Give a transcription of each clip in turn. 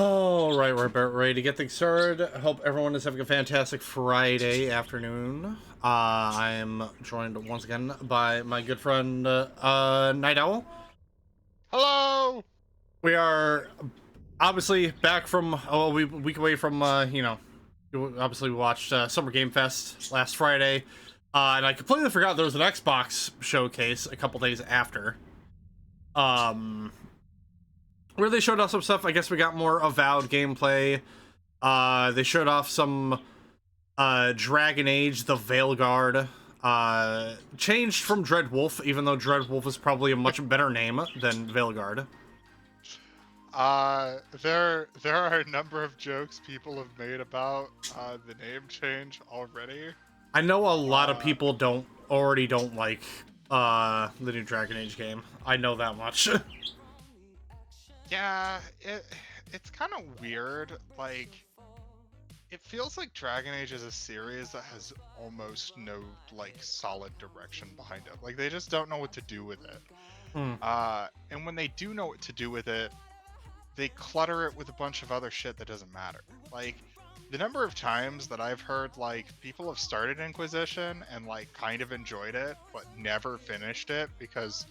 All right, we're about ready to get things started. I hope everyone is having a fantastic Friday afternoon. I am joined once again by my good friend, Night Owl. Hello! We are obviously back from a week away from, obviously we watched Summer Game Fest last Friday. And I completely forgot there was an Xbox showcase a couple days after. Where they showed off some stuff. I guess we got more Avowed gameplay. They showed off some Dragon Age, the Veilguard. Changed from Dreadwolf, even though Dreadwolf is probably a much better name than Veilguard. There are a number of jokes people have made about the name change already. I know a lot of people don't like the new Dragon Age game. I know that much. Yeah, it's kind of weird. Like, it feels like Dragon Age is a series that has almost no solid direction behind it. Like, they just don't know what to do with it. And when they do know what to do with it, they clutter it with a bunch of other shit that doesn't matter. Like, the number of times that I've heard people have started Inquisition and kind of enjoyed it but never finished it because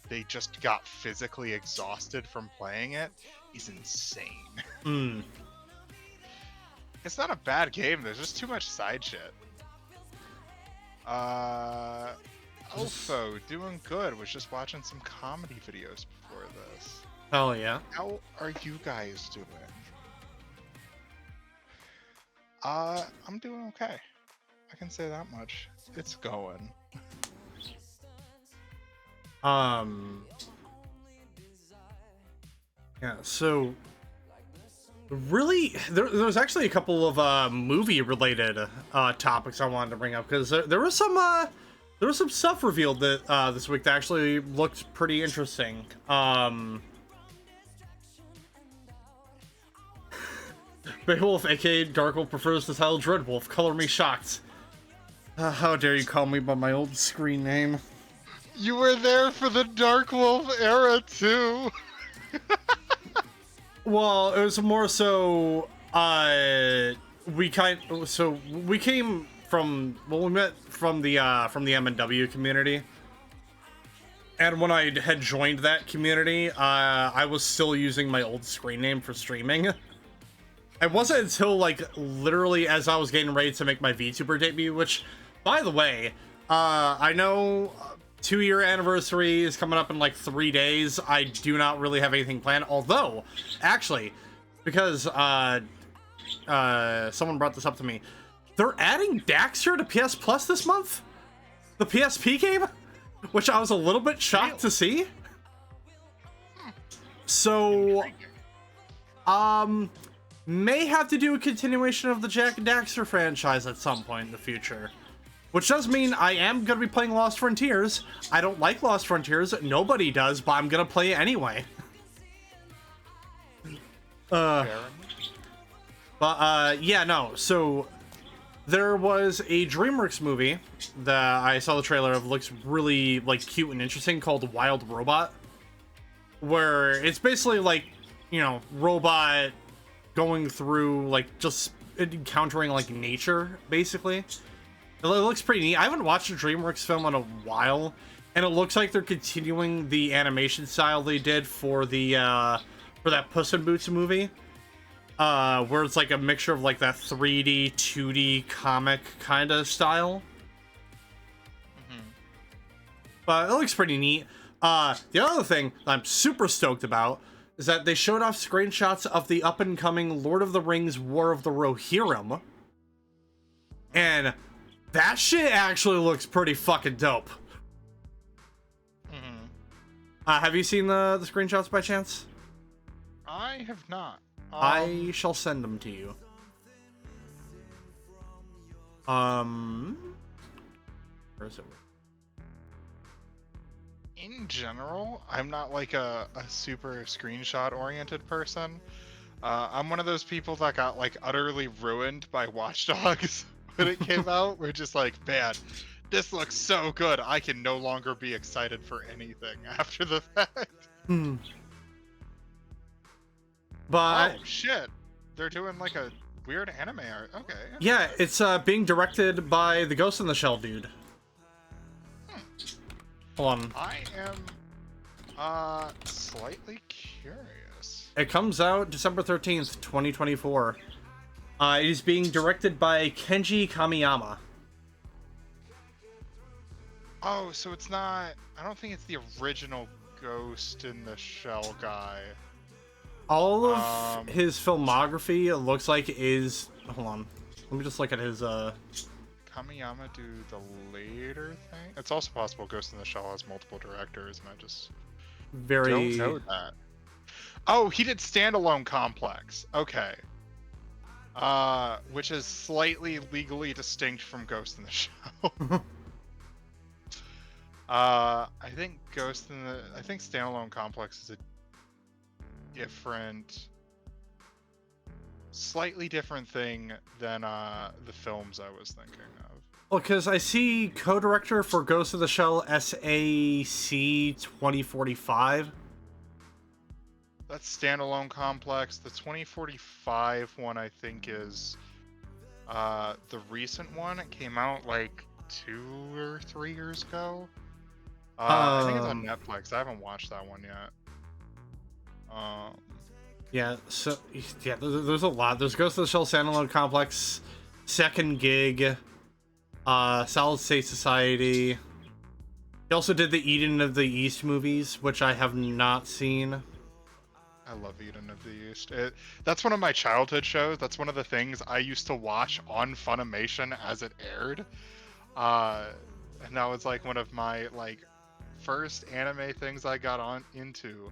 they just got physically exhausted from playing it is insane. It's not a bad game, there's just too much side shit. Alpho, doing good. Was just watching some comedy videos before this. Hell yeah. How are you guys doing? I'm doing okay. I can say that much. It's going. Yeah, so really there's actually a couple of movie related topics I wanted to bring up, because there was some stuff revealed that this week that actually looked pretty interesting. Beowulf, aka Darkwolf, prefers the title Dreadwolf. Color me shocked. How dare you call me by my old screen name? You were there for the Darkwolf era too. Well, it was more so we came from, well, we met from the M&W community. And when I had joined that community, I was still using my old screen name for streaming. It wasn't until literally as I was getting ready to make my VTuber debut, which, by the way, I know 2-year anniversary is coming up in 3 days. I do not really have anything planned, although actually, because someone brought this up to me, they're adding Daxter to PS Plus this month, the PSP game, which I was a little bit shocked to see. So may have to do a continuation of the Jak and Daxter franchise at some point in the future. Which does mean I am going to be playing Lost Frontiers. I don't like Lost Frontiers. Nobody does, but I'm going to play it anyway. Yeah, no. So, there was a DreamWorks movie that I saw the trailer of. Looks really, cute and interesting, called Wild Robot. Where it's basically, robot going through, just encountering, nature, basically. It looks pretty neat. I haven't watched a DreamWorks film in a while, and it looks like they're continuing the animation style they did for the for that Puss in Boots movie, where it's a mixture of that 3D, 2D comic kind of style. But it looks pretty neat. The other thing that I'm super stoked about is that they showed off screenshots of the up-and-coming Lord of the Rings War of the Rohirrim, and that shit actually looks pretty fucking dope. Have you seen the screenshots by chance? I have not. I shall send them to you. Where is it? In general, I'm not a super screenshot-oriented person. I'm one of those people that got utterly ruined by Watch Dogs when it came out. We're just man, this looks so good. I can no longer be excited for anything after the fact. But Oh shit! They're doing like a weird anime art. Okay. yeah, it's being directed by the Ghost in the Shell dude. Hold on. I am slightly curious. It comes out December 13th, 2024. It is being directed by Kenji Kamiyama. Oh, so it's not. I don't think it's the original Ghost in the Shell guy. All of his filmography, it looks like, is... Hold on. Let me just look at his... Kamiyama do the later thing? It's also possible Ghost in the Shell has multiple directors, and I just very... don't know that. Oh, he did Standalone Complex. Okay. Which is slightly legally distinct from Ghost in the Shell. I think I think Standalone Complex is a slightly different thing than the films I was thinking of. Well, because I see co-director for Ghost of the Shell SAC 2045. That's Standalone Complex. The 2045 one, I think, is the recent one. It came out like 2 or 3 years ago. I think it's on Netflix. I haven't watched that one yet. Yeah, so yeah, there's a lot. There's Ghost of the Shell Standalone Complex, Second Gig, Solid State Society. He also did the Eden of the East movies, which I have not seen. I love Eden of the East. That's one of my childhood shows. That's one of the things I used to watch on Funimation as it aired. And that was like one of my first anime things I got into.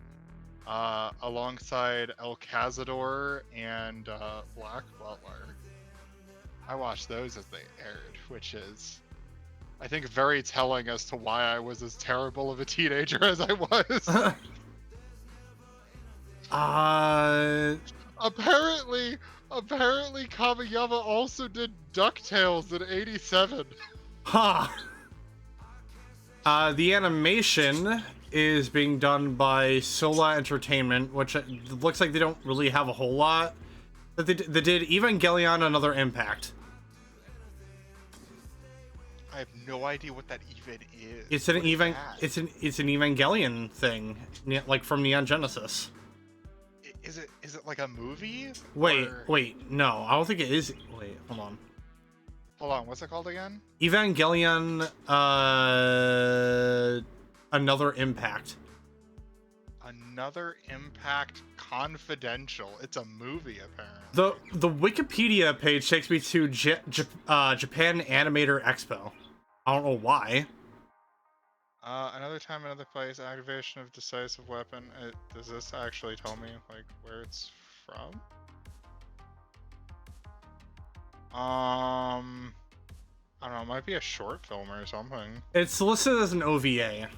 Alongside El Cazador and Black Butler. I watched those as they aired, which is, I think, very telling as to why I was as terrible of a teenager as I was. Apparently Kamiyama also did DuckTales in '87. Ha! The animation is being done by Sola Entertainment, which looks like they don't really have a whole lot. But they did Evangelion Another Impact. I have no idea what that even is. It's an it's an Evangelion thing, like from Neon Genesis. Is it like a movie? Wait, no, I don't think it is. Wait, hold on, what's it called again? Evangelion Another Impact. Another Impact Confidential. It's a movie, apparently. The Wikipedia page takes me to Japan Animator Expo. I don't know why. Another time, another place. Activation of decisive weapon. Does this actually tell me where it's from? I don't know. It might be a short film or something. It's listed as an OVA.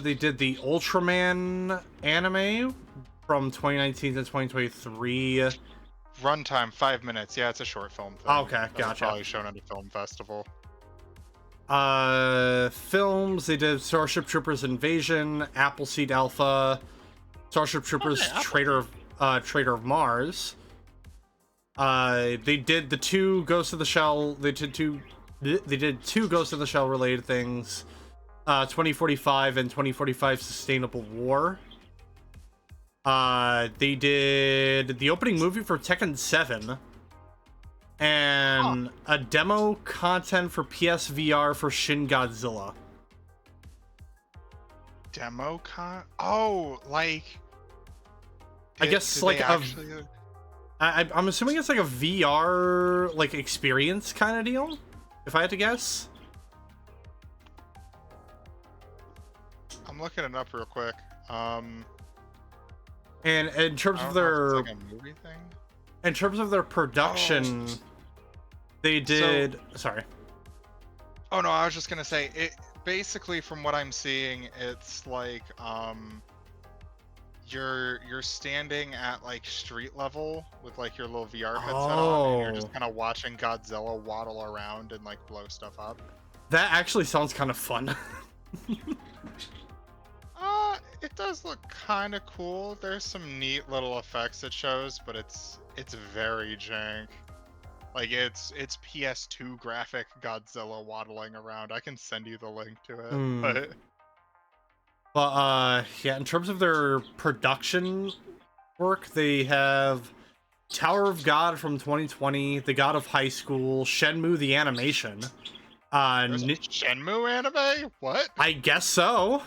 They did the Ultraman anime from 2019 to 2023. Runtime 5 minutes. Yeah, it's a short film thing. Okay, gotcha. Probably shown at a film festival. Films. They did Starship Troopers Invasion, Appleseed Alpha, Starship Troopers Traitor of Mars. They did the 2 Ghost of the Shell. They did two Ghost of the Shell related things. 2045 and 2045 Sustainable War. They did the opening movie for Tekken 7 and a demo content for PSVR for Shin Godzilla. Demo con? Oh, I guess like I'm assuming it's like a VR experience kind of deal, if I had to guess. I'm looking it up real quick. And in terms of their like a movie thing? In terms of their production, they did sorry. Oh no, I was just gonna say it basically from what I'm seeing, it's like you're standing at street level with your little VR headset on, and you're just kind of watching Godzilla waddle around and blow stuff up. That actually sounds kind of fun. It does look kind of cool. There's some neat little effects it shows, but it's very jank. Like it's PS2 graphic Godzilla waddling around. I can send you the link to it. Hmm. But But yeah, in terms of their production work, they have Tower of God from 2020, The God of High School, Shenmue the animation. there's a Shenmue anime? What? I guess so.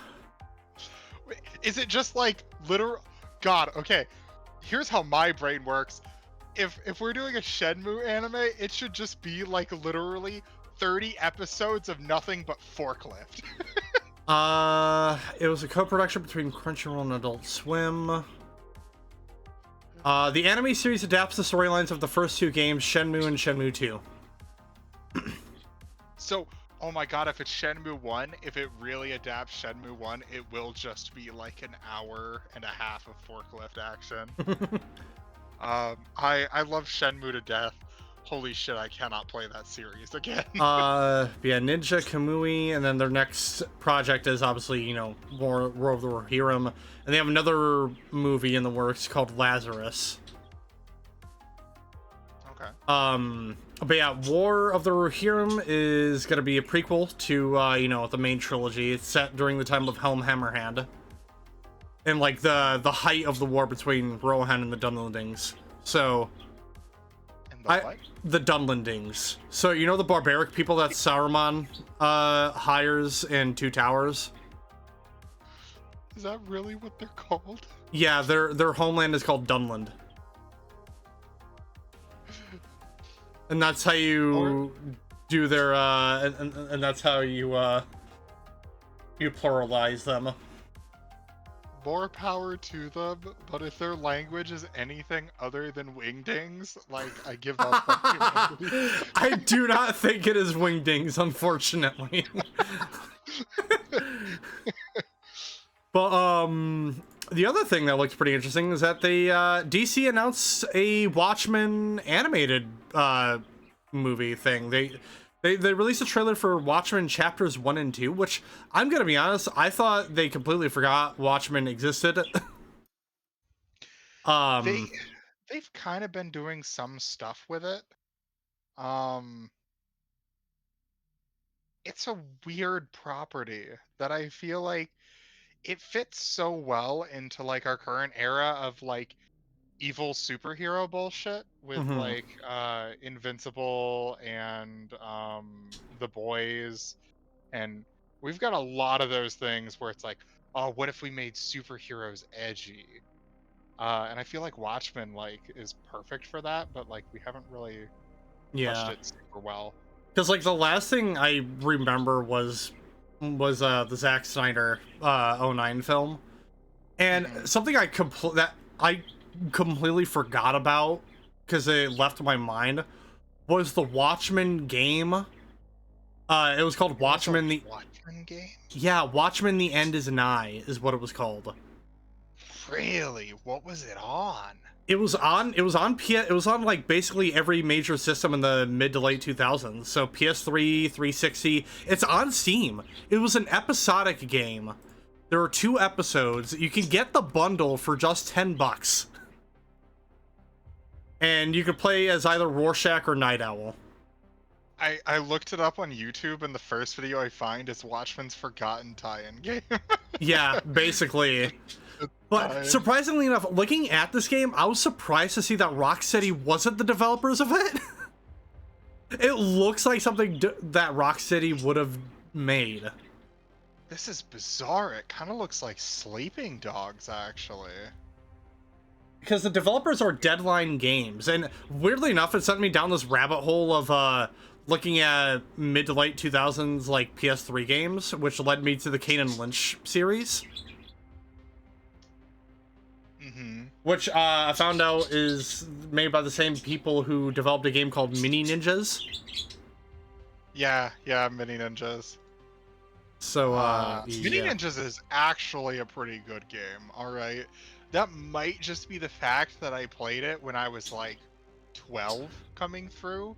Wait, is it just like literal? God, okay. Here's how my brain works. If we're doing a Shenmue anime, it should just be like literally 30 episodes of nothing but forklift. It was a co-production between Crunchyroll and Adult Swim. The anime series adapts the storylines of the first two games, Shenmue and Shenmue 2. So, oh my god, if it's Shenmue 1, if it really adapts Shenmue 1, it will just be like an hour and a half of forklift action. I love Shenmue to death. Holy shit, I cannot play that series again. Yeah, Ninja Kamui, and then their next project is obviously, War of the Rohirrim, and they have another movie in the works called Lazarus. Okay. But yeah, War of the Rohirrim is gonna be a prequel to the main trilogy. It's set during the time of Helm Hammerhand, and like the height of the war between Rohan and the Dunlendings. So. What? The Dunlendings. So the barbaric people that Saruman hires in Two Towers? Is that really what they're called? Yeah, their homeland is called Dunland. And that's how you do their and that's how you pluralize them. More power to them, but if their language is anything other than wingdings, like, I give up on humanity. I do not think it is wingdings, unfortunately. But the other thing that looks pretty interesting is that they DC announced a Watchmen animated movie thing. They released a trailer for Watchmen chapters 1 and 2, which I'm gonna be honest, I thought they completely forgot Watchmen existed. They've kind of been doing some stuff with it. It's a weird property that I feel like it fits so well into like our current era of like evil superhero bullshit with Mhm. like Invincible and The Boys, and we've got a lot of those things where it's like, oh, what if we made superheroes edgy? And I feel like Watchmen like is perfect for that, but like we haven't really touched Yeah, it super well. because like the last thing I remember was the Zack Snyder '09 film, and Mhm. something that I completely forgot about because it left my mind was the Watchmen game. It was called What's a Watchmen Watchmen game? Watchmen the End is Nigh is what it was called. Really? What was it on? It was on like basically every major system in the mid to late 2000s. So PS3, 360. It's on Steam. It was an episodic game. There are 2 episodes. You can get the bundle for just $10. And you could play as either Rorschach or Night Owl. I looked it up on YouTube, and the first video I find is Watchmen's Forgotten tie-in game. Yeah, basically. But surprisingly enough, looking at this game, I was surprised to see that Rocksteady wasn't the developers of it. It looks like something that Rocksteady would have made. This is bizarre. It kind of looks like Sleeping Dogs, actually. Because the developers are Deadline Games, and weirdly enough, it sent me down this rabbit hole of looking at mid to late 2000s like PS3 games, which led me to the Kane and Lynch series. Mm-hmm. Which I found out is made by the same people who developed a game called Mini Ninjas. Yeah, Mini Ninjas. So, Mini yeah. Ninjas is actually a pretty good game, alright? That might just be the fact that I played it when I was like 12 coming through.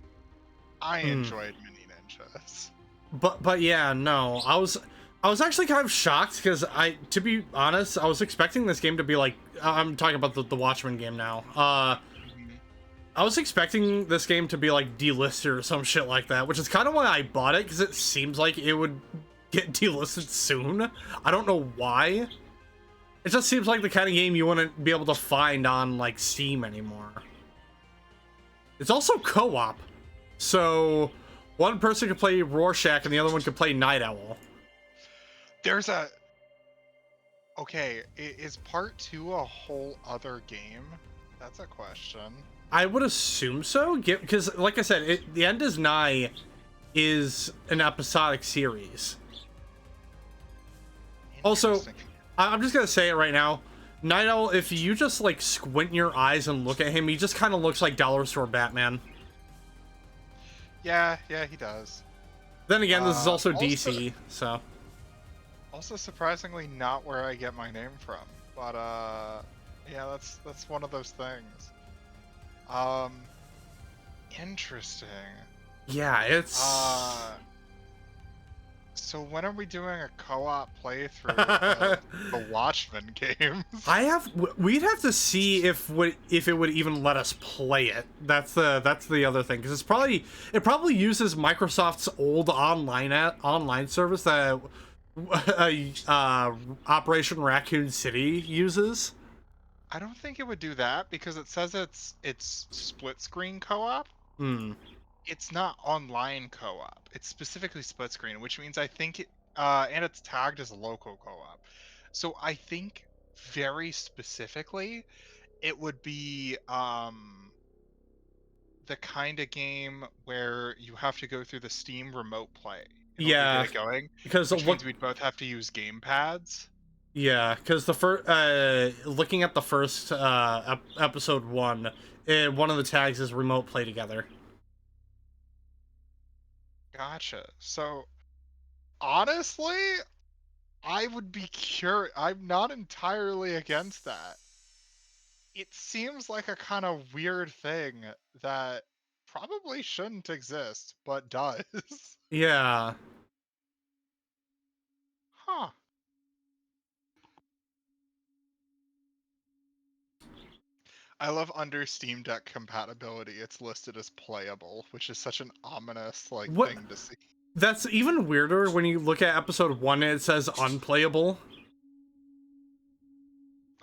I enjoyed Mini Ninjas. But yeah, no, I was actually kind of shocked because to be honest, I was expecting this game to be like, I'm talking about the Watchmen game now. Mhm. I was expecting this game to be like delisted or some shit like that, which is kind of why I bought it, because it seems like it would get delisted soon. I don't know why. It just seems like the kind of game you wouldn't be able to find on like Steam anymore. It's also co-op, so one person could play Rorschach and the other one could play Night Owl. There's a okay. Is part two a whole other game? That's a question. I would assume so, because like I said, The End is Nigh is an episodic series. Also, Interesting. I'm just gonna say it right now. Night Owl, if you just like squint your eyes and look at him, he just kind of looks like Dollar Store Batman. Yeah, yeah, he does. Then again, this is also Also, DC, so. also surprisingly not where I get my name from. But yeah, that's one of those things. Um, interesting. Yeah, it's. So when are we doing a co-op playthrough of the Watchmen games? We'd have to see if it would even let us play it. That's the other thing, because it probably uses Microsoft's old online service that Operation Raccoon City uses. I don't think it would do that because it says it's split screen co-op. Hmm. It's not online co-op. It's specifically split screen, which means I think and it's tagged as local co-op. So I think very specifically it would be the kind of game where you have to go through the Steam remote play in order to get Yeah, it going, because which means we'd both have to use game pads. the first looking at the first episode one, one of the tags is remote play together. Gotcha. So honestly, I would be curious. I'm not entirely against that. It seems like a kind of weird thing that probably shouldn't exist, but does. Yeah. Huh. I love under Steam Deck compatibility, it's listed as playable, which is such an ominous like What? thing to see. That's even weirder when you look at episode 1 and it says unplayable.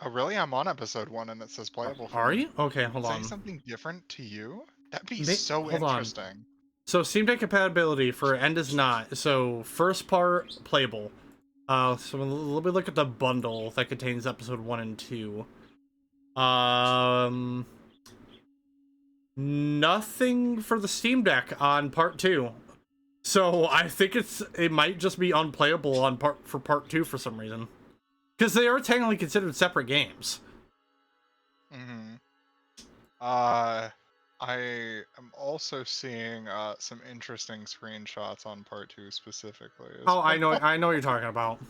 Oh really? I'm on episode 1 and it says playable for Are me. you? Okay, Is it hold saying on. something different to you? That'd be so Hold on. interesting. So Steam Deck compatibility for End is Not. So first part playable. So let me look at the bundle that contains episode 1 and 2. Um Nothing for the Steam Deck on part 2. So I think it might just be unplayable on part 2 for some reason. Because they are technically considered separate games. Mm-hmm. I am also seeing some interesting screenshots on part 2 specifically as Oh, well. I know what you're talking about.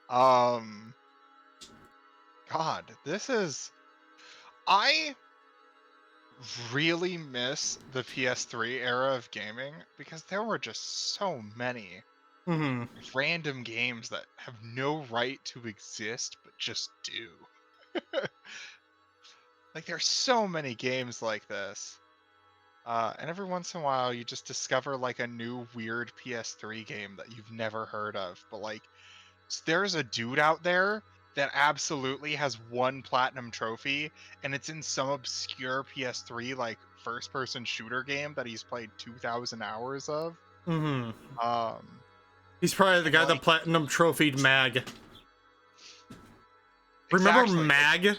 um God, this is I really miss the PS3 era of gaming because there were just so many Mm-hmm. random games that have no right to exist but just do. Like there's so many games like this. And every once in a while you just discover like a new weird PS3 game that you've never heard of. But like there's a dude out there that absolutely has one platinum trophy and it's in some obscure PS3 like first person shooter game that he's played 2,000 hours of. Mm-hmm. Um He's probably the and guy that like platinum trophied Mag. Remember exactly Mag?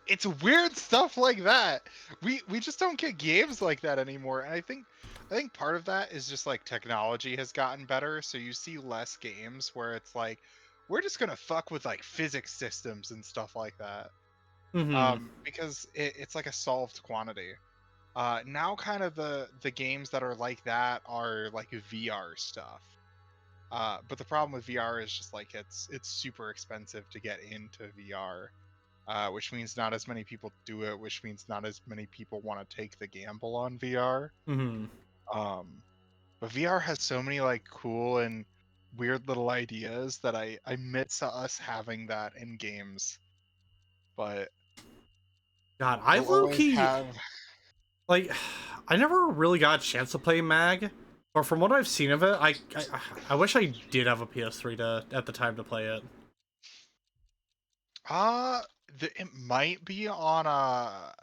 it's weird stuff like that. We just don't get games like that anymore. And I think part of that is just like technology has gotten better, so you see less games where it's like we're just gonna fuck with like physics systems and stuff like that. Mm-hmm. Because it's like a solved quantity. Now kind of the games that are like that are like VR stuff. But the problem with VR is just like it's super expensive to get into VR. Which means not as many people do it, which means not as many people want to take the gamble on VR. Mm-hmm. Um, But VR has so many like cool and weird little ideas that I miss us having that in games. But God, I we'll always low-key, have. like, I never really got a chance to play Mag, but from what I've seen of it, I wish I did have a PS3 at the time to play it. Uh, it might be on a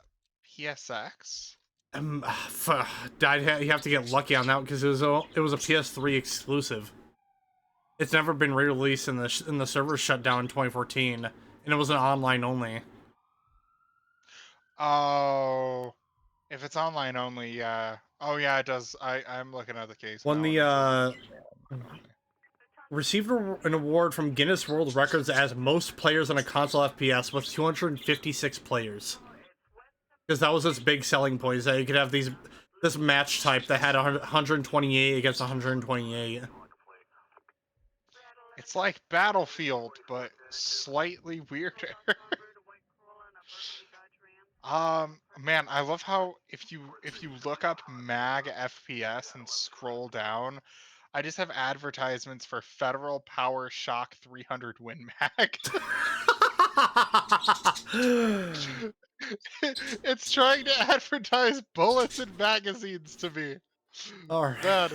PSX. You have to get lucky on that because it was a PS3 exclusive. It's never been re-released in the server shut down in 2014, and it was an online only. Oh, if it's online only, yeah. Oh yeah, it does. I'm looking at the case When now, and the it says it's online only. received an award from Guinness World Records as most players on a console FPS with 256 players. Because that was its big selling point, is that you could have this match type that had 128 against 128. It's like Battlefield, but slightly weirder. Man, I love how if you look up mag FPS and scroll down, I just have advertisements for Federal Power Shock 300 Win Mag. It's trying to advertise bullets and magazines to me. All right. Man,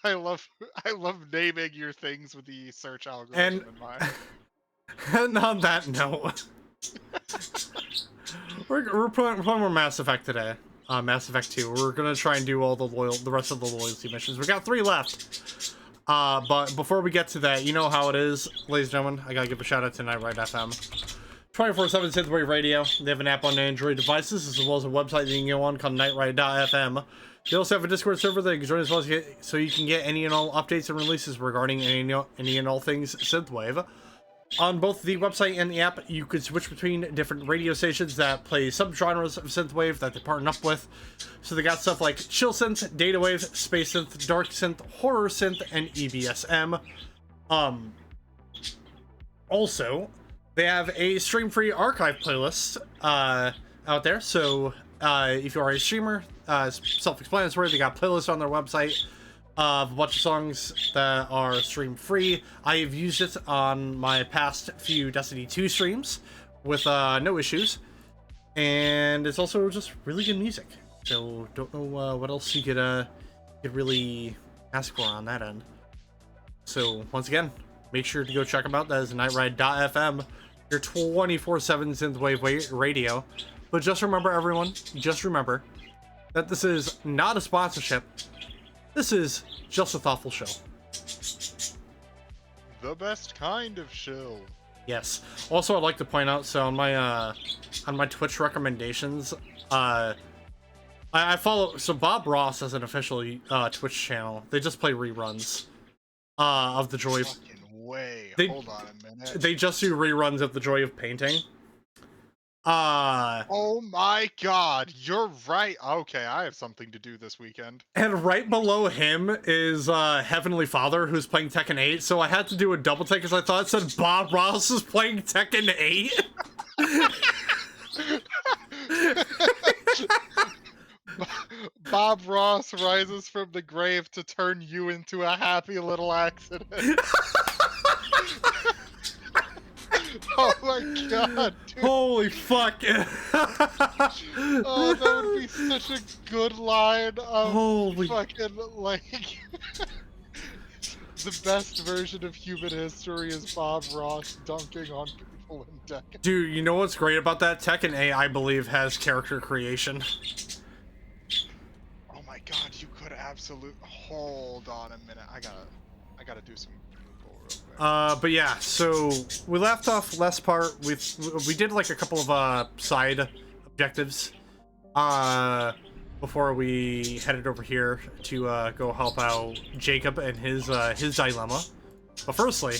I love I love naming your things with the search And, algorithm in mind. and on that note, we're playing more Mass Effect today. Mass Effect 2. We're gonna try and do all the rest of the loyalty missions. We got 3 left. But before we get to that, you know how it is, ladies and gentlemen. I gotta give a shout out to Nite FM. 24/7 Synthwave Radio. They have an app on Android devices as well as a website that you can go on called nightright.fm. They also have a Discord server that you can join as well so you can get any and all updates and releases regarding any and all things Synthwave. On both the website and the app, you could switch between different radio stations that play subgenres of synthwave that they partner up with. So they got stuff like chill synth, data wave, space synth, dark synth, horror synth, and EBSM. Also, they have a stream-free archive playlist out there. So if you are a streamer, self-explanatory. They got playlists on their website of a bunch of songs that are stream free. I have used it on my past few Destiny 2 streams with no issues, and it's also just really good music. So don't know what else you could really ask for on that end. So once again, make sure to go check them out. That is nightride.fm, your 24/7 synthwave radio. But just remember, everyone, just remember that this is not a sponsorship. This is just a thoughtful show. The best kind of shill. Yes. Also, I'd like to point out, so on my Twitch recommendations, I follow. So Bob Ross has an official Twitch channel. They just play reruns of the Joy. Fucking way. They, Hold on a minute. They just do reruns of the Joy of Painting. Oh my god, you're right. Okay, I have something to do this weekend. And right below him is Heavenly Father, who's playing Tekken 8. So I had to do a double take because I thought it said Bob Ross is playing Tekken 8. Bob Ross rises from the grave to turn you into a happy little accident. Oh my god, dude. Holy fuck. Oh, that would be such a good line of Holy fucking, like... The best version of human history is Bob Ross dunking on people in Tekken. Dude, you know what's great about that? Tekken 8, I believe, has character creation. Oh my god, you could absolutely... Hold on a minute, I gotta do some Google real quick. But yeah, so we left off last part. We did like a couple of side objectives before we headed over here to go help out Jacob and his dilemma. But firstly,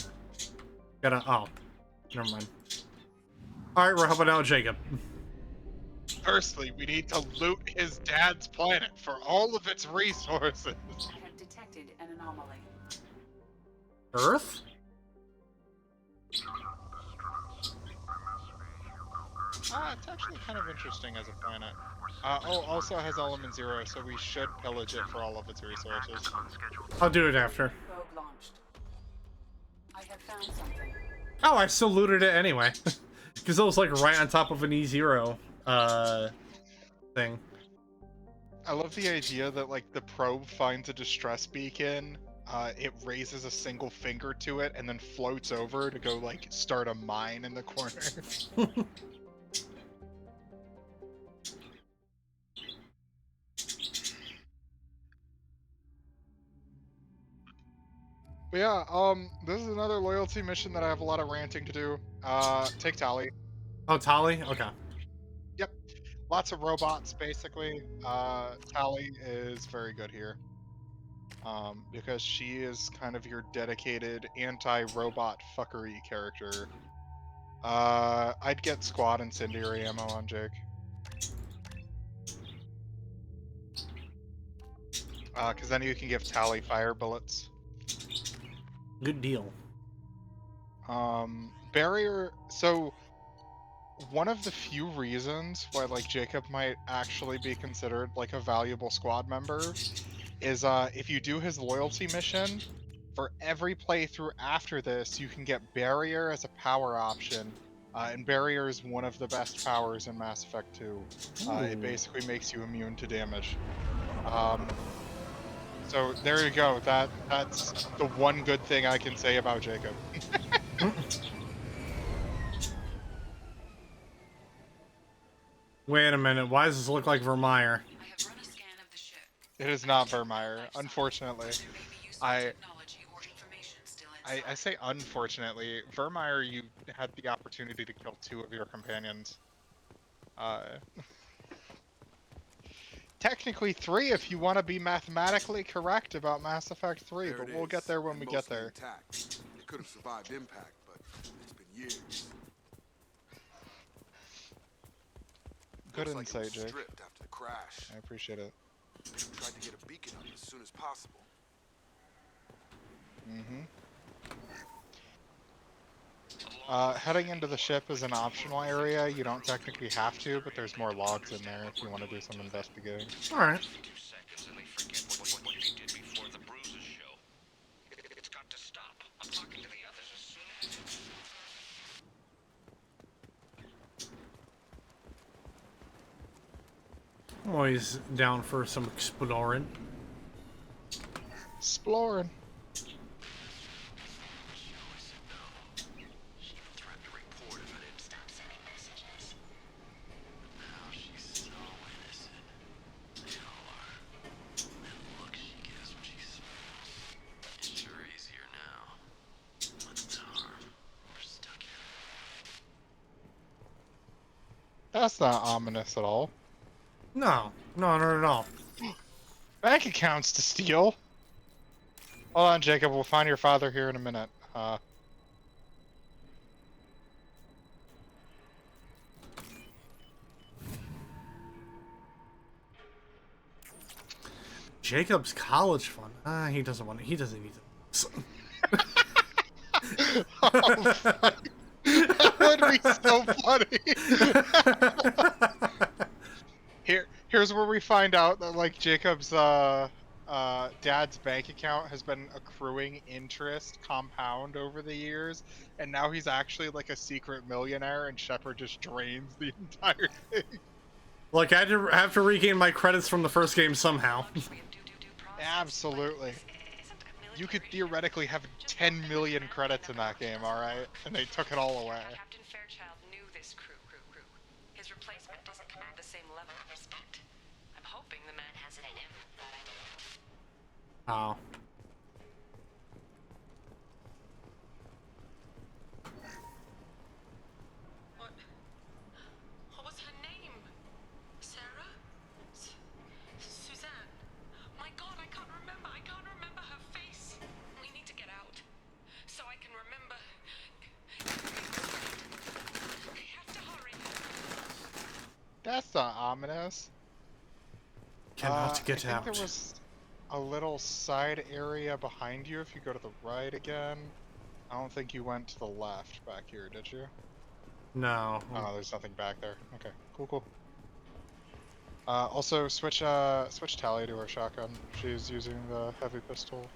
never mind. All right, we're helping out Jacob. Firstly, we need to loot his dad's planet for all of its resources. I have detected an anomaly. Earth? It's actually kind of interesting as a planet. Oh, also has element 0, so we should pillage it for all of its resources. I'll do it after. Probe launched. I have found something. Oh, I still looted it anyway. Because it was like right on top of an E0 thing. I love the idea that like the probe finds a distress beacon, it raises a single finger to it, and then floats over to go like start a mine in the corner. But yeah, this is another loyalty mission that I have a lot of ranting to do. Take Tally. Oh, Tali? Okay. Yep, lots of robots basically. Tally is very good here. Because she is kind of your dedicated anti-robot fuckery character. I'd get squad incendiary ammo on Jake. Because then you can give Tally fire bullets. Good deal. Barrier. So one of the few reasons why like Jacob might actually be considered like a valuable squad member is if you do his loyalty mission, for every playthrough after this, you can get Barrier as a power option. And Barrier is one of the best powers in Mass Effect 2. It basically makes you immune to damage. So there you go. That's the one good thing I can say about Jacob. Wait a minute. Why does this look like Vermeer? I have run a scan of the ship. It is not Vermeer, unfortunately. There may be useful I technology or information still inside. I say unfortunately. Vermeer, you had the opportunity to kill 2 of your companions. Technically 3 if you want to be mathematically correct about Mass Effect 3, but we'll get there when we get there. Intact. It could have survived impact, but it's been years. Good Looks like it was insight, Jake. stripped after the crash. I appreciate it. Tried to get a beacon up as soon as possible. Heading into the ship is an optional area. You don't technically have to, but there's more logs in there if you want to do some investigating. Alright. 2 seconds and they forget what you did before the bruises show. It's got to stop. I'm talking to the others as soon as... I'm always down for some exploring. Exploring. She threatened to report if I didn't stop sending messages. Now she's so innocent. They all are. That look she gives when she smiles. It's sure easier now. What's the harm? We're stuck here. That's not ominous at all. No. No, not at all. Bank accounts to steal. Hold on, Jacob. We'll find your father here in a minute. Jacob's college fund. He doesn't want it. He doesn't need it. Oh, fuck. That would be so funny. Here's where we find out that like Jacob's dad's bank account has been accruing interest compound over the years, and now he's actually like a secret millionaire, and Shepard just drains the entire thing. Like, I have to regain my credits from the first game somehow. Absolutely. You could theoretically have 10 million credits in that game, alright? And they took it all away. Captain Fairchild knew this crew. His replacement doesn't command the same level of respect. I'm hoping the man has it in him. Oh. What was her name? Sarah? Suzanne? My God, I can't remember. I can't remember her face. We need to get out. So I can remember. We have to hurry. That's not ominous. Cannot get I out. think there was a little side area behind you if you go to the right again. I don't think you went to the left back here, did you? No. Oh, there's nothing back there. Okay, cool. Also, switch Tally to her shotgun. She's using the heavy pistol.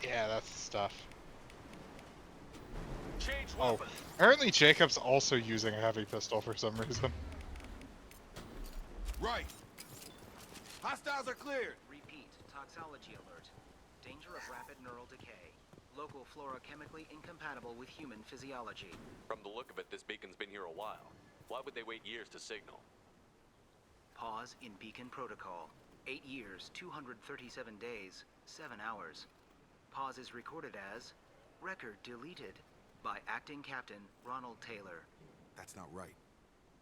Yeah, that's the stuff. Oh, apparently Jacob's also using a heavy pistol for some reason. Right. Hostiles are cleared. Repeat, toxology alert. Danger of rapid neural decay. Local flora chemically incompatible with human physiology. From the look of it, this beacon's been here a while. Why would they wait years to signal? Pause in beacon protocol. 8 years, 237 days, 7 hours. Pause is recorded as record deleted by acting captain Ronald Taylor. That's not right.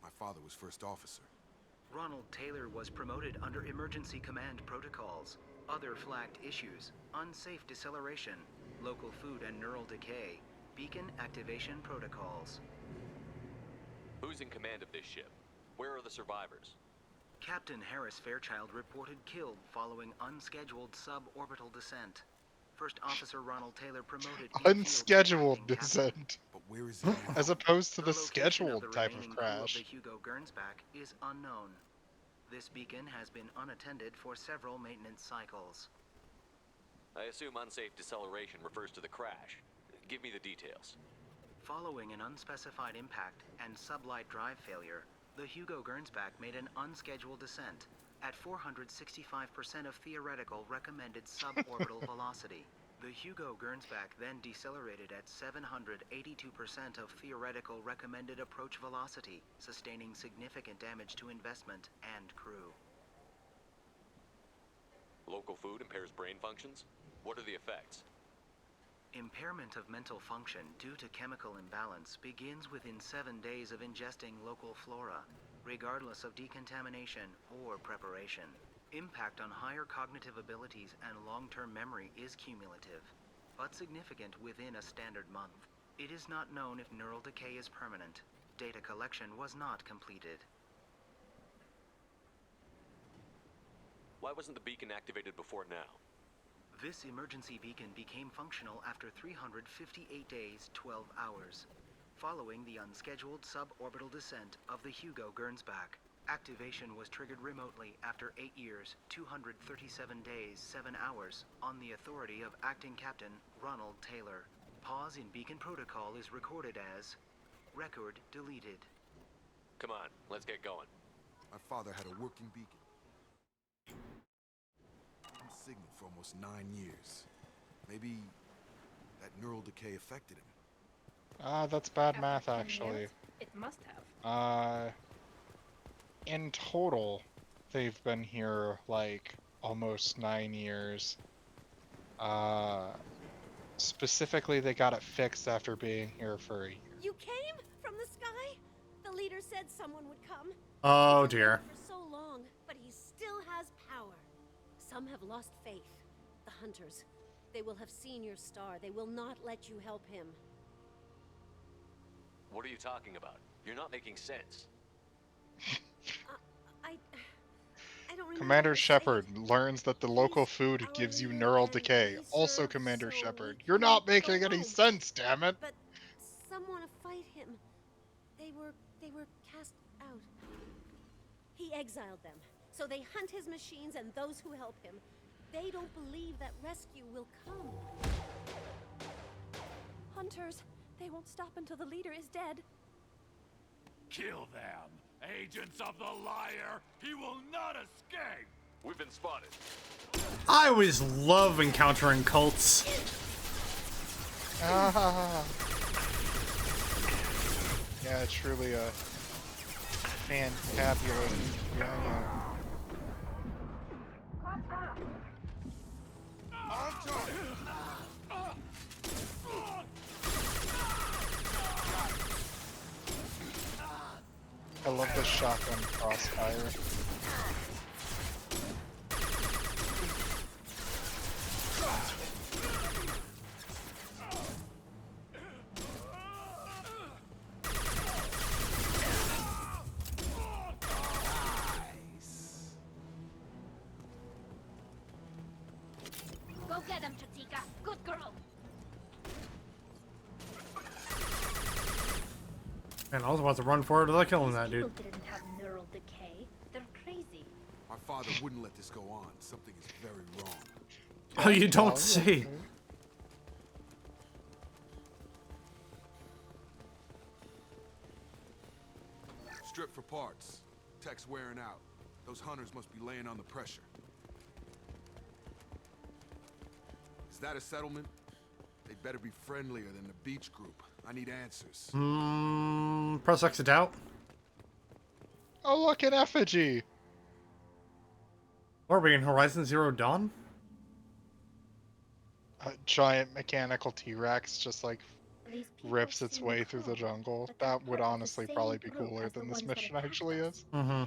My father was first officer. Ronald Taylor was promoted under emergency command protocols. Other flagged issues: unsafe deceleration, local food and neural decay, beacon activation protocols. Who's in command of this ship? Where are the survivors? Captain Harris Fairchild reported killed following unscheduled suborbital descent. First Officer Ronald Taylor promoted Unscheduled descent, But where is he now? as opposed to the location scheduled the type of remaining crew of crash. the Hugo Gernsback is unknown. This beacon has been unattended for several maintenance cycles. I assume unsafe deceleration refers to the crash. Give me the details. Following an unspecified impact and sublight drive failure, the Hugo Gernsback made an unscheduled descent at 465% of theoretical recommended suborbital velocity. The Hugo Gernsback then decelerated at 782% of theoretical recommended approach velocity, sustaining significant damage to investment and crew. Local food impairs brain functions? What are the effects? Impairment of mental function due to chemical imbalance begins within 7 days of ingesting local flora, regardless of decontamination or preparation. Impact on higher cognitive abilities and long-term memory is cumulative, but significant within a standard month. It is not known if neural decay is permanent. Data collection was not completed. Why wasn't the beacon activated before now? This emergency beacon became functional after 358 days, 12 hours, following the unscheduled suborbital descent of the Hugo Gernsback. Activation was triggered remotely after 8 years, 237 days, 7 hours, on the authority of Acting Captain Ronald Taylor. Pause in beacon protocol is recorded as record deleted. Come on, let's get going. My father had a working beacon. Signal for almost 9 years. Maybe that neural decay affected him. That's bad math, actually. It must have. In total, they've been here, like, almost 9 years. Specifically, they got it fixed after being here for a year. You came from the sky? The leader said someone would come. Oh He's been dear. waiting for so long, but he still has power. Some have lost faith. The hunters. They will have seen your star. They will not let you help him. What are you talking about? You're not making sense. I don't remember. Commander how to say Shepard it. learns that the local He's food our gives you leader neural and decay. we Also, serve Commander so Shepard. we You're not can making go any home. sense, damn it! But some want to fight him. They were cast out. He exiled them. So they hunt his machines and those who help him. They don't believe that rescue will come. Hunters, they won't stop until the leader is dead. Kill them! Agents of the liar! He will not escape! We've been spotted. I always love encountering cults. Ah. Yeah, truly a fantabulous union. I love the shotgun crossfire. Go get him, Chatika. Good girl. And I was about to run forward without killing that dude. People didn't have neural decay. They're crazy. My father wouldn't let this go on. Something is very wrong. Oh, you don't say. Strip for parts. Tech's wearing out. Those hunters must be laying on the pressure. Is that a settlement? They'd better be friendlier than the beach group. I need answers. Press X to doubt. Oh, look at effigy. What are we in Horizon Zero Dawn? A giant mechanical T-Rex just like These people rips its seem way through the cool, jungle. but they're That would part of the honestly same probably be group cooler as the than this ones that mission attacked actually us. is. Mm-hmm.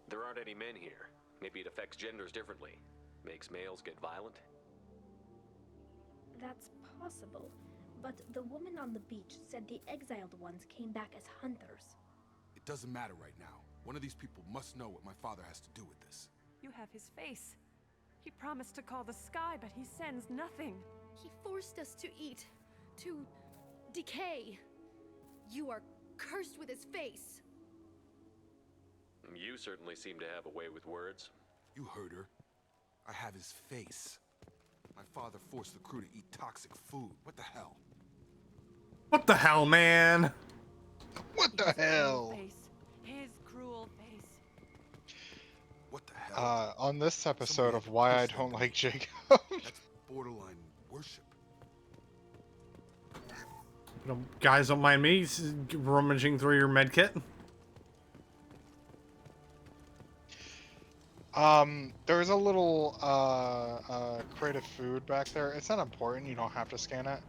There aren't any men here. Maybe it affects genders differently. Makes males get violent? That's possible. But the woman on the beach said the exiled ones came back as hunters. It doesn't matter right now. One of these people must know what my father has to do with this. You have his face. He promised to call the sky, but he sends nothing. He forced us to eat, to decay. You are cursed with his face. You certainly seem to have a way with words. You heard her. I have his face. My father forced the crew to eat toxic food. What the hell? What the hell, man? What the hell? His cruel face. What the hell? On this episode of Why I Don't Like Jacob. That's borderline worship. Guys, don't mind me rummaging through your med kit. There's a little crate of food back there. It's not important, you don't have to scan it.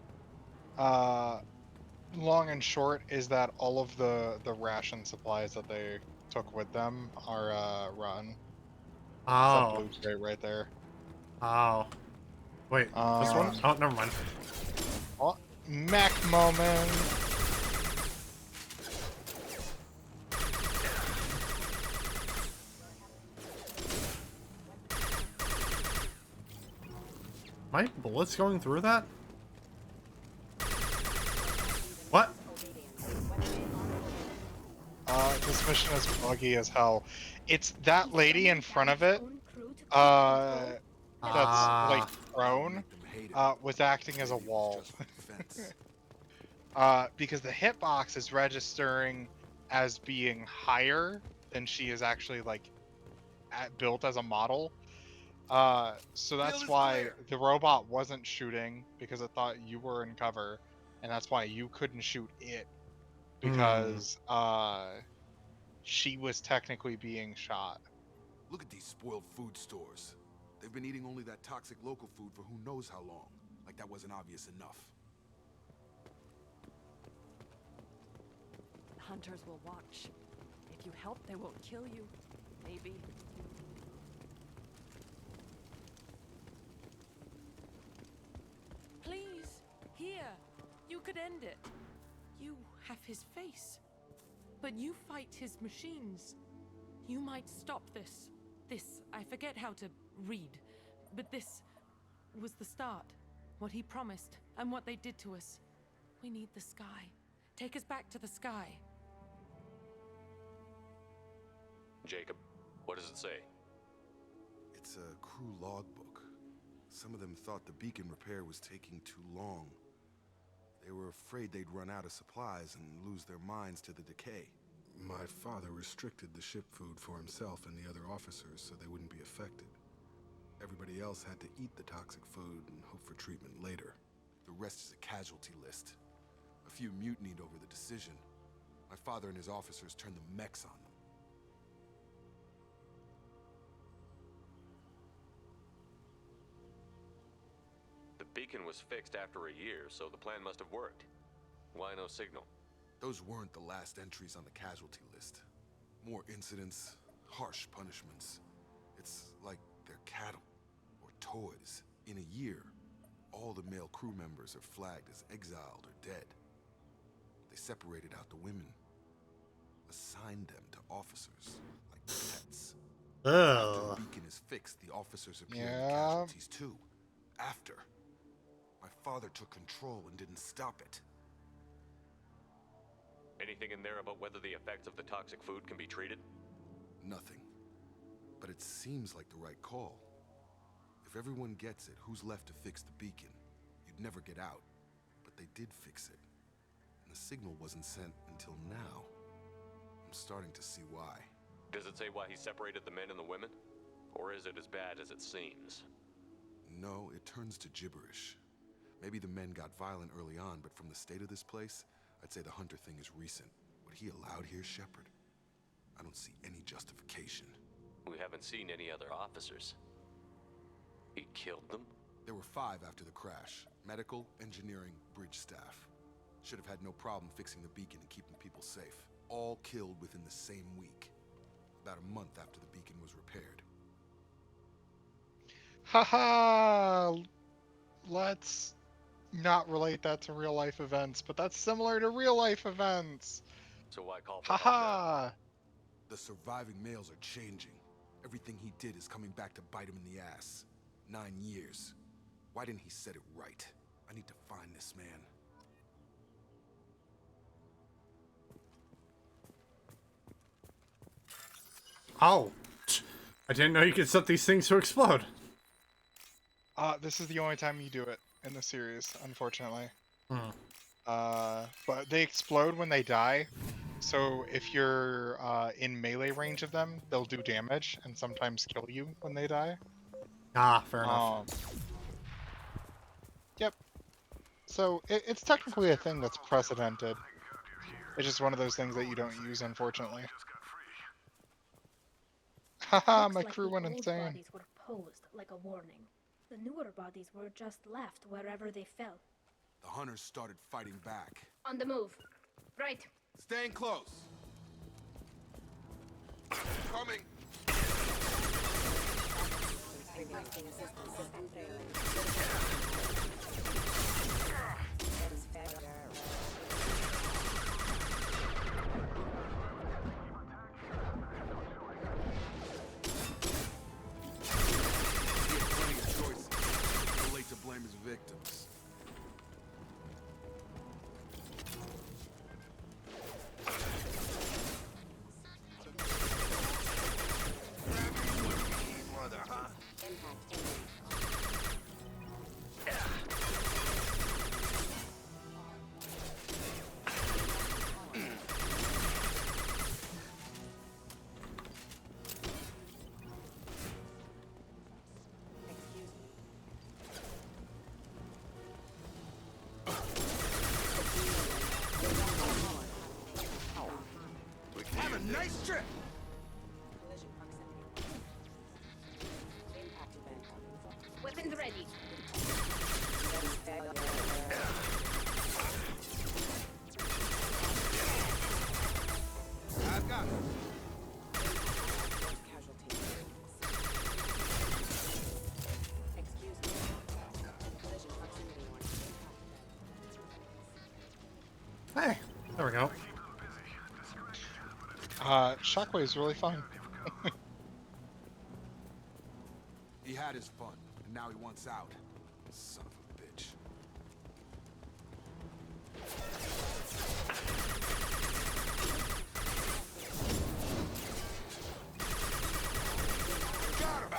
Long and short is that all of the ration supplies that they took with them are rotten. Oh. That blue crate right there. Oh. Wait, this one? Oh, never mind. Oh, mech moment. My bullets going through that? What? This mission is buggy as hell. It's that lady in front of it, that's like prone, was acting as a wall. Because the hitbox is registering as being higher than she is actually like built as a model. So that's why the robot wasn't shooting, because it thought you were in cover, and that's why you couldn't shoot it, because she was technically being shot. Look at these spoiled food stores. They've been eating only that toxic local food for who knows how long. Like that wasn't obvious enough. Hunters will watch. If you help, they won't kill you. Maybe. Please, here. You could end it. You have his face. But you fight his machines. You might stop this. This, I forget how to read. But this was the start. What he promised, and what they did to us. We need the sky. Take us back to the sky. Jacob, what does it say? It's a crew logbook. Some of them thought the beacon repair was taking too long. They were afraid they'd run out of supplies and lose their minds to the decay. My father restricted the ship food for himself and the other officers so they wouldn't be affected. Everybody else had to eat the toxic food and hope for treatment later. The rest is a casualty list. A few mutinied over the decision. My father and his officers turned the mechs on them. The beacon was fixed after a year, so the plan must have worked. Why no signal? Those weren't the last entries on the casualty list. More incidents, harsh punishments. It's like they're cattle or toys. In a year, all the male crew members are flagged as exiled or dead. They separated out the women, assigned them to officers like pets. After the beacon is fixed, the officers appear in the casualties too. After. My father took control and didn't stop it. Anything in there about whether the effects of the toxic food can be treated? Nothing. But it seems like the right call. If everyone gets it, who's left to fix the beacon? You'd never get out. But they did fix it. And the signal wasn't sent until now. I'm starting to see why. Does it say why he separated the men and the women? Or is it as bad as it seems? No, it turns to gibberish. Maybe the men got violent early on, but from the state of this place, I'd say the Hunter thing is recent. What he allowed here, Shepard, I don't see any justification. We haven't seen any other officers. He killed them? There were 5 after the crash. Medical, engineering, bridge staff. Should have had no problem fixing the beacon and keeping people safe. All killed within the same week. About a month after the beacon was repaired. Haha! Let's not relate that to real life events, but that's similar to real life events. So why call for Haha! The surviving males are changing. Everything he did is coming back to bite him in the ass. 9 years. Why didn't he set it right? I need to find this man. Oh. I didn't know you could set these things to explode. This is the only time you do it in the series, unfortunately. Hmm. But they explode when they die. So if you're in melee range of them, they'll do damage and sometimes kill you when they die. Ah, fair enough. Yep. So it's technically a thing that's precedented. It's just one of those things that you don't use, unfortunately. Haha, my crew went insane. The bodies were posed like a warning. The newer bodies were just left wherever they fell. The Hunters started fighting back. On the move. Right. Staying close. Coming. To blame his victims. Have a nice trip. Weapons ready. I've got it. Hey, there we go. Shockwave's really fun. He had his fun, and now he wants out. Son of a bitch. Got him!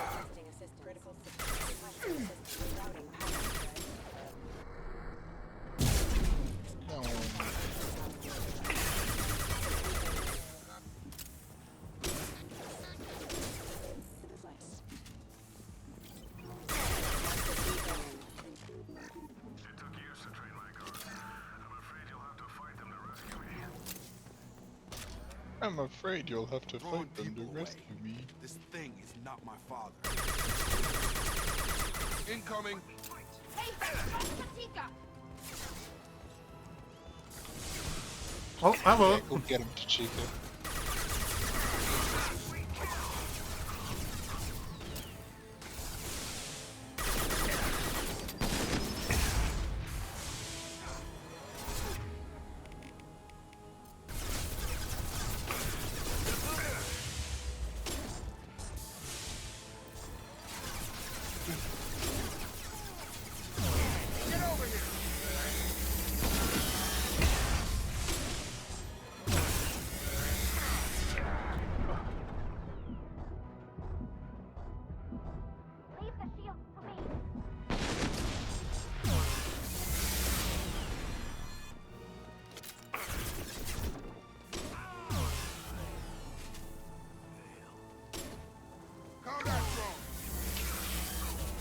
I'm afraid you'll have to Throwing fight them to people away. rescue me. This thing is not my father. Incoming! Hey, Patika! Oh, hello. Go get him, Tachika. Get over the shield for me. Combat drone.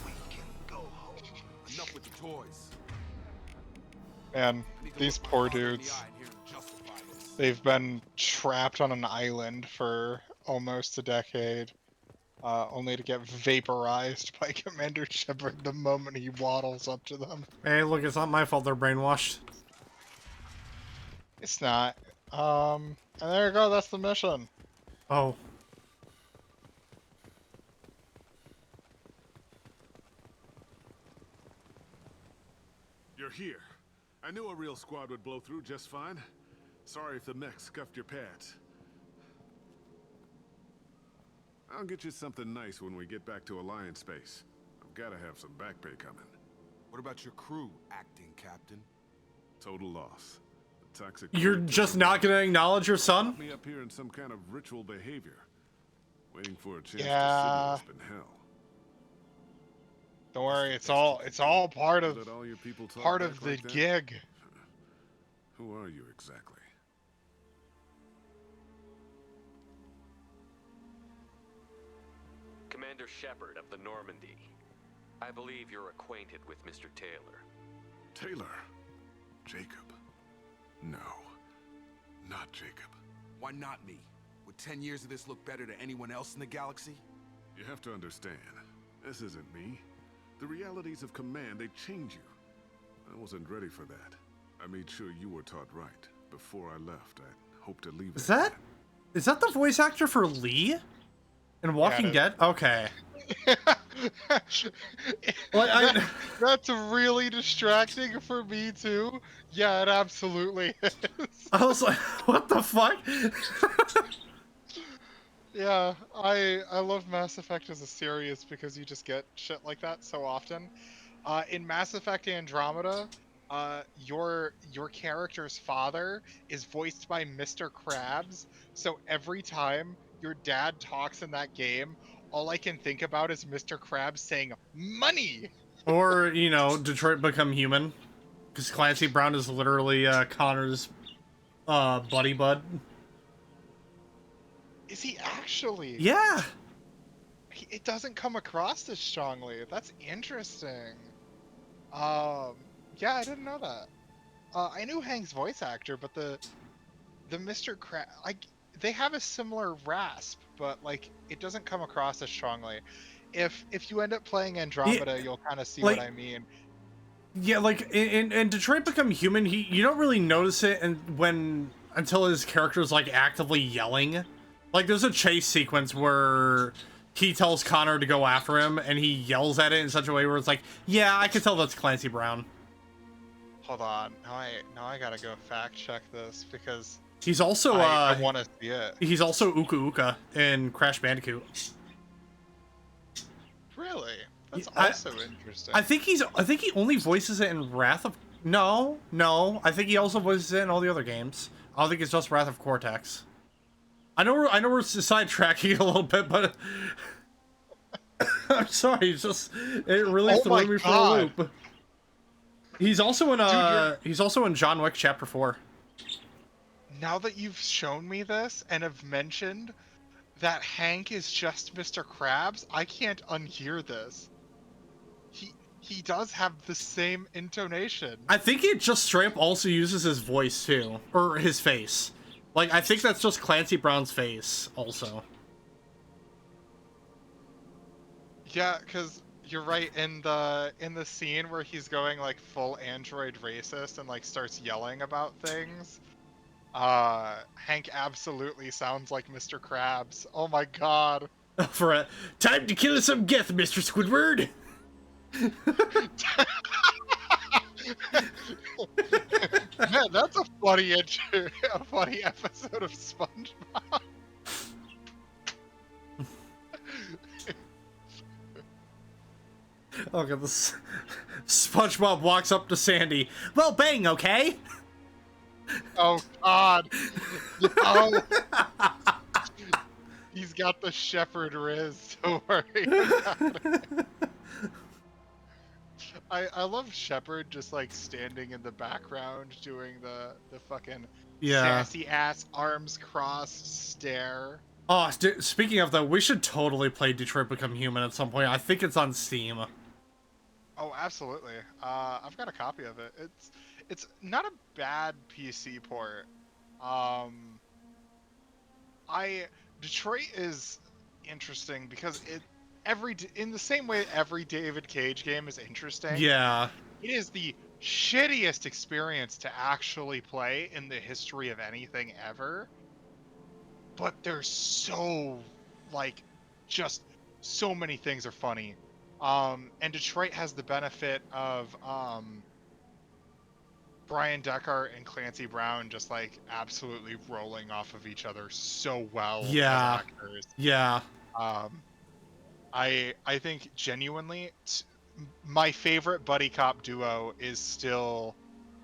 We can go home. Enough with the toys. Man, these poor dudes. They've been trapped on an island for almost a decade, only to get vaporized by Commander Shepard the moment he waddles up to them. Hey, look, it's not my fault they're brainwashed. It's not. And there you go, that's the mission. Oh. You're here. I knew a real squad would blow through just fine. Sorry if the mech scuffed your pads. I'll get you something nice when we get back to Alliance space. I've gotta have some back pay coming. What about your crew, acting captain? Total loss. The toxic. You're just not gonna acknowledge your son? Locked me up here in some kind of ritual behavior. Waiting for a chance Yeah. to sit in been hell. Don't worry, it's all part of Let all your people talk part back of the like that? gig. Who are you exactly? Commander Shepard of the Normandy. I believe you're acquainted with Mr. Taylor. Taylor? Jacob? No. Not Jacob. Why not me? Would 10 years of this look better to anyone else in the galaxy? You have to understand, this isn't me. The realities of command, they change you. I wasn't ready for that. I made sure you were taught right. Before I left, I hoped to leave Is that the voice actor for Lee in Walking Dead? Okay. That's really distracting for me too. Yeah, it absolutely is. I was like, what the fuck? Yeah, I love Mass Effect as a series because you just get shit like that so often. In Mass Effect Andromeda, your character's father is voiced by Mr. Krabs, so every time your dad talks in that game, all I can think about is Mr. Krabs saying money. Or, you know, Detroit Become Human, because Clancy Brown is literally Connor's buddy bud. Is he actually? Yeah. It doesn't come across as strongly. That's interesting. Yeah, I didn't know that. I knew Hank's voice actor, but the Mr. they have a similar rasp, but like it doesn't come across as strongly. If you end up playing Andromeda, you'll kind of see like, what I mean. Yeah, like in Detroit Become Human, you don't really notice it until his character's like actively yelling. Like there's a chase sequence where he tells Connor to go after him, and he yells at it in such a way where it's like, yeah, I can tell that's Clancy Brown. Hold on, now I gotta go fact check this because he's also I want to see it. He's also Uka Uka in Crash Bandicoot. Really? That's also interesting. I think he only voices it in Wrath of No. I think he also voices it in all the other games. I don't think it's just Wrath of Cortex. I know we're sidetracking a little bit, but I'm sorry. It really threw me for a loop. He's also in John Wick Chapter 4. Now that you've shown me this and have mentioned that Hank is just Mr. Krabs, I can't unhear this. He does have the same intonation. I think it just straight up also uses his voice too, or his face. Like, I think that's just Clancy Brown's face, also. Yeah, because you're right, in the scene where he's going, like, full android racist and, like, starts yelling about things, Hank absolutely sounds like Mr. Krabs. Oh my god. For a time to kill some Geth, Mr. Squidward! Man, that's a funny episode of SpongeBob. Look at this. SpongeBob walks up to Sandy. Well, bang, okay? Oh god. Oh. He's got the Shepherd Riz, don't worry about it. I love Shepard just like standing in the background doing the fucking Yeah. sassy ass arms crossed stare. Oh, speaking of that, we should totally play Detroit Become Human at some point. I think it's on Steam. Oh, absolutely. I've got a copy of it. It's not a bad PC port. Detroit is interesting because in the same way every David Cage game is interesting. Yeah. It is the shittiest experience to actually play in the history of anything ever. But there's so like just so many things are funny. And Detroit has the benefit of Brian Deckard and Clancy Brown just like absolutely rolling off of each other so well as actors. Yeah. I think genuinely my favorite buddy cop duo is still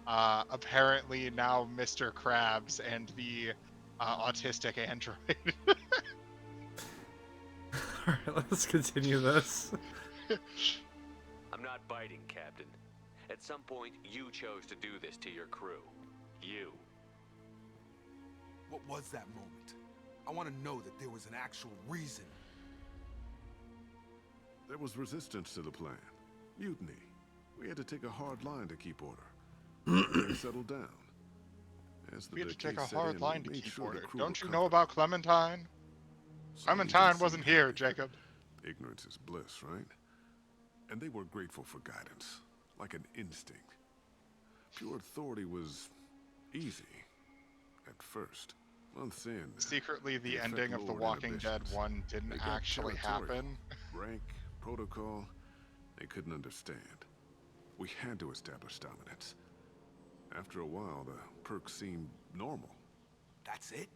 apparently now Mr. Krabs and the autistic android. Alright, let's continue this. I'm not biting, Captain. At some point, you chose to do this to your crew. You. What was that moment? I want to know that there was an actual reason. There was resistance to the plan. Mutiny. We had to take a hard line to keep order. Then settle down. As We had to decay take a set hard in, line we to made keep sure the order. crew Don't you were know about Clementine? Clementine wasn't here, Jacob. Ignorance is bliss, right? And they were grateful for guidance, like an instinct. Pure authority was easy at first. Months in, Secretly, the effect ending of The lowered Walking Dead inhibitions. 1 didn't They got actually territorial. happen. Rank, protocol, they couldn't understand. We had to establish dominance. After a while, the perks seemed normal. That's it?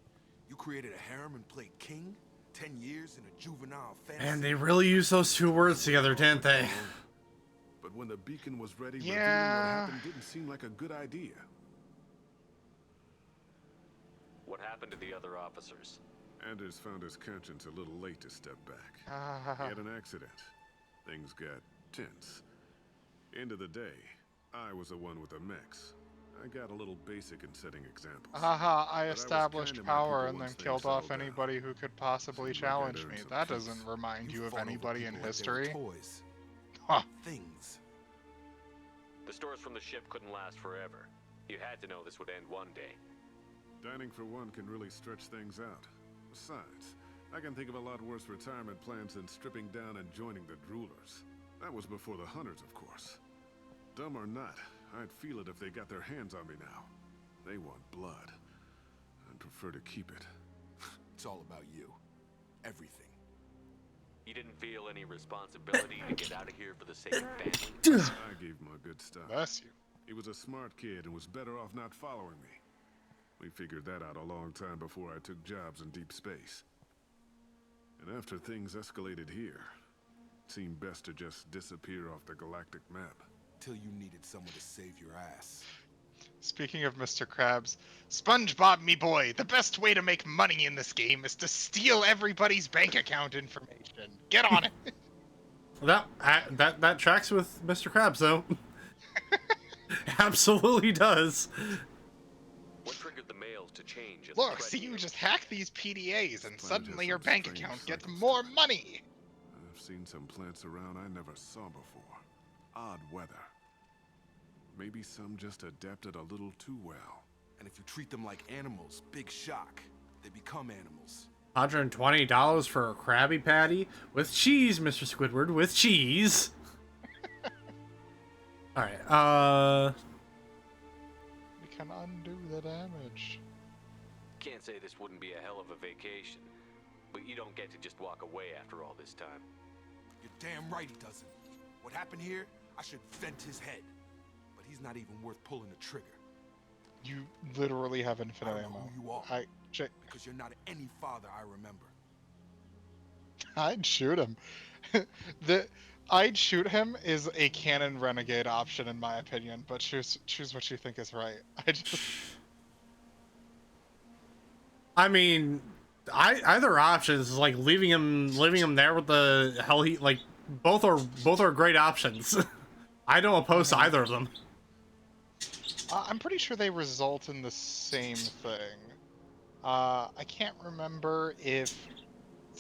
You created a harem and played king? 10 years in a juvenile fantasy? And they really used those two words together, didn't they? But when the beacon was ready, Yeah. revealing what happened didn't seem like a good idea. What happened to the other officers? Anders found his conscience a little late to step back. Ah. He had an accident. Things got tense. End of the day, I was the one with the mechs. I got a little basic in setting examples. Haha, I But was established kind to my power people and then once things killed off settled down. anybody who could possibly Seemed like I'd challenge earned me. some That peace. doesn't remind you of fought over anybody in people like they were history. toys. Huh. Things. The stores from the ship couldn't last forever. You had to know this would end one day. Dining for one can really stretch things out. Besides, I can think of a lot worse retirement plans than stripping down and joining the droolers. That was before the hunters, of course. Dumb or not, I'd feel it if they got their hands on me now. They want blood. I'd prefer to keep it. It's all about you. Everything. You didn't feel any responsibility to get out of here for the sake of family? I gave him a good start. Bless you. He was a smart kid and was better off not following me. We figured that out a long time before I took jobs in deep space. And after things escalated here, it seemed best to just disappear off the galactic map. Till you needed someone to save your ass. Speaking of Mr. Krabs, SpongeBob, me boy, the best way to make money in this game is to steal everybody's bank account information. Get on it. That tracks with Mr. Krabs, though. Absolutely does. What triggered the mails to change? as a Look, threat see, to you just hack these PDAs and Planet suddenly has your some bank strange account gets cycles more to it. money. I've seen some plants around I never saw before. Odd weather. Maybe some just adapted a little too well. And if you treat them like animals, big shock. They become animals. $120 for a Krabby Patty with cheese, Mr. Squidward, with cheese. All right. We can undo the damage. Can't say this wouldn't be a hell of a vacation, but you don't get to just walk away after all this time. You're damn right he doesn't. What happened here, I should vent his head. But he's not even worth pulling the trigger. You literally have infinite I don't know ammo. who you are. Because you're not any father I remember. I'd shoot him. I'd shoot him is a canon renegade option in my opinion, but choose what you think is right. I mean, either option is like leaving him there with the hell he like. Both are great options. I don't oppose either of them. I'm pretty sure they result in the same thing. I can't remember if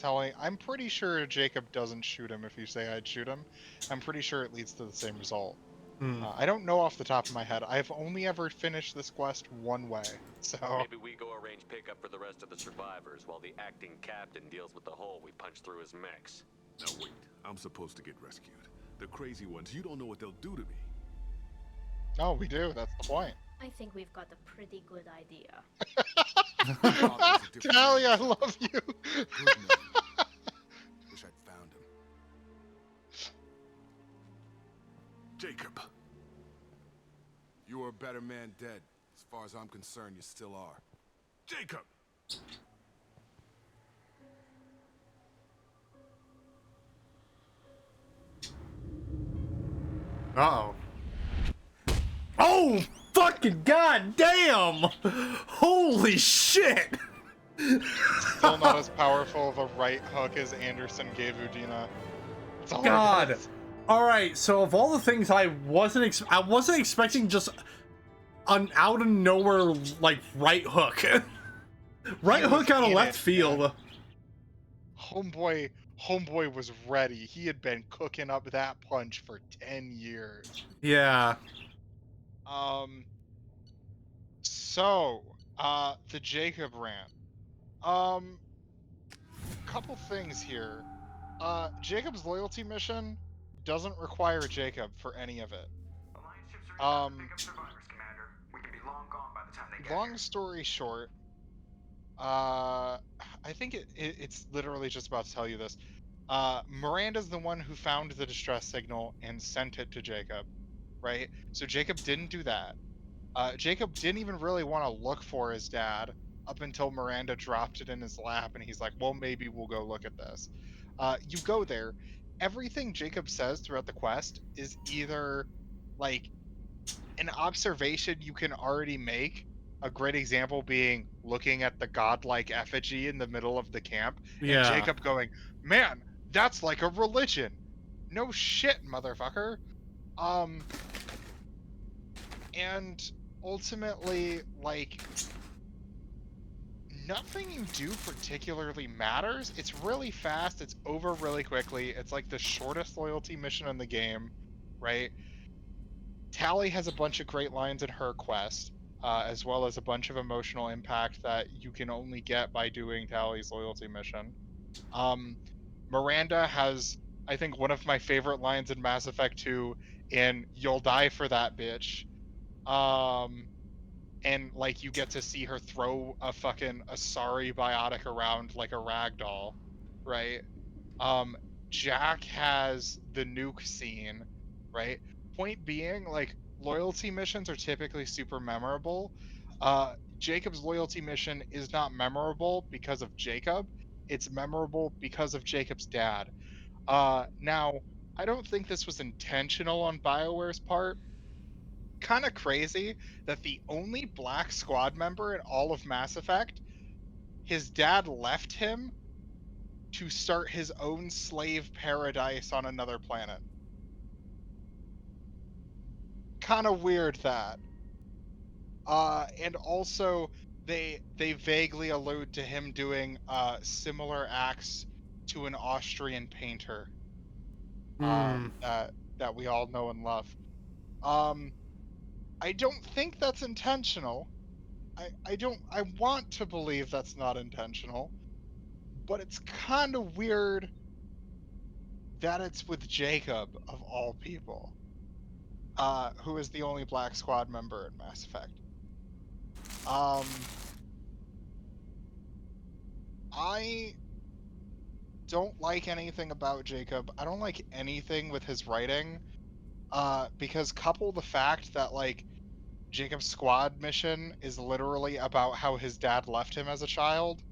I'm pretty sure Jacob doesn't shoot him if you say I'd shoot him. I'm pretty sure it leads to the same result. I don't know off the top of my head. I've only ever finished this quest one way, so... Maybe we go arrange pickup for the rest of the survivors while the acting captain deals with the hole we punched through his mechs. Now wait, I'm supposed to get rescued. The crazy ones, you don't know what they'll do to me. No, we do. That's the point. I think we've got a pretty good idea. Tally, I love you. Wish I'd found him. Jacob. You were a better man dead. As far as I'm concerned, you still are. Jacob! Uh-oh. Oh, fucking goddamn! Holy shit! Still not as powerful of a right hook as Anderson gave Udina. That's all it God. is. All right, so of all the things I wasn't expecting just an out of nowhere like right hook. Right hook out of left field. Homeboy was ready. He had been cooking up that punch for 10 years. Yeah. So, the Jacob rant. Couple things here. Jacob's loyalty mission doesn't require Jacob for any of it. Long story short, I think it's literally just about to tell you this. Miranda's the one who found the distress signal and sent it to Jacob, right? So Jacob didn't do that. Jacob didn't even really want to look for his dad up until Miranda dropped it in his lap, and he's like, well, maybe we'll go look at this. You go there. Everything Jacob says throughout the quest is either, like, an observation you can already make, a great example being looking at the godlike effigy in the middle of the camp, and Jacob going, man, that's like a religion. No shit, motherfucker. And ultimately, like, nothing you do particularly matters. It's really fast, it's over really quickly, it's like the shortest loyalty mission in the game, right? Tally has a bunch of great lines in her quest, as well as a bunch of emotional impact that you can only get by doing Tally's loyalty mission. Miranda has, I think, one of my favorite lines in Mass Effect 2 in "You'll die for that, bitch." And like you get to see her throw a sorry biotic around like a rag doll, right? Jack has the nuke scene, right? Point being, like, loyalty missions are typically super memorable. Jacob's loyalty mission is not memorable because of Jacob. It's memorable because of Jacob's dad. Now, I don't think this was intentional on BioWare's part. Kind of crazy that the only black squad member in all of Mass Effect, his dad left him to start his own slave paradise on another planet. Kind of weird that. And also they vaguely allude to him doing similar acts to an Austrian painter that we all know and love. I don't think that's intentional. I want to believe that's not intentional, but it's kind of weird that it's with Jacob of all people, who is the only Black Squad member in Mass Effect. I don't like anything about Jacob. I don't like anything with his writing, because couple the fact that, like, Jacob's squad mission is literally about how his dad left him as a child,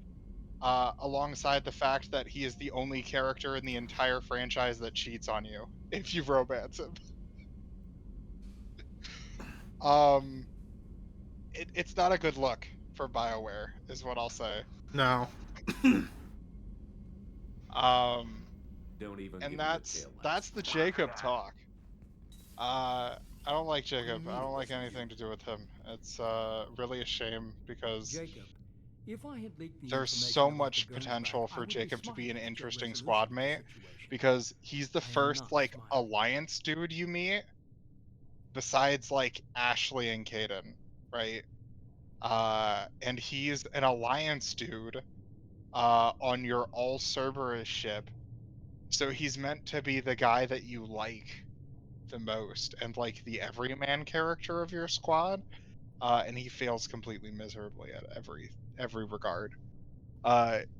alongside the fact that he is the only character in the entire franchise that cheats on you if you romance him. It's not a good look for BioWare, is what I'll say. No. Don't even and that's the Jacob talk. I don't like Jacob. I don't like anything to do with him. It's really a shame because Jacob, if I had leaked the there's information so about the much Guernsback, potential I for would be Jacob to be an smiling at your interesting resolution squad of the mate situation. because he's the I am first not like smiling. alliance dude you meet besides like Ashley and Caden, right? And he's an alliance dude on your all Cerberus ship. So he's meant to be the guy that you like the most and like the everyman character of your squad. And he fails completely miserably at every regard.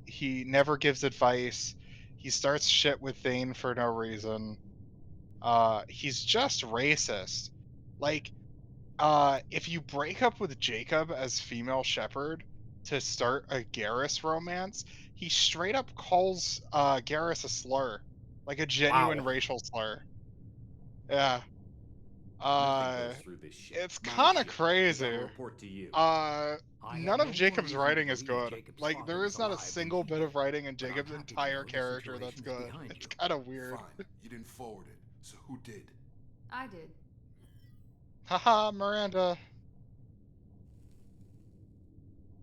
He never gives advice. He starts shit with Thane for no reason. He's just racist. Like, if you break up with Jacob as female shepherd to start a Garrus romance, he straight up calls Garrus a slur, like a genuine Wow. racial slur. Yeah. Nothing goes through this ship. It's My kind of ship, 'cause crazy. I'll report to you. I None had of no Jacob's reason to writing is believe good. Jacob's Like, father there was is not a alive when single he bit of did, writing in but I'm Jacob's happy to entire know the character that's situation is good. behind It's you. kind of weird. Fine, you didn't forward it, so who did? I did. Haha, Miranda.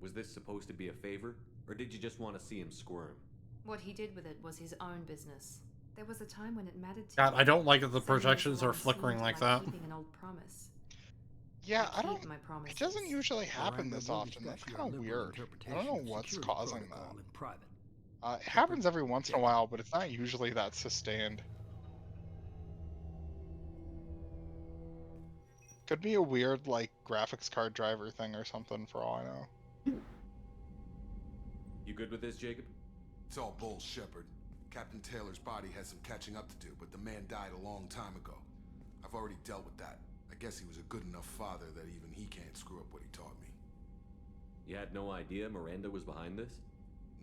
Was this supposed to be a favor, or did you just want to see him squirm? What he did with it was his own business. There was a time when it mattered to God, me. I don't like that the 7 years projections are alone flickering seemed like that. keeping an old promise. Yeah, I keep don't. my It promises. doesn't usually happen Miranda this will often. That's discuss kind your of liberal weird. I interpretation don't know of what's security causing protocol that. in private. It happens every once in a while, but it's not usually that sustained. Could be a weird, like, graphics card driver thing or something, for all I know. You good with this, Jacob? It's all bull, Shepard. Captain Taylor's body has some catching up to do, but the man died a long time ago. I've already dealt with that. I guess he was a good enough father that even he can't screw up what he taught me. You had no idea Miranda was behind this?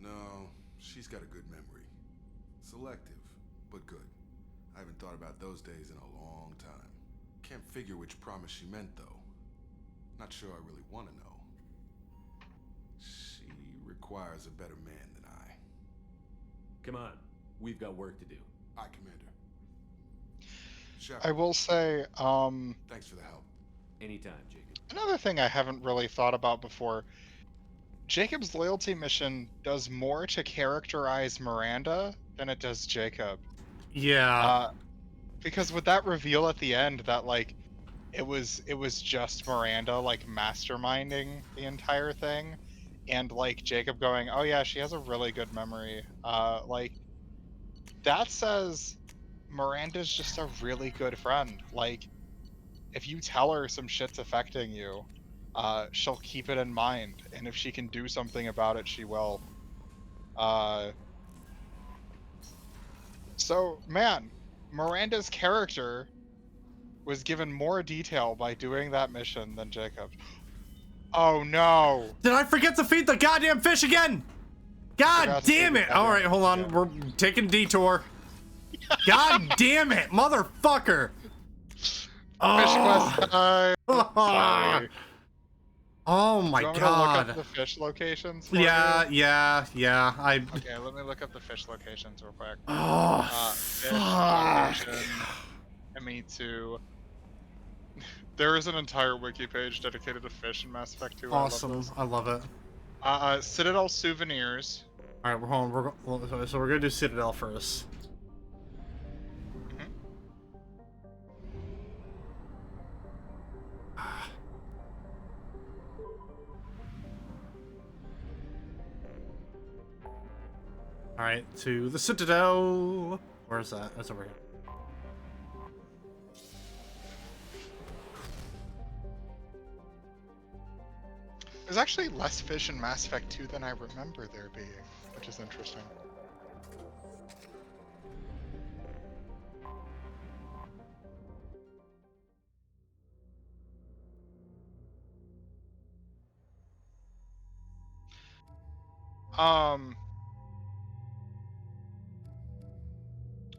No, she's got a good memory. Selective, but good. I haven't thought about those days in a long time. Can't figure which promise she meant, though. Not sure I really want to know. She requires a better man than I. Come on, we've got work to do. Aye, Commander. Shepard, I will say, thanks for the help. Anytime, Jacob. another thing I haven't really thought about before. Jacob's loyalty mission does more to characterize Miranda than it does Jacob. Yeah. Because with that reveal at the end that like it was just Miranda like masterminding the entire thing, and like Jacob going, "Oh yeah, she has a really good memory." Like that says Miranda's just a really good friend. Like if you tell her some shit's affecting you, she'll keep it in mind, and if she can do something about it, she will. So man, Miranda's character was given more detail by doing that mission than Jacob. Oh no! Did I forget to feed the goddamn fish again? God damn it! All right, hold on. We're taking a detour. God damn it, motherfucker! Fish quest time. Sorry. Oh my Do you want me to god. look up the fish locations for Yeah, you? yeah. Okay, let me look up the fish locations real quick. Oh, Fish fuck. location. ME2. There is an entire wiki page dedicated to fish in Mass Effect 2. Awesome. I love it. Citadel souvenirs. All right, we're home. So we're gonna do Citadel first. All right, to the Citadel. Where's that? That's over here. There's actually less fish in Mass Effect 2 than I remember there being, which is interesting.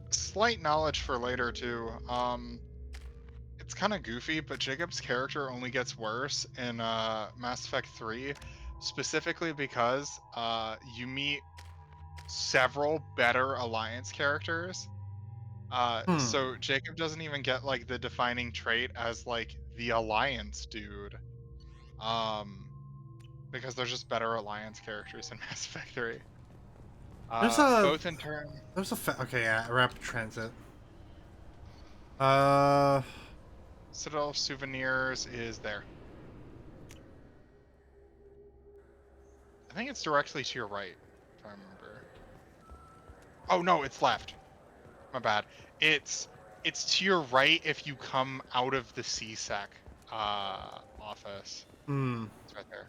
Slight knowledge for later too. It's kind of goofy, but Jacob's character only gets worse in Mass Effect 3, specifically because you meet several better Alliance characters, So Jacob doesn't even get like the defining trait as like the Alliance dude. Because there's just better Alliance characters in Mass Effect 3. Both in turn. Okay, yeah, rapid transit. Citadel of Souvenirs is there. I think it's directly to your right, if I remember. Oh no, it's left. My bad. It's to your right if you come out of the CSEC office. It's right there.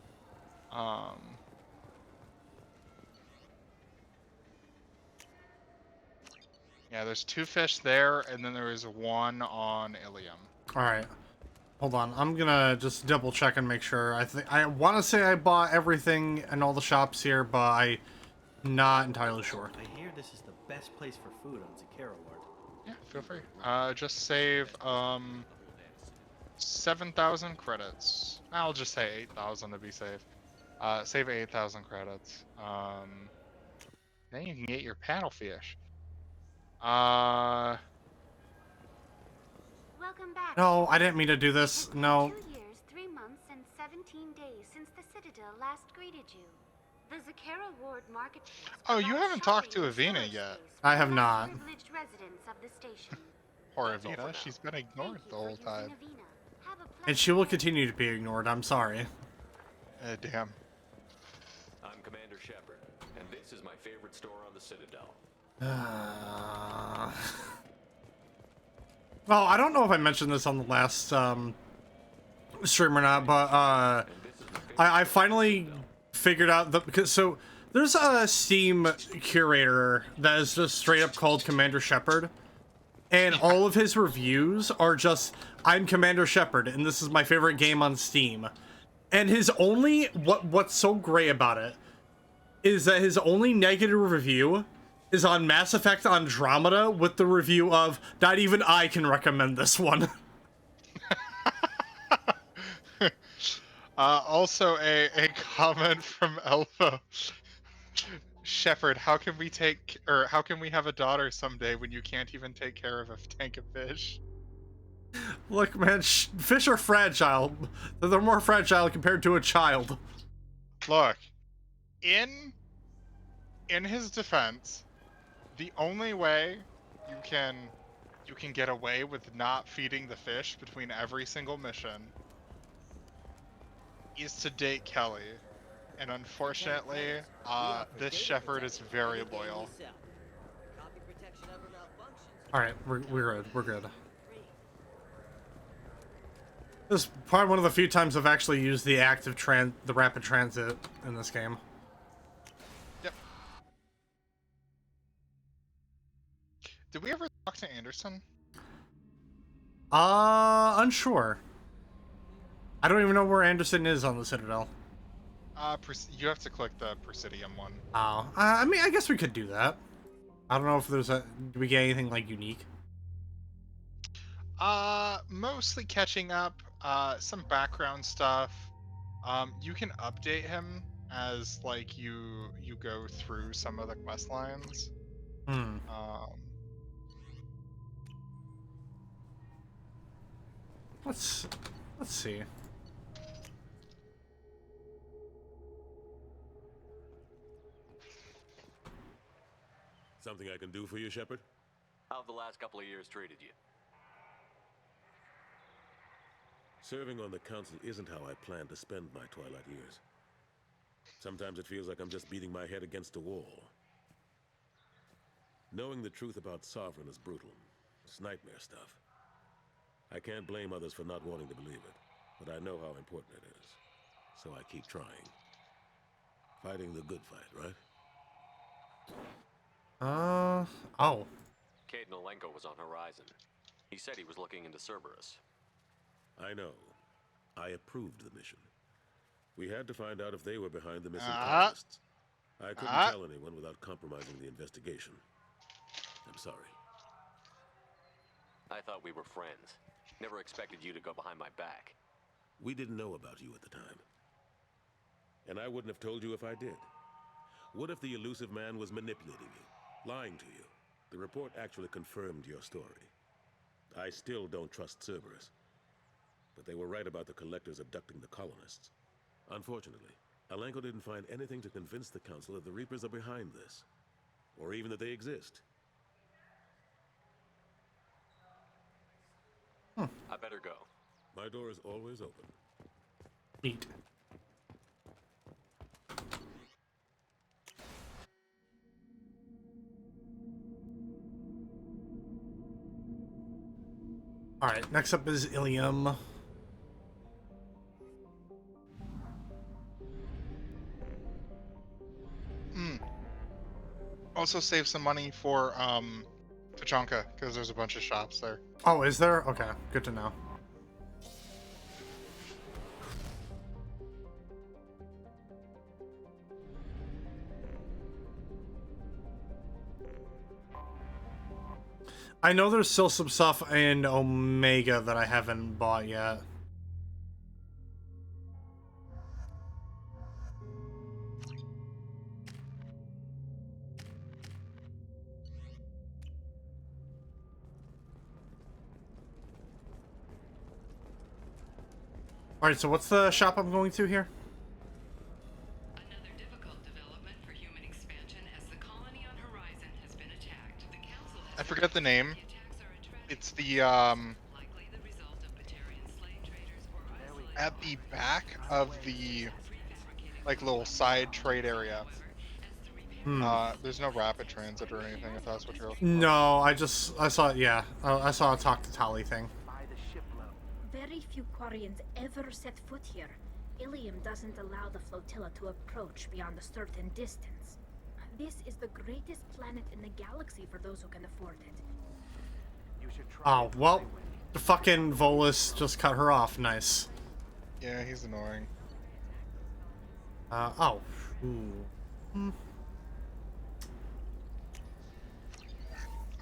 Yeah, there's 2 fish there, and then there is 1 on Ilium. All right. Hold on. I'm gonna just double check and make sure. I want to say I bought everything in all the shops here, but I'm not entirely sure. I hear this is the best place for food on Zakara Ward. Yeah, feel free. Just save 7,000 credits. I'll just say 8,000 to be safe. Save 8,000 credits. Then you can get your paddlefish. Welcome back. No, I didn't mean to do this. No. 2 years, 3 months, and 17 days since the Citadel last greeted you. The Zakara Ward Marketplace. Oh, you haven't talked to Avina yet. I have not. Privileged residents of the station. Poor Avina, she's been ignored the whole time. And she will continue to be ignored. I'm sorry. Damn. I'm Commander Shepard, and this is my favorite store on the Citadel. Well, I don't know if I mentioned this on the last stream or not, but I finally figured out so there's a Steam curator that is just straight up called Commander Shepard, and all of his reviews are just I'm Commander Shepard and this is my favorite game on Steam. And his only what's so great about it is that his only negative review is on Mass Effect Andromeda with the review of not even I can recommend this one. Also a comment from Elfo. Shepard, how can we have a daughter someday when you can't even take care of a tank of fish? Look, man, fish are fragile. They're more fragile compared to a child. Look, in his defense, the only way you can get away with not feeding the fish between every single mission is to date Kelly. And unfortunately, this Shepard is very loyal. Alright, we're good. We're good. This is probably one of the few times I've actually used the rapid transit in this game. Yep. Did we ever talk to Anderson? Unsure. I don't even know where Anderson is on the Citadel. You have to click the Presidium one. Oh, I mean, I guess we could do that. I don't know if there's do we get anything like unique? Mostly catching up, some background stuff. You can update him as like you go through some of the quest lines. Let's see. Something I can do for you, Shepard? How have the last couple of years treated you? Serving on the council isn't how I plan to spend my twilight years. Sometimes it feels like I'm just beating my head against a wall. Knowing the truth about Sovereign is brutal. It's nightmare stuff. I can't blame others for not wanting to believe it, but I know how important it is. So I keep trying. Fighting the good fight, right? Oh. Cade Nolenko was on Horizon. He said he was looking into Cerberus. I know. I approved the mission. We had to find out if they were behind the missing colonists. I couldn't tell anyone without compromising the investigation. I'm sorry. I thought we were friends. Never expected you to go behind my back. We didn't know about you at the time. And I wouldn't have told you if I did. What if the elusive man was manipulating you, lying to you, The report actually confirmed your story. I still don't trust Cerberus, but they were right about the collectors abducting the colonists. Unfortunately, Alenko didn't find anything to convince the Council that the Reapers are behind this, or even that they exist. I better go. My door is always open. Neat. All right, next up is Ilium. Also save some money for Tachanka, because there's a bunch of shops there. Oh, is there? Okay, good to know. I know there's still some stuff in Omega that I haven't bought yet. Alright, so what's the shop I'm going to here? Another difficult development for human expansion as the colony on Horizon has been attacked. The council has I forget the name. It's the at the back of the like little side trade area. There's no rapid transit or anything if that's what you're looking for. No, I saw it, yeah. I saw a talk to Tali thing. Very few Quarians ever set foot here. Ilium doesn't allow the flotilla to approach beyond a certain distance. This is the greatest planet in the galaxy for those who can afford it. You should try Oh, well, the fucking Volus just cut her off. Nice. Yeah, he's annoying. Oh. Ooh.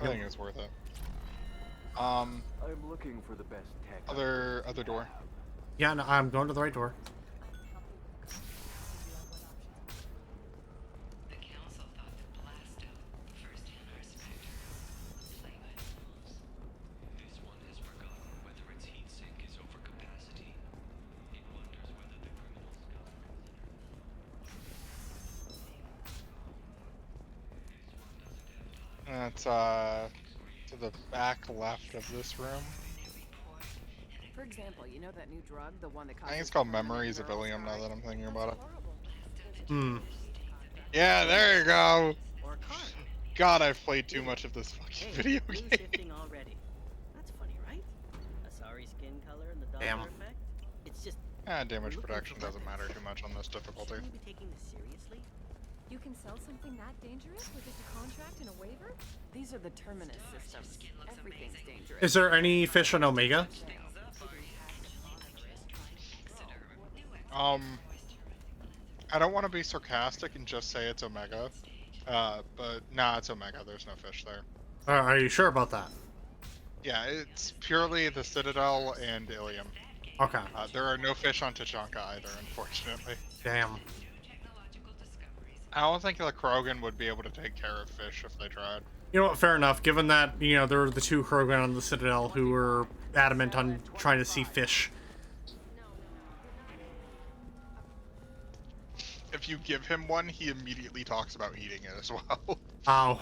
I think it's worth it. I'm looking for the best tech. Other door. Yeah, no, I'm going to the right door. The council thought to blast out the first Hanar Spectre. Play by the rules. This one has forgotten whether its heat sink is over capacity. It wonders whether the criminals That's to the back left of this room. For example, you know that new drug, the one that I think it's called Memories of Ilium now that I'm thinking about it. Yeah, there you go. God, I've played too much of this fucking video blue game. shifting already. That's funny, right? A sorry skin color and the Doppler Damn. effect. It's just Damage protection doesn't matter too much on this difficulty. shouldn't you be taking this seriously? You can sell something that dangerous with just a contract and a waiver? These are the terminus systems. Everything's dangerous. Is there any fish on Omega? I don't want to be sarcastic and just say it's Omega, but nah, it's Omega. There's no fish there. Are you sure about that? Yeah, it's purely the Citadel and Ilium. Okay. There are no fish on Tachanka either, unfortunately. Damn. I don't think the Krogan would be able to take care of fish if they tried. You know what, fair enough, given that, you know, there were the two Krogan on the Citadel who were adamant on trying to see fish. If you give him one, he immediately talks about eating it as well. Oh.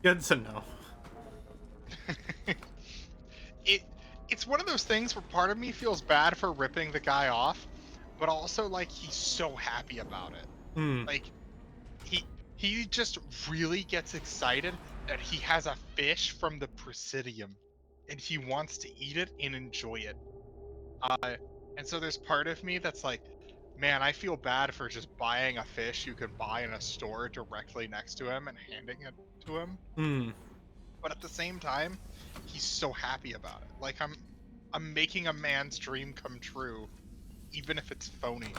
Good to know. It's one of those things where part of me feels bad for ripping the guy off, but also like he's so happy about it. Like he just really gets excited that he has a fish from the Presidium, and he wants to eat it and enjoy it. And so there's part of me that's like, man, I feel bad for just buying a fish you could buy in a store directly next to him and handing it to him. But at the same time, he's so happy about it. Like I'm making a man's dream come true, even if it's phony.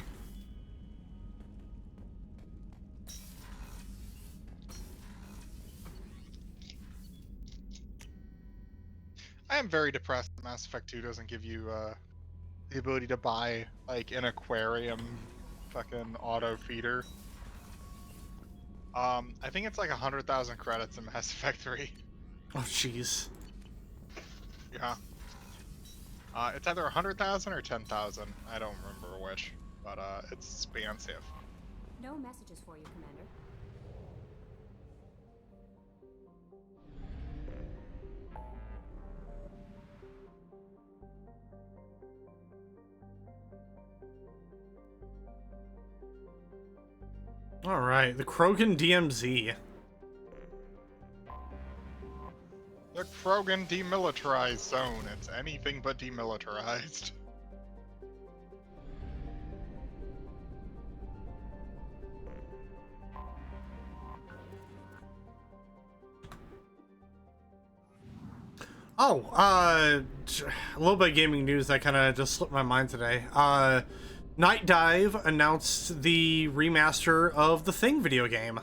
I am very depressed that Mass Effect 2 doesn't give you the ability to buy like an aquarium fucking auto feeder. I think it's like 100,000 credits in Mass Effect 3. Oh, jeez. Yeah. It's either 100,000 or 10,000. I don't remember which, but it's expansive. No messages for you, Commander. All right, the Krogan DMZ. The Krogan Demilitarized Zone. It's anything but demilitarized. Oh, a little bit of gaming news that kind of just slipped my mind today. Night Dive announced the remaster of the Thing video game.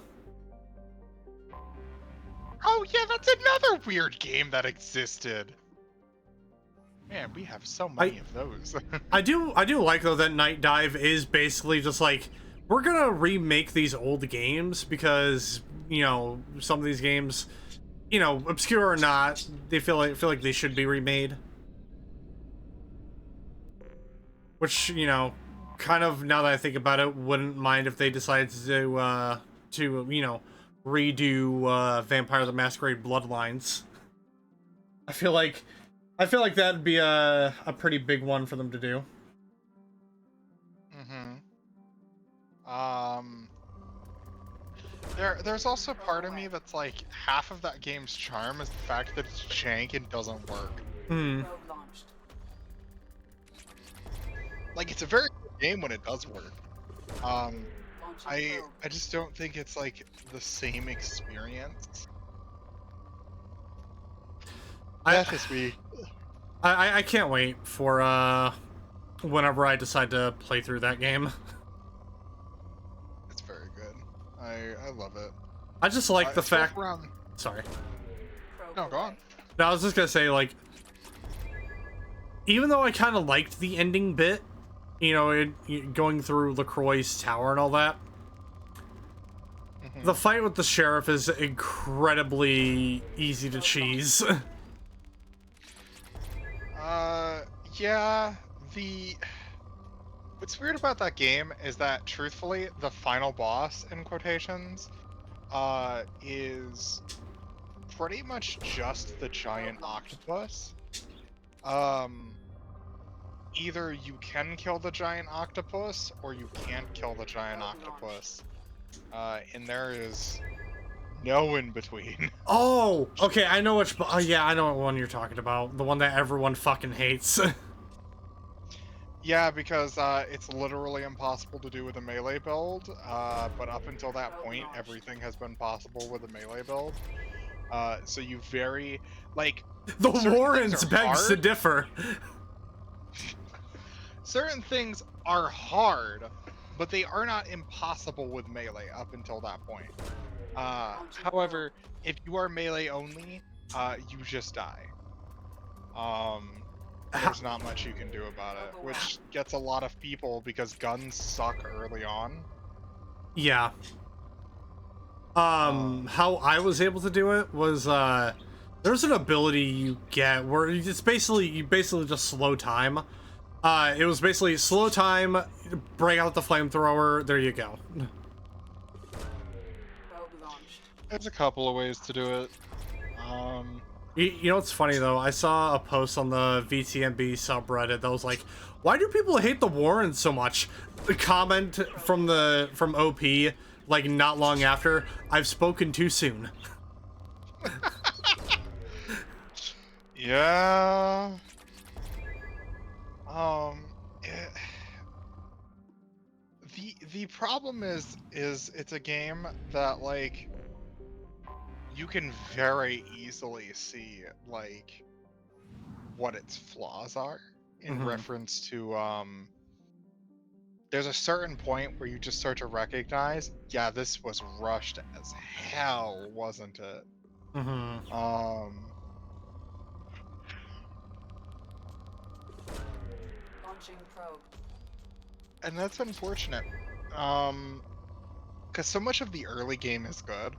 Oh yeah, that's another weird game that existed. Man, we have so many of those. I do like though that Night Dive is basically just like, we're gonna remake these old games because, you know, some of these games, you know, obscure or not, they feel like they should be remade. Which, you know, kind of, now that I think about it, wouldn't mind if they decided to you know, redo Vampire the Masquerade Bloodlines. I feel like that'd be a pretty big one for them to do. There's also part of me that's like, half of that game's charm is the fact that it's jank and doesn't work. Like, it's a very good game when it does work. I just don't think it's like the same experience. That's just me. I can't wait for whenever I decide to play through that game. It's very good. I love it. I just like the fact. Around... Sorry. No, go on. No, I was just gonna say, like, even though I kind of liked the ending bit, you know, going through LaCroix's tower and all that, the fight with the sheriff is incredibly easy to cheese. Yeah, what's weird about that game is that, truthfully, the final boss, in quotations, is pretty much just the giant octopus. Either you can kill the giant octopus, or you can't kill the giant octopus. And there is no in between. Oh, okay, I know which. Oh, yeah, I know what one you're talking about. The one that everyone fucking hates. Yeah, because it's literally impossible to do with a melee build. But up until that point, everything has been possible with a melee build. So you like... The Warrens begs to differ. Certain things are hard, but they are not impossible with melee up until that point. However, if you are melee only, you just die. There's not much you can do about it, which gets a lot of people because guns suck early on. Yeah. How I was able to do it was, there's an ability you get where you basically just slow time. It was basically slow time, break out the flamethrower, there you go. There's a couple of ways to do it. You know what's funny though? I saw a post on the VTMB subreddit that was like, "Why do people hate the Warrens so much?" The comment from OP, like not long after, "I've spoken too soon." Yeah. The problem is it's a game that, like, you can very easily see, like, what its flaws are in reference to, there's a certain point where you just start to recognize, yeah, this was rushed as hell, wasn't it? Launching probe. And that's unfortunate. because so much of the early game is good.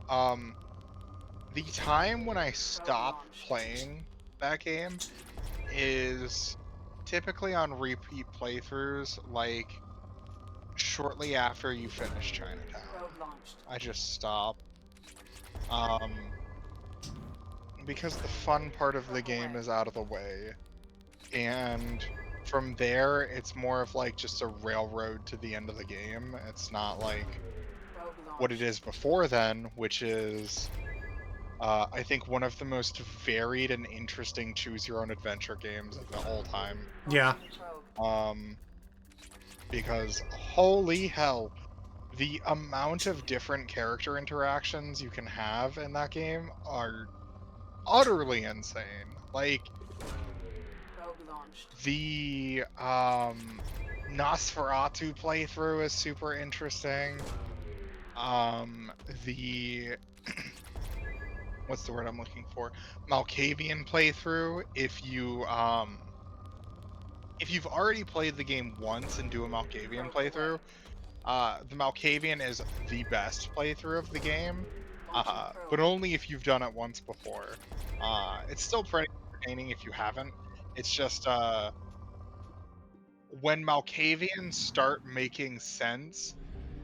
The time when I stop playing that game is typically on repeat playthroughs, like shortly after you finish Chinatown. I just stop. Because the fun part of the game is out of the way. And from there, it's more of like just a railroad to the end of the game. It's not like what it is before then, which is, I think, one of the most varied and interesting choose your own adventure games of the whole time. Yeah. Because holy hell, the amount of different character interactions you can have in that game are utterly insane. Like, the Nosferatu playthrough is super interesting. The what's the word I'm looking for? Malkavian playthrough. If you've already played the game once and do a Malkavian playthrough, the Malkavian is the best playthrough of the game, but only if you've done it once before. It's still pretty entertaining if you haven't. It's just when Malkavians start making sense,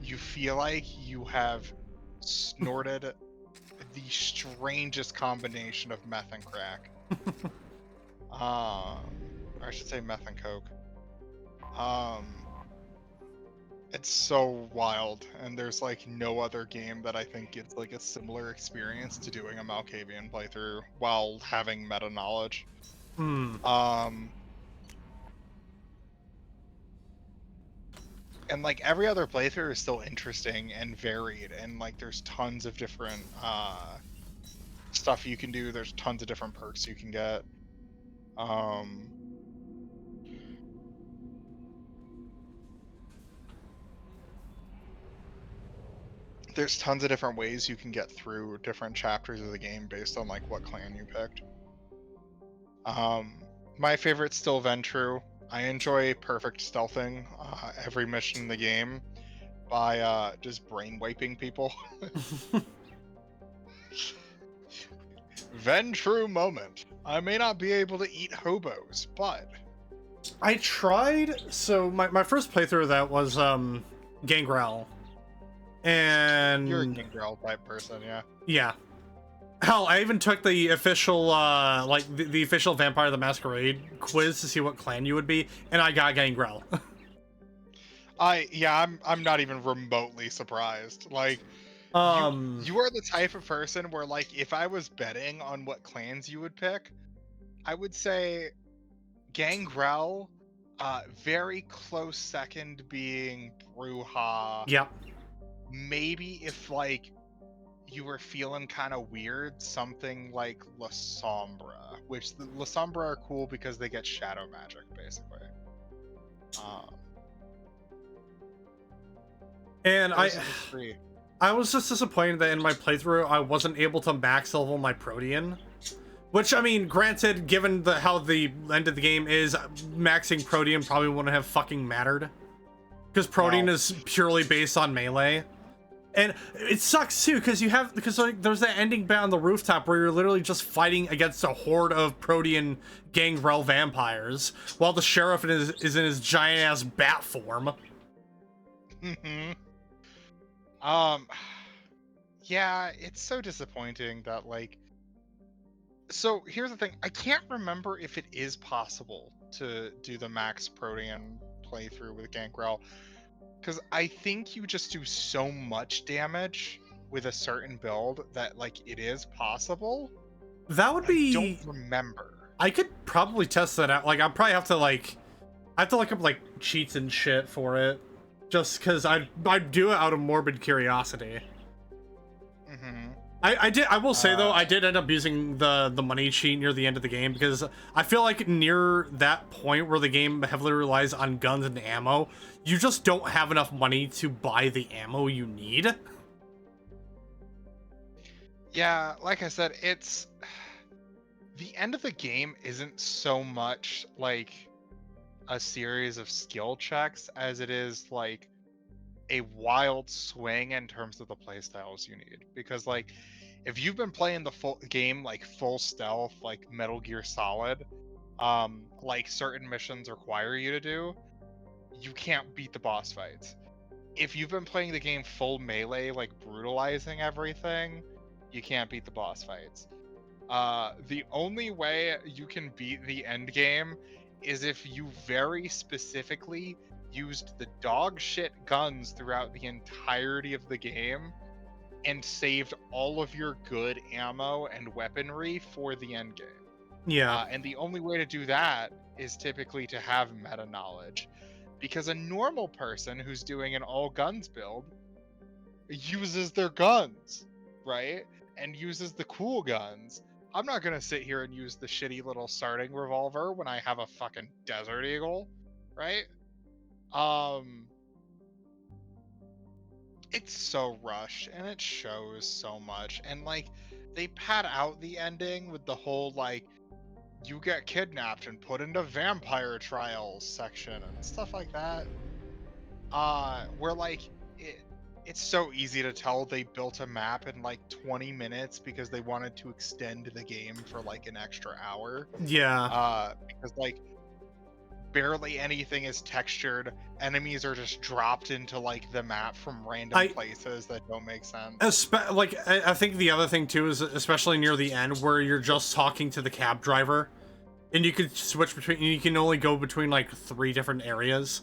you feel like you have snorted the strangest combination of meth and crack. Or I should say meth and coke. It's so wild, and there's like no other game that I think gives like a similar experience to doing a Malkavian playthrough while having meta knowledge. And like every other playthrough is still interesting and varied, and like there's tons of different stuff you can do. There's tons of different perks you can get. There's tons of different ways you can get through different chapters of the game based on like what clan you picked. My favorite's still Ventru. I enjoy perfect stealthing every mission in the game by just brain wiping people. Ventru moment. I may not be able to eat hobos, but I tried. So my first playthrough of that was Gangrel, and you're a Gangrel type person, yeah. Yeah. Hell, I even took the official like the official Vampire the Masquerade quiz to see what clan you would be, and I got Gangrel. I'm not even remotely surprised. Like, you are the type of person where, like, if I was betting on what clans you would pick, I would say Gangrel, very close second being Bruja. Yep. Maybe if like you were feeling kind of weird, something like La Sombra, which the La Sombra are cool because they get shadow magic, basically. And I was just disappointed that in my playthrough I wasn't able to max level my Protean. Which, I mean, granted, given how the end of the game is, maxing Protean probably wouldn't have fucking mattered. Because Protean is purely based on melee. And it sucks too, because like, there's that ending bit on the rooftop where you're literally just fighting against a horde of Protean Gangrel vampires, while the sheriff is in his giant-ass bat form. Yeah, it's so disappointing that, like... So, here's the thing. I can't remember if it is possible to do the max Protean playthrough with Gangrel, because I think you just do so much damage with a certain build that, like, it is possible. That would be... I don't remember. I could probably test that out. Like, I'll probably have to, like... I have to look up, like, cheats and shit for it. Just because I'd do it out of morbid curiosity. I will say, though, I did end up using the money cheat near the end of the game, because I feel like near that point where the game heavily relies on guns and ammo, you just don't have enough money to buy the ammo you need. Yeah, like I said, it's... The end of the game isn't so much, like, a series of skill checks as it is, like... a wild swing in terms of the playstyles you need. Because like, if you've been playing the full game like full stealth, like Metal Gear Solid, like certain missions require you to do, you can't beat the boss fights. If you've been playing the game full melee, like brutalizing everything, you can't beat the boss fights. The only way you can beat the end game is if you very specifically used the dog shit guns throughout the entirety of the game and saved all of your good ammo and weaponry for the end game. Yeah. And the only way to do that is typically to have meta knowledge, because a normal person who's doing an all guns build uses their guns, right? And uses the cool guns. I'm not gonna sit here and use the shitty little starting revolver when I have a fucking Desert Eagle, right? It's so rushed and it shows so much. And like, they pad out the ending with the whole like, you get kidnapped and put into vampire trials section and stuff like that. Where like, it's so easy to tell they built a map in like 20 minutes because they wanted to extend the game for like an extra hour. Yeah. Because like, barely anything is textured. Enemies are just dropped into like the map from random places that don't make sense. I think the other thing too is, especially near the end, where you're just talking to the cab driver, and you can switch between. You can only go between like 3 different areas.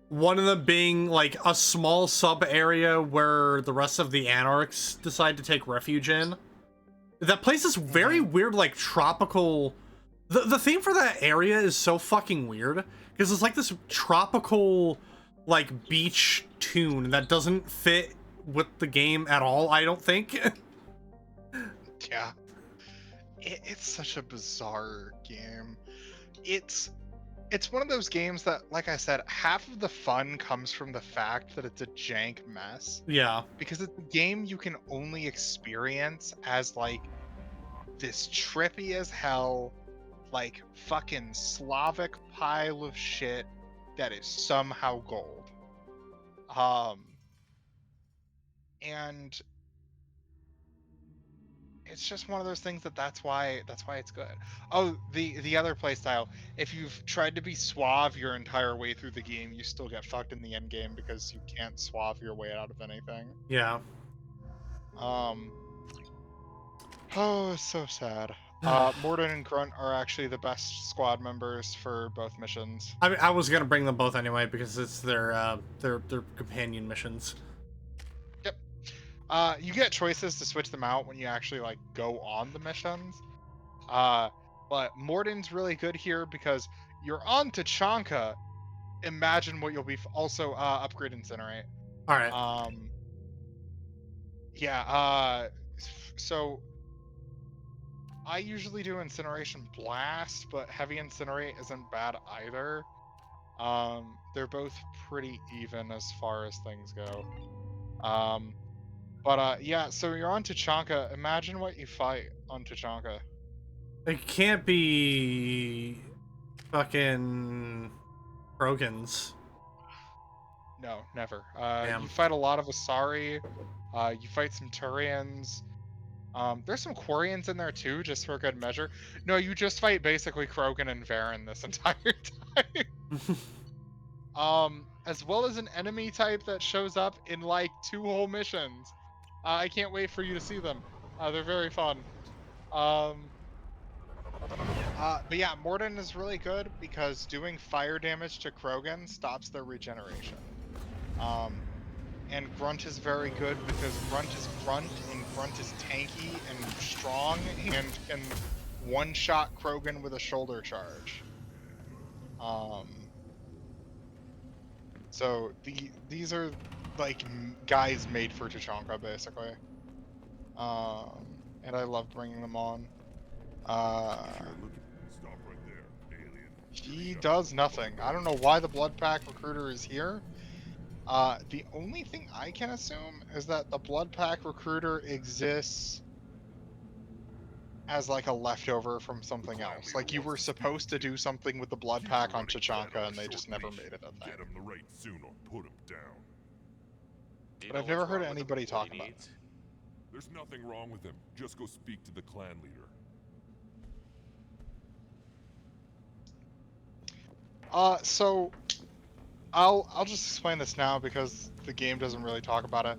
One of them being like a small sub area where the rest of the anarchs decide to take refuge in. That place is very weird, like tropical. The theme for that area is so fucking weird because it's like this tropical, like beach tune that doesn't fit with the game at all. I don't think. Yeah, it's such a bizarre game. It's one of those games that, like I said, half of the fun comes from the fact that it's a jank mess. Yeah. Because it's a game you can only experience as like this trippy as hell, like fucking Slavic pile of shit that is somehow gold. And it's just one of those things that's why it's good. Oh, the other playstyle, if you've tried to be suave your entire way through the game, you still get fucked in the end game because you can't suave your way out of anything. Yeah. Oh, so sad. Morden and Grunt are actually the best squad members for both missions. I mean, I was gonna bring them both anyway because it's their companion missions. Yep. You get choices to switch them out when you actually like go on the missions. But Morden's really good here because you're on Tachanka. Imagine what you'll be. Also, upgrade Incinerate. All right. Yeah. So I usually do Incineration Blast, but Heavy Incinerate isn't bad either. They're both pretty even as far as things go. But yeah, so you're on Tachanka. Imagine what you fight on Tachanka. It can't be fucking Krogans. No, never. Damn. You fight a lot of Asari. You fight some Turians. There's some Quarians in there too, just for good measure. No, you just fight basically Krogan and Varen this entire time. As well as an enemy type that shows up in like 2 whole missions. I can't wait for you to see them. They're very fun. But yeah, Morden is really good because doing fire damage to Krogan stops their regeneration. And Grunt is very good because Grunt is Grunt, and Grunt is tanky and strong and can one-shot Krogan with a shoulder charge. So these are like guys made for Tachanka basically. And I love bringing them on. He does nothing. I don't know why the Blood Pack Recruiter is here. The only thing I can assume is that the Blood Pack Recruiter exists as like a leftover from something else. Like you were supposed to do something with the Blood Pack on Tachanka and they just never made it a thing. Get him the right soon or put him down. but I've never heard anybody talk about it. There's nothing wrong with him. Just go speak to the clan leader. So I'll just explain this now because the game doesn't really talk about it.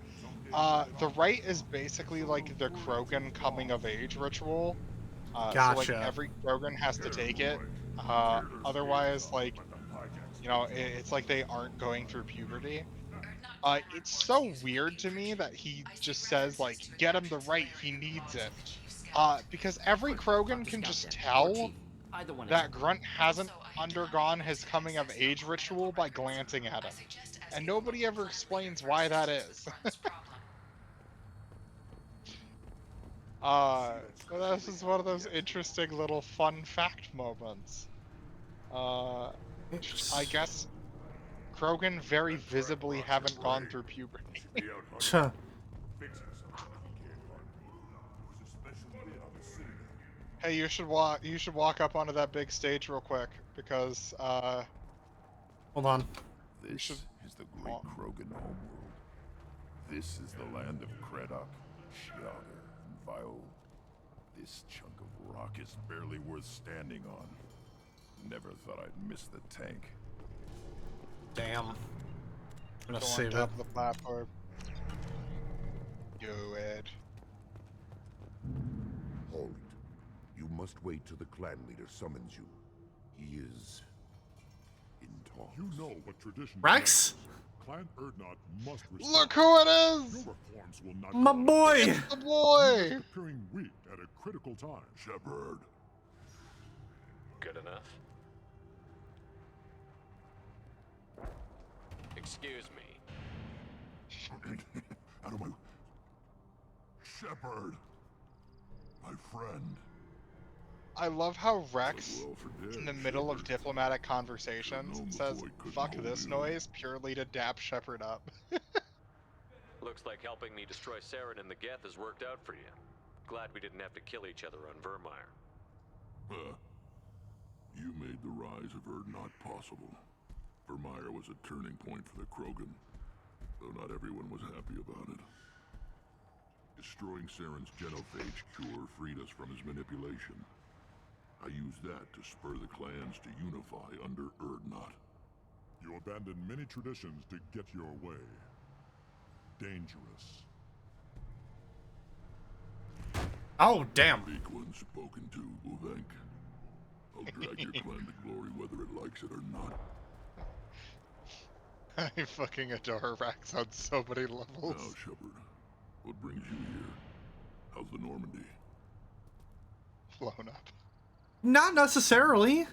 The rite is basically like the Krogan coming of age ritual. So like Gotcha. every Krogan has to take it. Otherwise, like, you know, it's like they aren't going through puberty. It's so weird to me that he just says like, get him the rite, he needs it. Because every Krogan can just tell that Grunt hasn't undergone his coming of age ritual by glancing at him. And nobody ever explains why that is. So this is one of those interesting little fun fact moments. I guess Krogan very visibly haven't gone through puberty. Hey, you should walk up onto that big stage real quick because hold on. This is the great Krogan homeworld. This is the land of Kredok, Shiaga, and Vile. This chunk of rock is barely worth standing on. Never thought I'd miss the tank. Damn. I'm gonna Go on save top it. of the platform. Do it. Hold. You must wait till the clan leader summons you. He is in talks. You know what tradition. Rex? Clan Erdnot must respond. Look who it is! Your reforms will not My go boy! unnoticed. It's the boy! He is appearing weak at a critical time. Shepard. Good enough. Excuse me. Out of my... Shepard. My friend. I love how Rex, in the middle of diplomatic conversations, says, fuck this noise, purely to dap Shepard up. Looks like helping me destroy Saren and the Geth has worked out for you. Glad we didn't have to kill each other on Vermeer. You made the rise of Erdnot possible. Vermeer was a turning point for the Krogan, though not everyone was happy about it. Destroying Saren's genophage cure freed us from his manipulation. I used that to spur the clans to unify under Erdnot. You abandoned many traditions to get your way. Dangerous. Oh, damn. Weak one spoken to, Uvenk. I'll drag your clan to glory whether it likes it or not. I fucking adore Rex on so many levels. Now, Shepard, what brings you here? How's the Normandy? Blown up. Not necessarily.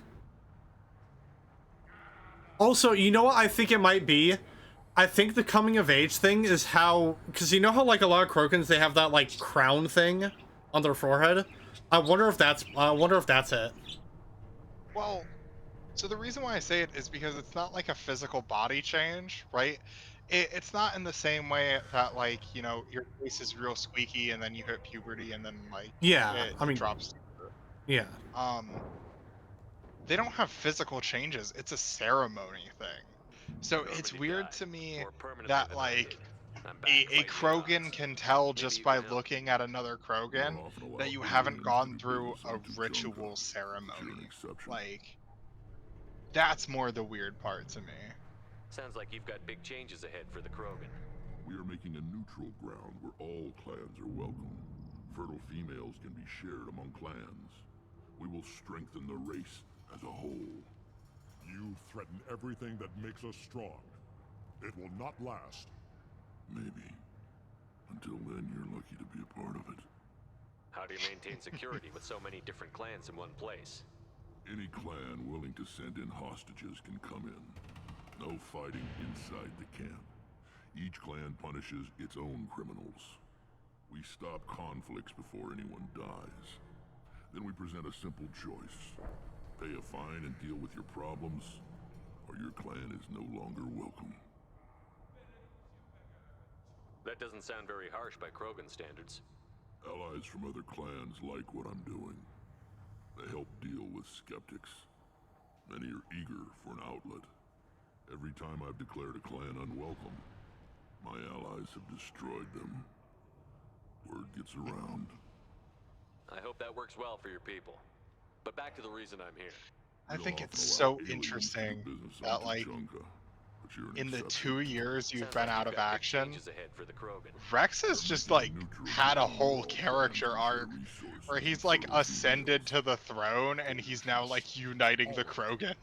Also, you know what I think it might be? I think the coming of age thing is how, because you know how like a lot of Krokans, they have that like crown thing on their forehead. I wonder if that's it. Well, so the reason why I say it is because it's not like a physical body change, right? It's not in the same way that, like, you know, your voice is real squeaky and then you hit puberty and then like Yeah, it I mean, drops. yeah. They don't have physical changes. It's a ceremony thing. So it's weird to me that like a Krogan can tell just by looking at another Krogan that you haven't gone through a ritual ceremony. Like, that's more the weird part to me. Sounds like you've got big changes ahead for the Krogan. We are making a neutral ground where all clans are welcome. Fertile females can be shared among clans. We will strengthen the race as a whole. You threaten everything that makes us strong. It will not last. Maybe. Until then, you're lucky to be a part of it. How do you maintain security with so many different clans in one place? Any clan willing to send in hostages can come in. No fighting inside the camp. Each clan punishes its own criminals. We stop conflicts before anyone dies. Then we present a simple choice. Pay a fine and deal with your problems, or your clan is no longer welcome. That doesn't sound very harsh by Krogan standards. Allies from other clans like what I'm doing. They help deal with skeptics. Many are eager for an outlet. Every time I've declared a clan unwelcome, My allies have destroyed them. Word gets around. I hope that works well for your people. But back to the reason I'm here. I think it's so interesting that, like, in the 2 years you've been out of action, Rex has just, like, had a whole character arc where he's, like, ascended to the throne and he's now, like, uniting the Krogan.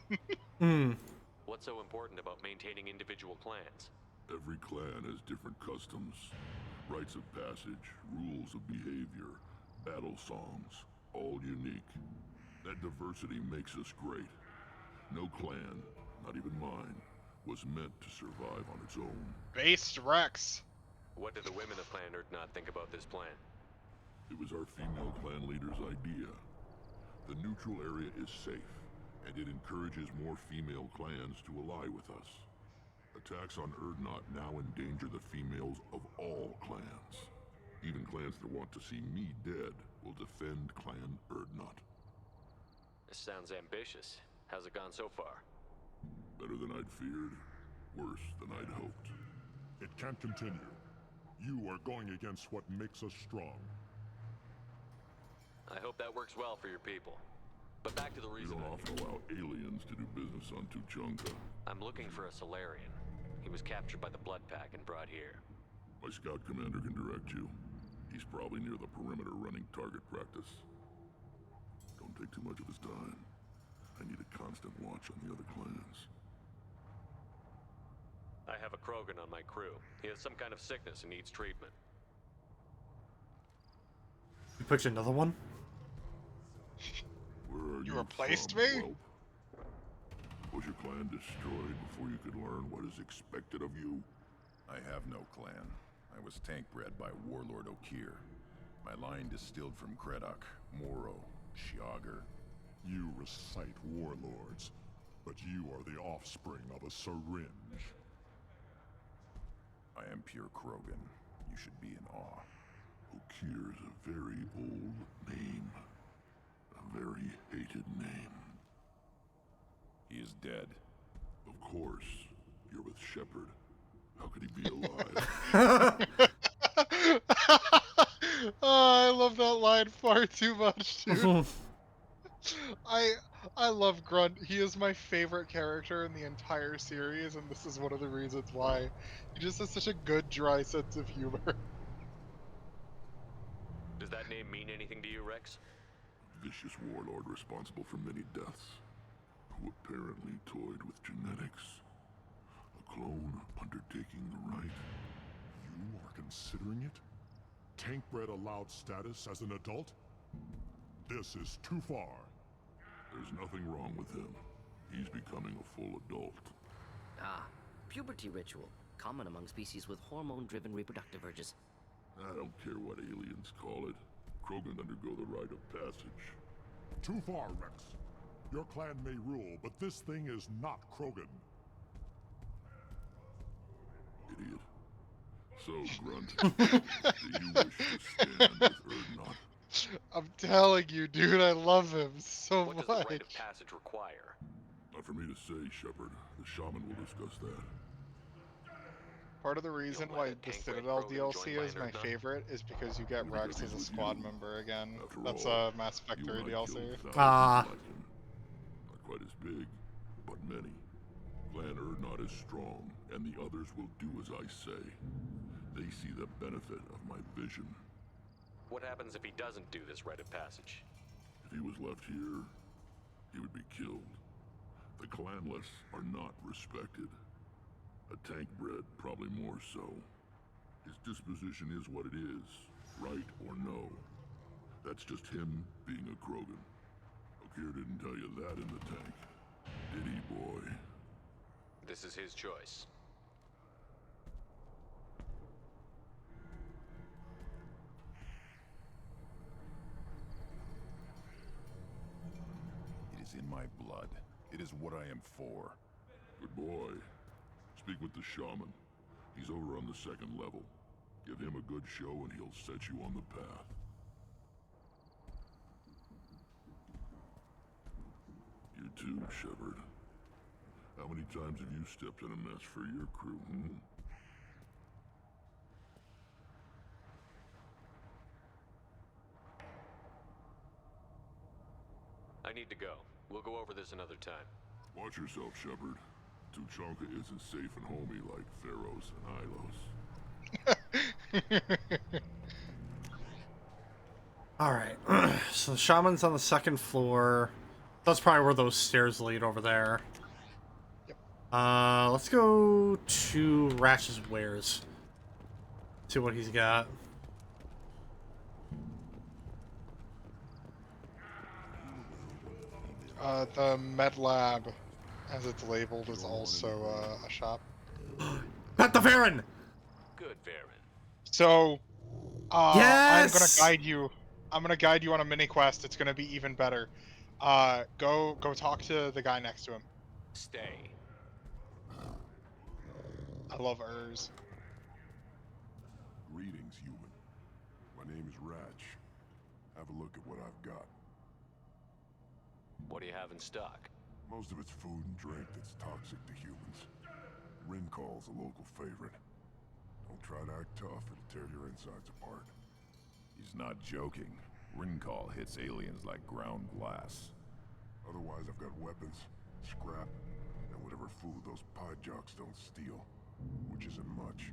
What's so important about maintaining individual clans? Every clan has different customs, rites of passage, rules of behavior, battle songs, all unique. That diversity makes us great. No clan, not even mine, was meant to survive on its own. Based Rex. What do the women of Clan Urdnot think about this plan? It was our female clan leader's idea. The neutral area is safe, and it encourages more female clans to ally with us. Attacks on Urdnot now endanger the females of all clans. Even clans that want to see me dead will defend Clan Urdnot. This sounds ambitious. How's it gone so far? Better than I'd feared, worse than I'd hoped. It can't continue. You are going against what makes us strong. I hope that works well for your people. But back to the reason. We don't often allow aliens to do business on Tuchanka. I'm looking for a Solarian. He was captured by the Blood Pack and brought here. My scout commander can direct you. He's probably near the perimeter running target practice. Don't take too much of his time. I need a constant watch on the other clans. I have a Krogan on my crew. He has some kind of sickness and needs treatment. You picked another one? Where are you replaced me? Whelp? Was your clan destroyed before you could learn what is expected of you? I have no clan. I was tank bred by Warlord Okir. My line distilled from Kredok, Moro, Shiagar. You recite warlords, but you are the offspring of a syringe. I am pure Krogan. You should be in awe. Okir's a very old name. A very hated name. He is dead. Of course. You're with Shepard. How could he be alive? Oh, I love that line far too much, dude. I love Grunt. He is my favorite character in the entire series, and this is one of the reasons why. He just has such a good, dry sense of humor. Does that name mean anything to you, Rex? Vicious warlord responsible for many deaths, who apparently toyed with genetics. A clone undertaking the rite. You are considering it? Tank-bred allowed status as an adult? This is too far. There's nothing wrong with him. He's becoming a full adult. Ah, puberty ritual. Common among species with hormone-driven reproductive urges. I don't care what aliens call it. Krogan undergo the rite of passage. Too far, Rex. Your clan may rule, but this thing is not Krogan. Idiot. So, Grunt, do you wish to stand with Urdnot? I'm telling you, dude, I love him so What much. does the rite of passage require? Not for me to say, Shepard. The shaman will discuss that. Part of the reason why the Citadel DLC is my favorite is because you get Rex as a squad member again. That's a Mass Effect 3 DLC. Ah. Not quite as big, but many. Clan Urdnot is strong, and the others will do as I say. They see the benefit of my vision. What happens if he doesn't do this rite of passage? If he was left here, he would be killed. The clanless are not respected. A tank bred, probably more so. His disposition is what it is, right or no. That's just him being a Krogan. Okir didn't tell you that in the tank, did he, boy? This is his choice. It is in my blood. It is what I am for. Good boy. Speak with the shaman. He's over on the second level. Give him a good show and he'll set you on the path. You too, Shepard. How many times have you stepped in a mess for your crew, I need to go. We'll go over this another time. Watch yourself, Shepard. Tuchanka isn't safe and homey like Theros and Hylos. Alright, so the shaman's on the second floor. That's probably where those stairs lead over there. Yep. Let's go to Ratch's wares. See what he's got. The med lab, as it's labeled, is also a shop. Pet the Varen! Good Varen. So, yes! I'm gonna guide you. I'm gonna guide you on a mini quest. It's gonna be even better. Go talk to the guy next to him. Stay. I love Urs. Greetings, human. My name is Ratch. Have a look at what I've got. What do you have in stock? Most of it's food and drink that's toxic to humans. Rincall's a local favorite. Don't try to act tough, it'll tear your insides apart. He's not joking. Rincall hits aliens like ground glass. Otherwise, I've got weapons, scrap, and whatever food those pie jocks don't steal, which isn't much.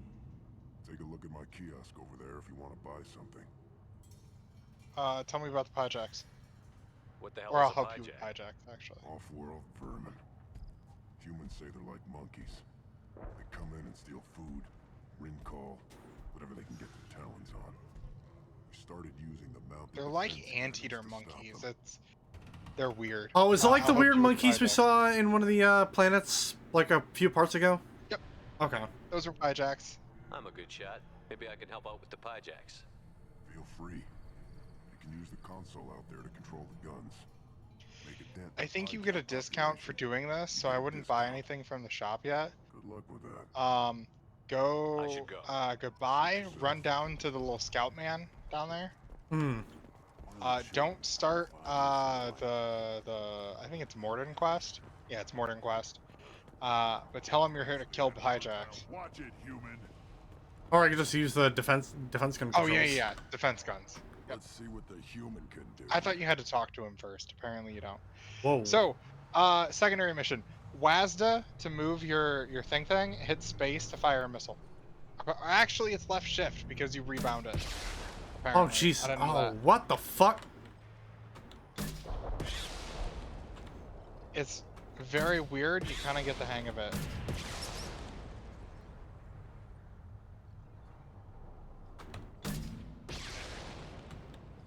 Take a look at my kiosk over there if you want to buy something. Tell me about the Pyjax. What the hell Or is I'll a help you with Pyjack? Pyjax, actually. Off-world vermin. Humans say they're like monkeys. They come in and steal food, Rincall, whatever they can get their talons on. We started using the mounted They're like defense anteater mechanisms to stop monkeys. They're weird. Oh, is it like the I'll help weird you with monkeys we Pyjax. saw in one of the planets like a few parts ago? Yep. Okay. Those are Pyjax. I'm a good shot. Maybe I can help out with the Pyjacks. Feel free. You can use the console out there to control the guns. Make a dent. I think you get a discount for doing this, so I wouldn't buy anything from the shop yet. Good luck with that. Go. Goodbye. Run down to the little scout man down there. Hmm. Don't start I think it's Morden Quest. Yeah, it's Morden Quest. But tell him you're here to kill Pyjax. Watch it, human. Or I could just use the defense gun controls. Oh yeah, defense guns. Yep. Let's see what the human can do. I thought you had to talk to him first. Apparently you don't. Whoa. So, secondary mission. WASDA to move your thing, hit space to fire a missile. Actually, it's left shift because you rebound it. Oh Apparently. jeez. I didn't know Oh, that. what the fuck? It's very weird. You kind of get the hang of it.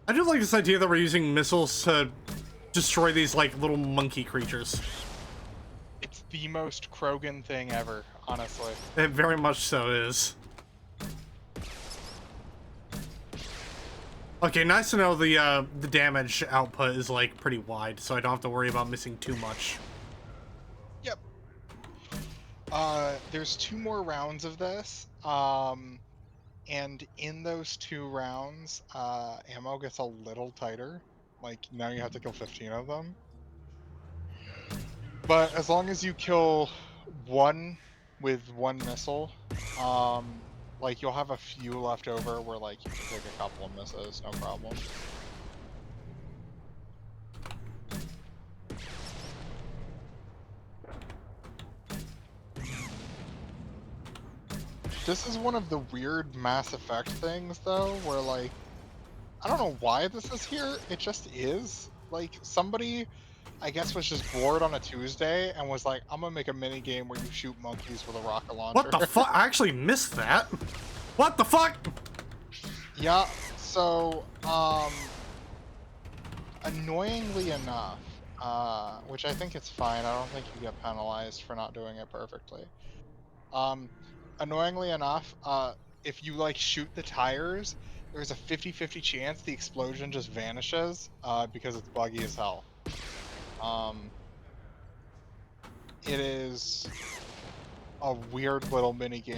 I do like this idea that we're using missiles to destroy these like little monkey creatures. It's the most Krogan thing ever, honestly. It very much so is. Okay, nice to know the damage output is like pretty wide, so I don't have to worry about missing too much. Yep. There's 2 more rounds of this. And in those 2 rounds, ammo gets a little tighter. Like, now you have to kill 15 of them. But as long as you kill 1 with 1 missile, like, you'll have a few left over where, like, you can take a couple of misses, no problem. This is one of the weird Mass Effect things, though, where, like, I don't know why this is here, it just is. Like, somebody, I guess, was just bored on a Tuesday and was like, I'm gonna make a mini game where you shoot monkeys with a rocket launcher. What the fuck? I actually missed that. What the fuck? Yeah, so, annoyingly enough, which I think it's fine, I don't think you get penalized for not doing it perfectly. Annoyingly enough, if you, like, shoot the tires, there's a 50-50 chance the explosion just vanishes, because it's buggy as hell. It is a weird little mini game.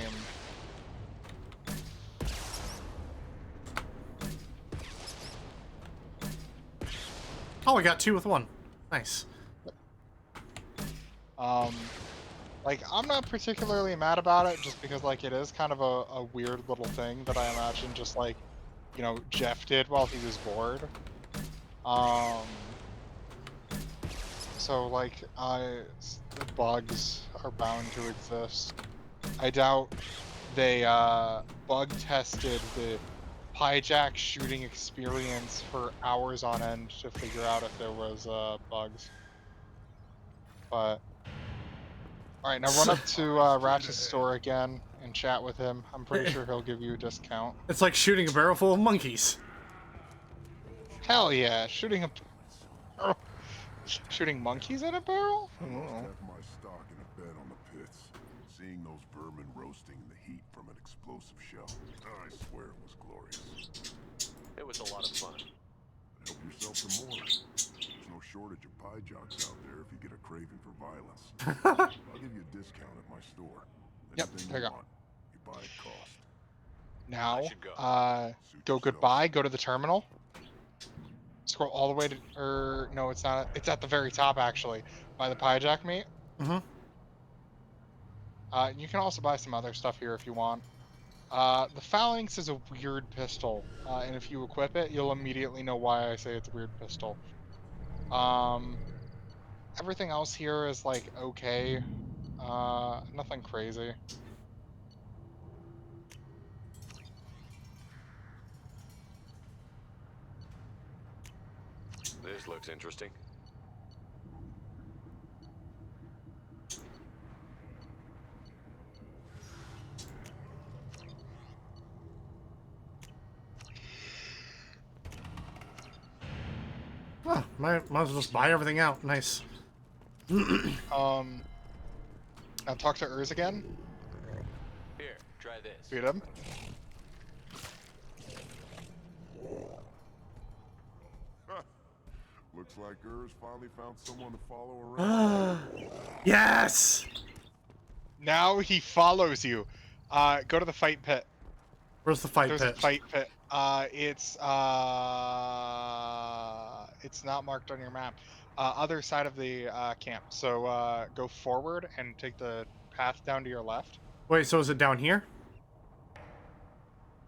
Oh, I got 2 with 1. Nice. Like, I'm not particularly mad about it, just because, like, it is kind of a weird little thing that I imagine just, like, you know, Jeff did while he was bored. So like, the bugs are bound to exist. I doubt they bug tested the hijack shooting experience for hours on end to figure out if there was bugs. But all right, now run up to Ratchet's store again and chat with him. I'm pretty sure he'll give you a discount. It's like shooting a barrel full of monkeys. Hell yeah, shooting a barrel. Shooting monkeys at a barrel? I lost half my stock in a bet on the pits. Seeing those vermin roasting in the heat from an explosive shell, I swear it was glorious. It was a lot of fun. Help yourself to more. There's no shortage of pie jocks out there if you get a craving for violence. I'll give you a discount at my store. Yep, Anything there you you go. want, you buy at cost. Now, go goodbye, go to the terminal. Scroll all the way to, or no, it's not. It's at the very top actually, by the pie jack meat. Mm-hmm. You can also buy some other stuff here if you want. The Phalanx is a weird pistol, and if you equip it, you'll immediately know why I say it's a weird pistol. Everything else here is like okay, nothing crazy. This looks interesting. Oh, might as well just buy everything out. Nice. Now talk to Urs again. Here, try this. Beat him. Looks like Urs finally found someone to follow around. Yes! Now he follows you. Go to the fight pit. Where's the fight There's pit? a fight pit. It's not marked on your map. Other side of the camp. So go forward and take the path down to your left. Wait, so is it down here?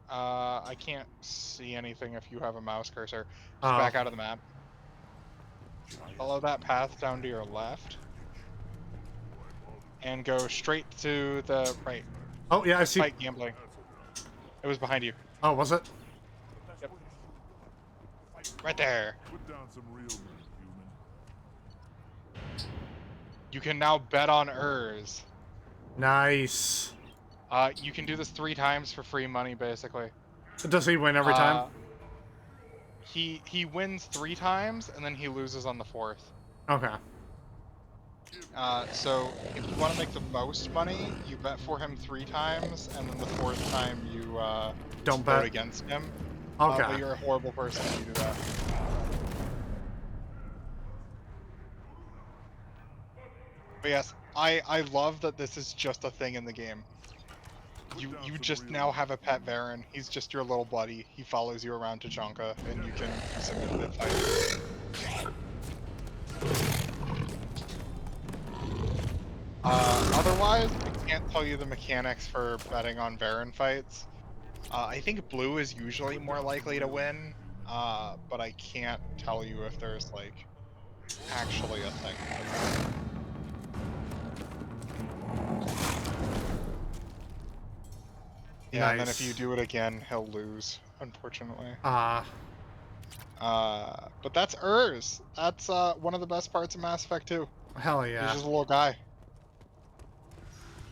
I can't see anything if you have a mouse cursor. Just back out of the map. Follow that path down to your left. And go straight to the right. Oh, yeah, I see. Fight gambling. It was behind you. Oh, was it? Yep. Right there. Put down some real men, human. You can now bet on Urs. Nice. You can do this 3 times for free money, basically. Does he win every time? He wins 3 times, and then he loses on the 4th. Okay. So if you want to make the most money, you bet for him 3 times, and then the 4th time you don't vote bet against him. Okay. But you're a horrible person if you do that. But yes, I love that this is just a thing in the game. You just now have a pet Baron. He's just your little buddy. He follows you around to Jonka, and you can use him in mid-fight. Otherwise, I can't tell you the mechanics for betting on Baron fights. I think blue is usually more likely to win, but I can't tell you if there's, like, actually a thing. Yeah, nice. And then if you do it again, he'll lose, unfortunately. But that's Urs. That's one of the best parts of Mass Effect 2. Hell yeah. He's just a little guy.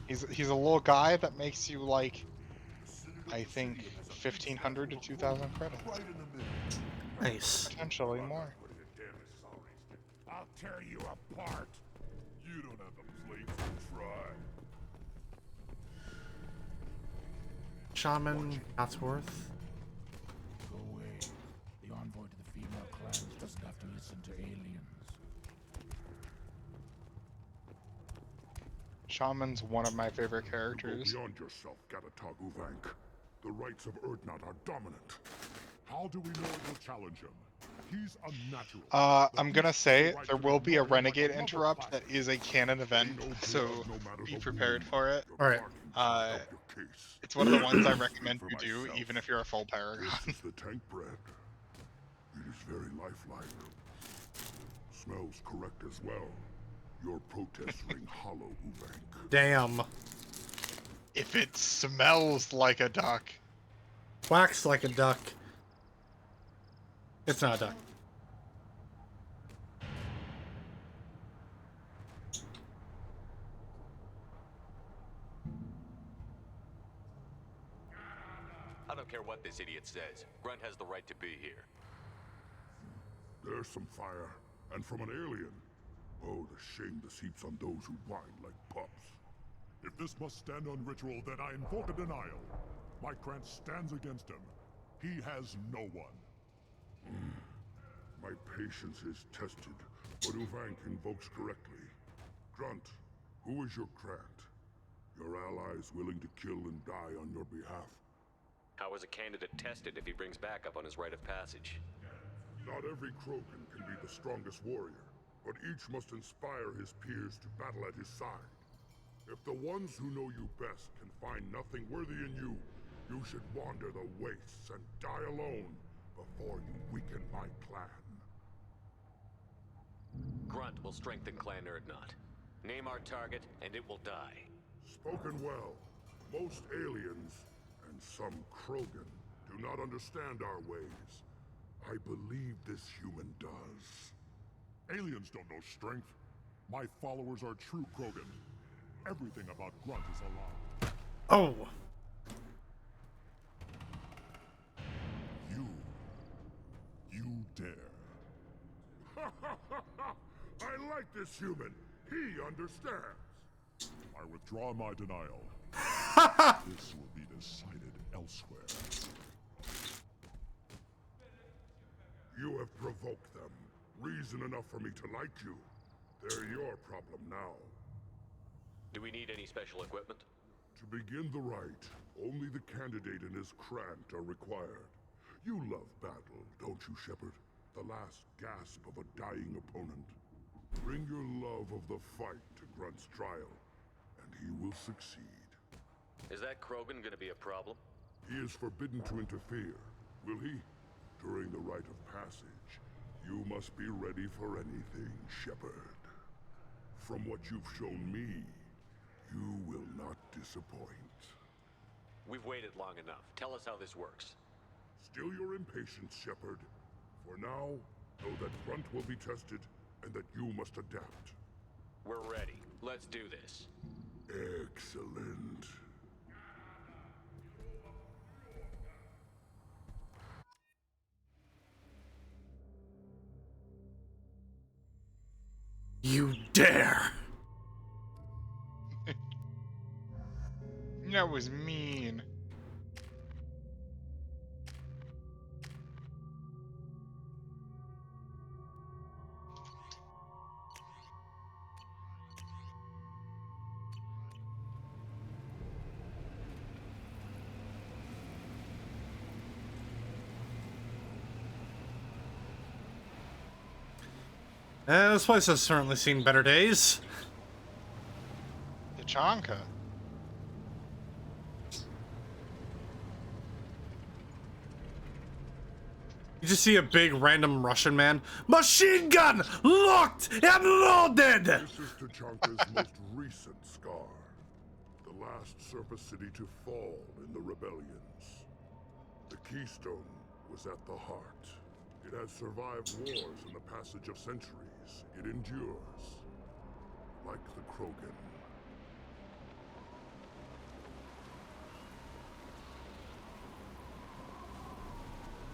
He's a little guy that makes you like, I think, 1,500 to 2,000 credits. Nice. Potentially more. I'll tear you apart. You don't have the plates to try. Shaman, that's worth. Go away. The envoy to the female clans doesn't have to listen to aliens. Shaman's one of my favorite characters. Go beyond yourself, Gatatog Uvank. The rights of Erdnot are dominant. How do we know you'll challenge him? He's unnatural. I'm gonna say there will be a Renegade interrupt that is a canon event, so be prepared for it. Alright. It's one of the ones I recommend you do, even if you're a full Paragon. This is the tank bread. It is very lifelike. Smells smells correct as well. Your protests ring hollow, Uvank. Damn. If it smells like a duck. Quacks like a duck. It's not a duck. I don't care what this idiot says. Grunt has the right to be here. There's some fire, and from an alien. Oh, the shame this heaps on those who whine like pups. If this must stand on ritual, then I invoke a denial. My Grant stands against him. He has no one. My patience is tested, but Uvank invokes correctly. Grunt, who is your Grant? Your allies willing to kill and die on your behalf? How is a candidate tested if he brings backup on his rite of passage? Not every Krogan can be the strongest warrior, but each must inspire his peers to battle at his side. If the ones who know you best can find nothing worthy in you, you should wander the wastes and die alone before you weaken my clan. Grunt will strengthen Clan Erdnot. Name our target, and it will die. Spoken well. Most aliens, and some Krogan, do not understand our ways. I believe this human does. Aliens don't know strength. My followers are true Krogan. Everything about Grunt is a lie. Oh. You dare. I like this human. He understands. I withdraw my denial. This will be decided elsewhere. You have provoked them. Reason enough for me to like you. They're your problem now. Do we need any special equipment? To begin the rite, only the candidate and his Krant are required. You love battle, don't you, Shepard? The last gasp of a dying opponent. Bring your love of the fight to Grunt's trial, and he will succeed. Is that Krogan gonna be a problem? He is forbidden to interfere, will he? During the rite of passage, you must be ready for anything, Shepard. From what you've shown me, you will not disappoint. We've waited long enough. Tell us how this works. Still your impatience, Shepard. For now, know that Grunt will be tested, and that you must adapt. We're ready. Let's do this. Excellent. You dare! That was mean. This place has certainly seen better days. Tachanka. You just see a big random Russian man. Machine gun! Locked and loaded! This is Tachanka's most recent scar. The last surface city to fall in the rebellions. The Keystone was at the heart. It has survived wars and the passage of centuries. It endures. Like the Krogan.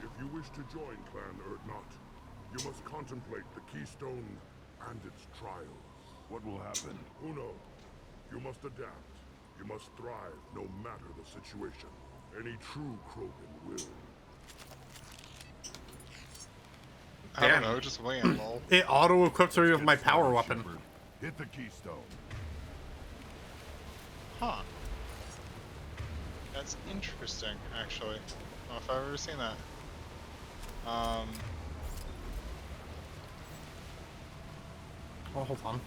If you wish to join Clan Erdnot, you must contemplate the Keystone and its trials. What will happen? Who knows? You must adapt. You must thrive no matter the situation. Any true Krogan will. I don't know, just winging, lol. It auto-equips me with my power weapon. Hit the Keystone. Huh. That's interesting, actually. I don't know if I've ever seen that. Oh, hold on.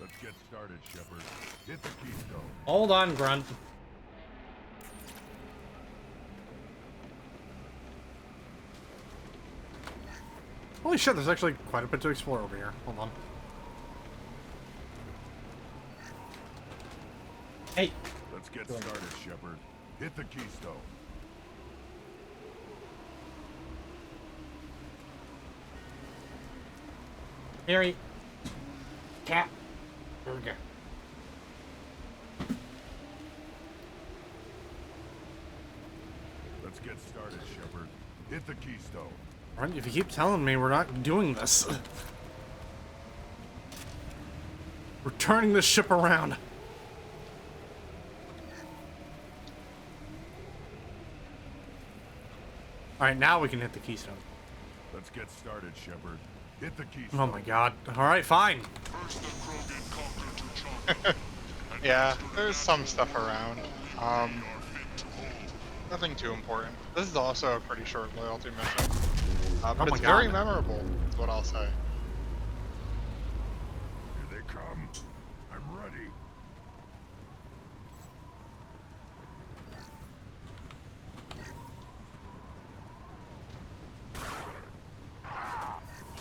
Let's get started, Shepard. Hit the Keystone. Hold on, Grunt. Holy shit, there's actually quite a bit to explore over here. Hold on. Hey. Let's get started, Shepard. Hit the keystone. Harry. Cat. There we go. Let's get started, Shepard. Hit the keystone. Right, if you keep telling me we're not doing this. We're turning this ship around. Alright, now we can hit the keystone. Let's get started, Shepard. Hit the keystone. Oh my god. Alright, fine. Yeah, there's some stuff around. Nothing too important. This is also a pretty short loyalty mission. But it's very memorable, is what I'll say. Here they come. I'm ready.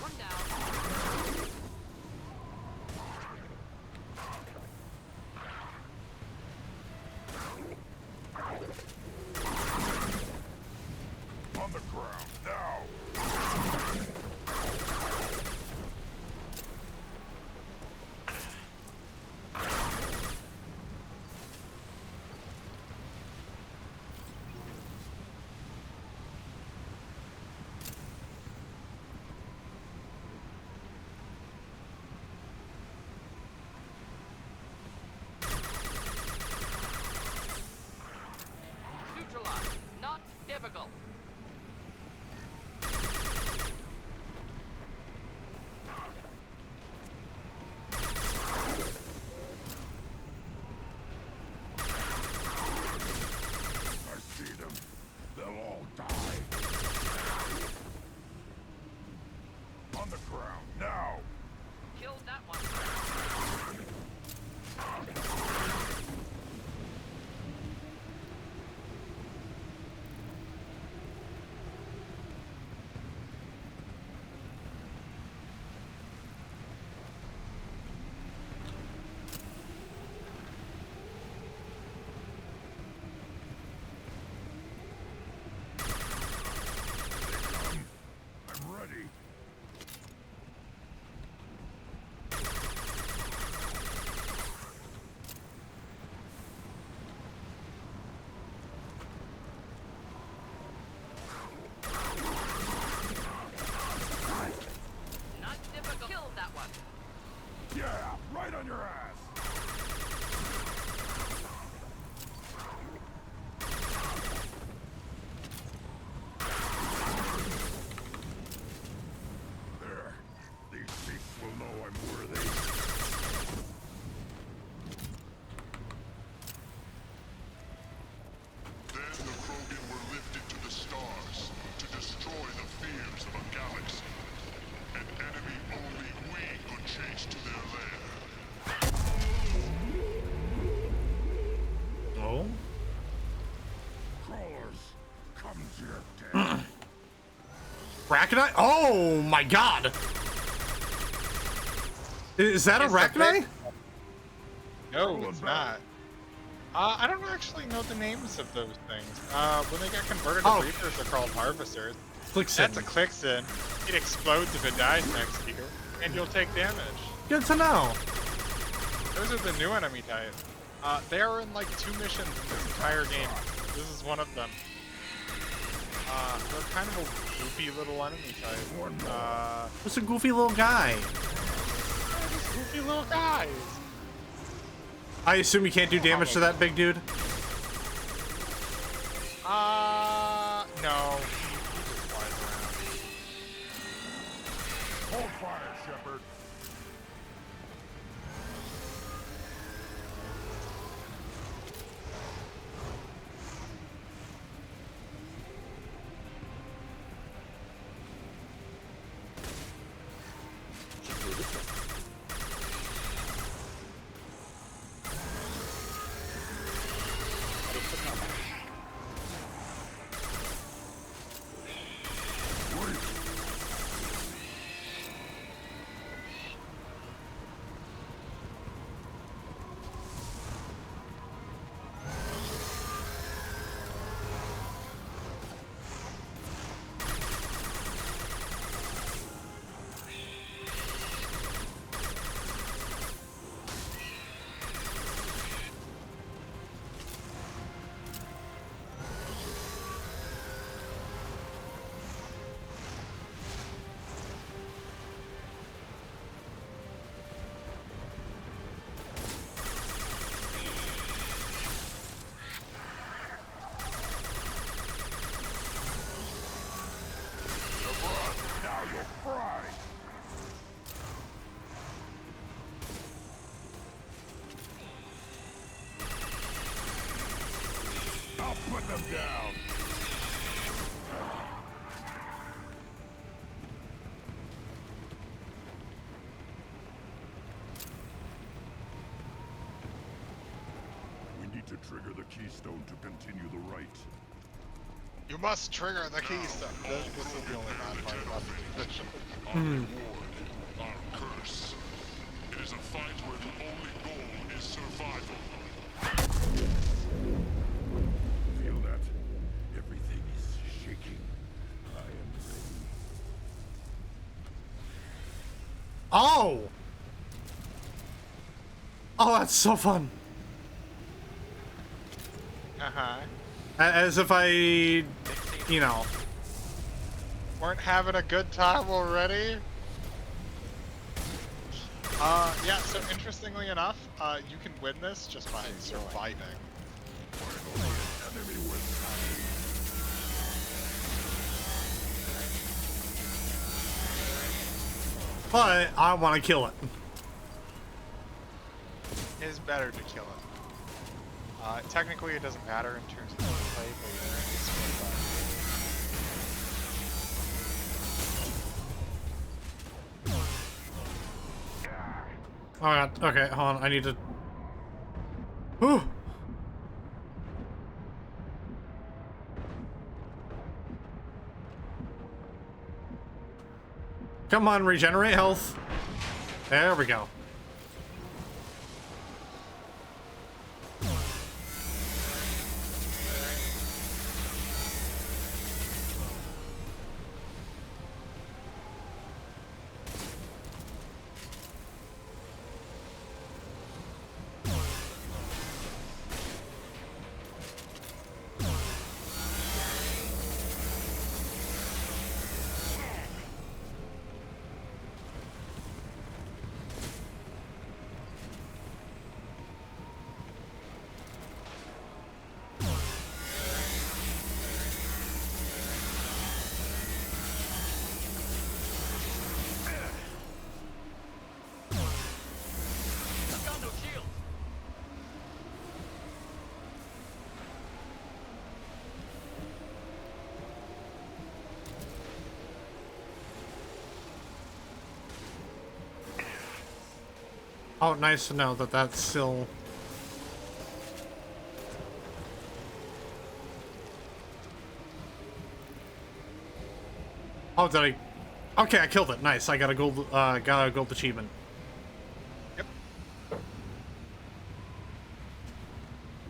One down. On the ground, now! Neutralize. Not difficult. I see them. They'll all die. On the ground, now! Killed that one. I'm ready. Not difficult. Killed that one. Yeah, right on your ass! There. These beasts will know I'm worthy. Then the Krogan were lifted to the stars to destroy the fears of a galaxy. An enemy only we could chase to their lair. Oh? Crawlers, come to your death. Arachnite? Oh my god! Is that Arachnite? No, it's not. I don't actually know the names of those things. When they get converted to Reapers, they're called Harvesters. Clicksin. That's a Clicksin. It explodes if it dies next to you, and you'll take damage. Good to know. Those are the new enemy type. They are in like 2 missions in this entire game. This is one of them. They're kind of a goofy little enemy type. What's a goofy little guy? Goofy little guys. I assume you can't do damage to that big dude? No. Hold fire, Shepard. I'll put them down. We need to trigger the keystone to continue the right. You must trigger the keystone. This is the only bad part about the mission. Our curse. It is a fight where the only goal is survival. Feel that? Everything is shaking. I am ready. Oh! Oh, that's so fun. Uh-huh. As if I, you know. Weren't having a good time already? Yeah, so interestingly enough, you can win this just by surviving. But I want to kill it. It is better to kill it. Technically, it doesn't matter in terms of gameplay, but it's more fun. Alright, okay, hold on, I need to... Whew! Come on, regenerate health. There we go. Oh, nice to know that that's still... Oh, did I... Okay, I killed it. Nice. I got a gold achievement. Yep.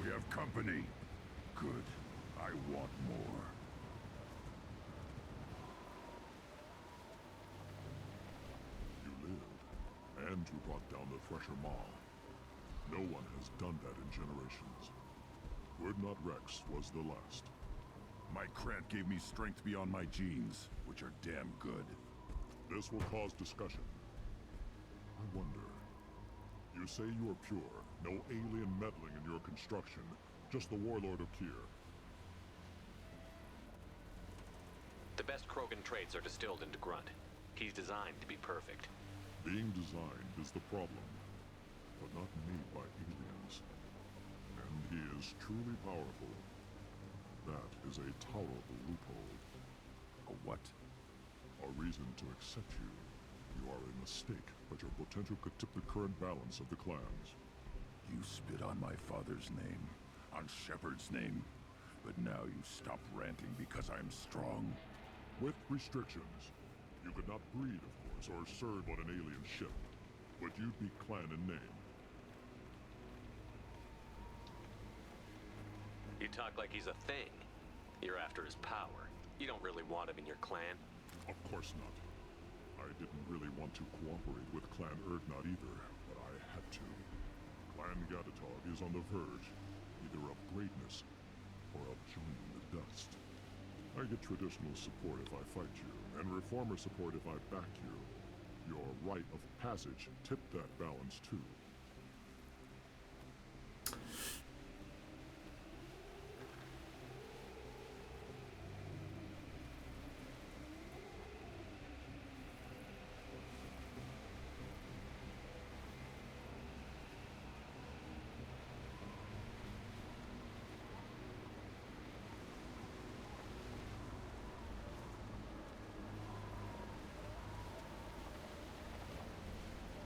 We have company. Good. I want more. You lived, and you brought down the Thresher Maw. No one has done that in generations. Word Not Rex was the last. My Krant gave me strength beyond my genes, which are damn good. This will cause discussion. I wonder. You say you are pure, no alien meddling in your construction, just the Warlord of Kier. The best Krogan traits are distilled into Grunt. He's designed to be perfect. Being designed is the problem, but not made by aliens. And he is truly powerful. That is a tolerable loophole. A what? A reason to accept you. You are a mistake, but your potential could tip the current balance of the clans. You spit on my father's name, on Shepard's name, but now you stop ranting because I'm strong. With restrictions. You could not breed, of course, or serve on an alien ship, but you'd be clan in name. You talk like he's a thing. You're after his power. You don't really want him in your clan. Of course not. I didn't really want to cooperate with Clan Urdnot either, but I had to. Clan Gatatog is on the verge, either of greatness or of joining the dust. I get traditional support if I fight you, and reformer support if I back you. Your rite of passage tipped that balance too.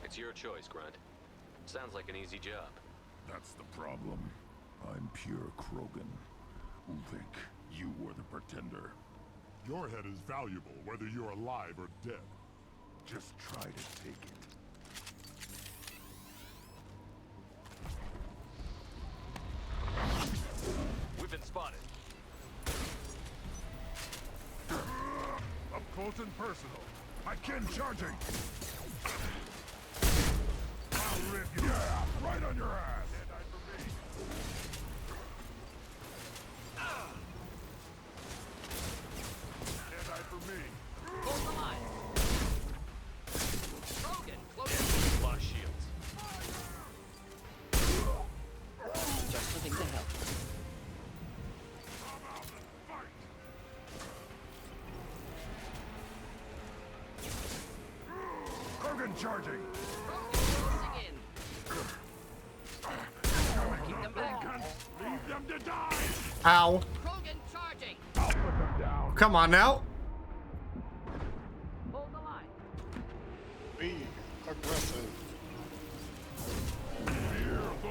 It's your choice, Grunt. Sounds like an easy job. That's the problem. I'm pure Krogan. Ulvik, you were the pretender. Your head is valuable, whether you're alive or dead. Just try to take it. We've been spotted. Up close and personal. My kin charging. I'll rip you. Yeah, right on your ass. Dead-eye for me. Dead-eye for me. Hold the line. Krogan, close. Lost shields. Just looking to help. Krogan charging. Closing in. Keep them back. Leave them to die. Ow. Krogan charging. I'll put them down. Come on now. Hold the line. Be aggressive. Fear the...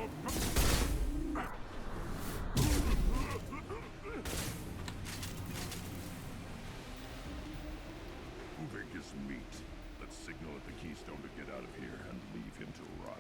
Ulvik is meat. Let's signal at the Keystone to get out of here and leave him to rot.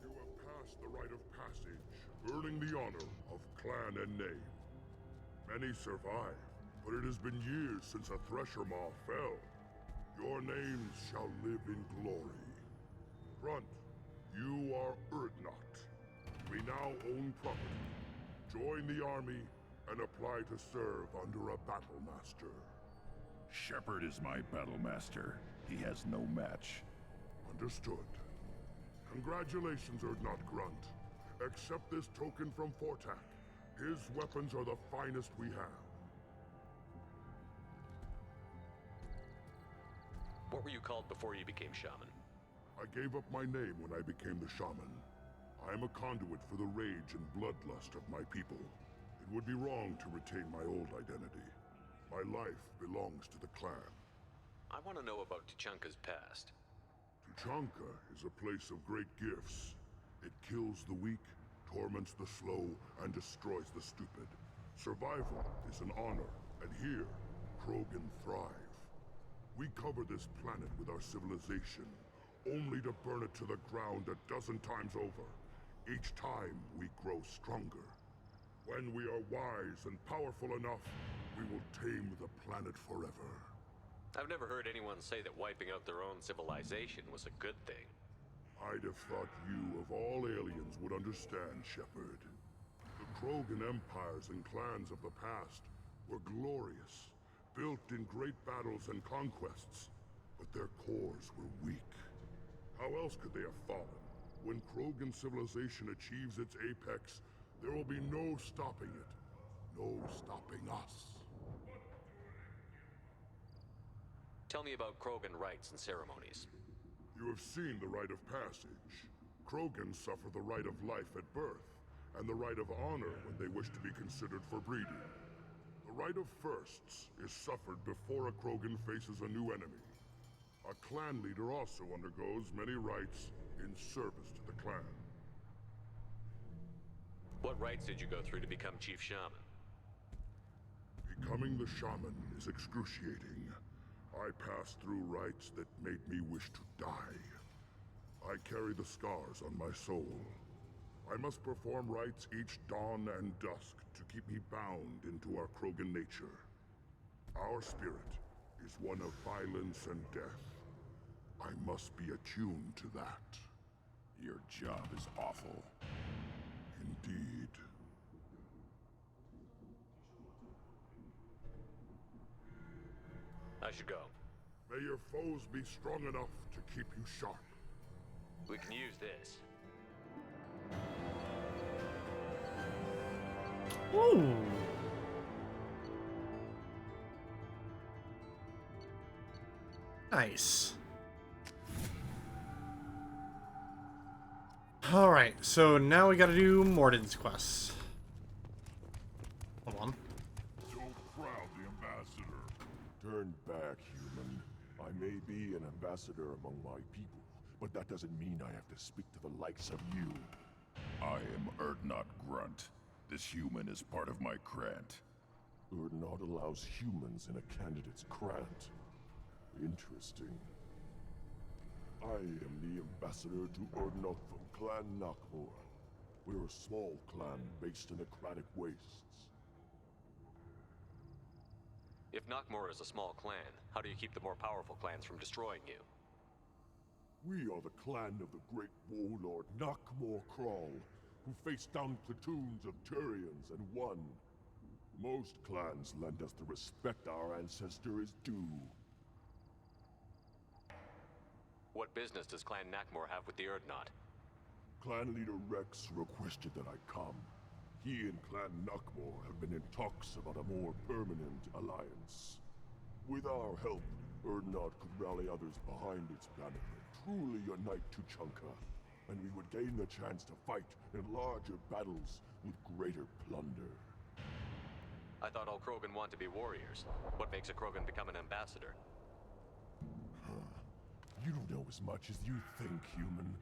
You have passed the rite of passage, earning the honor of clan and name. Many survive, but it has been years since a Thresher Maw fell. Your names shall live in glory. Grunt, you are Urdnot. We now own property. Join the army and apply to serve under a battle master. Shepard is my battle master. He has no match. Understood. Congratulations, Urdnot Grunt. Accept this token from Fortak. His weapons are the finest we have. What were you called before you became shaman? I gave up my name when I became the shaman. I am a conduit for the rage and bloodlust of my people. It would be wrong to retain my old identity. My life belongs to the clan. I want to know about Tuchanka's past. Tuchanka is a place of great gifts. It kills the weak, torments the slow, and destroys the stupid. Survival is an honor, and here, Krogan thrive. We cover this planet with our civilization, only to burn it to the ground a dozen times over. Each time, we grow stronger. When we are wise and powerful enough, we will tame the planet forever. I've never heard anyone say that wiping out their own civilization was a good thing. I'd have thought you, of all aliens, would understand, Shepard. The Krogan empires and clans of the past were glorious, built in great battles and conquests, but their cores were weak. How else could they have fallen? When Krogan civilization achieves its apex, there will be no stopping it. No stopping us. Tell me about Krogan rites and ceremonies. You have seen the rite of passage. Krogan suffer the rite of life at birth, and the rite of honor when they wish to be considered for breeding. The rite of firsts is suffered before a Krogan faces a new enemy. A clan leader also undergoes many rites in service to the clan. What rites did you go through to become Chief Shaman? Becoming the shaman is excruciating. I passed through rites that made me wish to die. I carry the scars on my soul. I must perform rites each dawn and dusk to keep me bound into our Krogan nature. Our spirit is one of violence and death. I must be attuned to that. Your job is awful. Indeed. I should go. May your foes be strong enough to keep you sharp. We can use this. Ooh. Nice. Alright, so now we gotta do Morden's quest. Hold on. Don't crowd the ambassador. Turn back, human. I may be an ambassador among my people, but that doesn't mean I have to speak to the likes of you. I am Erdnot Grunt. This human is part of my Krant. Erdnot allows humans in a candidate's Krant. Interesting. I am the ambassador to Erdnot from Clan Nakmor. We're a small clan based in the Kratic Wastes. If Nakmor is a small clan, how do you keep the more powerful clans from destroying you? We are the clan of the great warlord Nakmor Kral, who faced down platoons of Turians and won. Most clans lend us the respect our ancestor is due. What business does Clan Nakmor have with the Erdnot? Clan leader Rex requested that I come. He and Clan Nakmor have been in talks about a more permanent alliance. With our help, Erdnot could rally others behind its banner and truly unite Tuchanka, and we would gain the chance to fight in larger battles with greater plunder. I thought all Krogan want to be warriors. What makes a Krogan become an ambassador? You don't know as much as you think, human.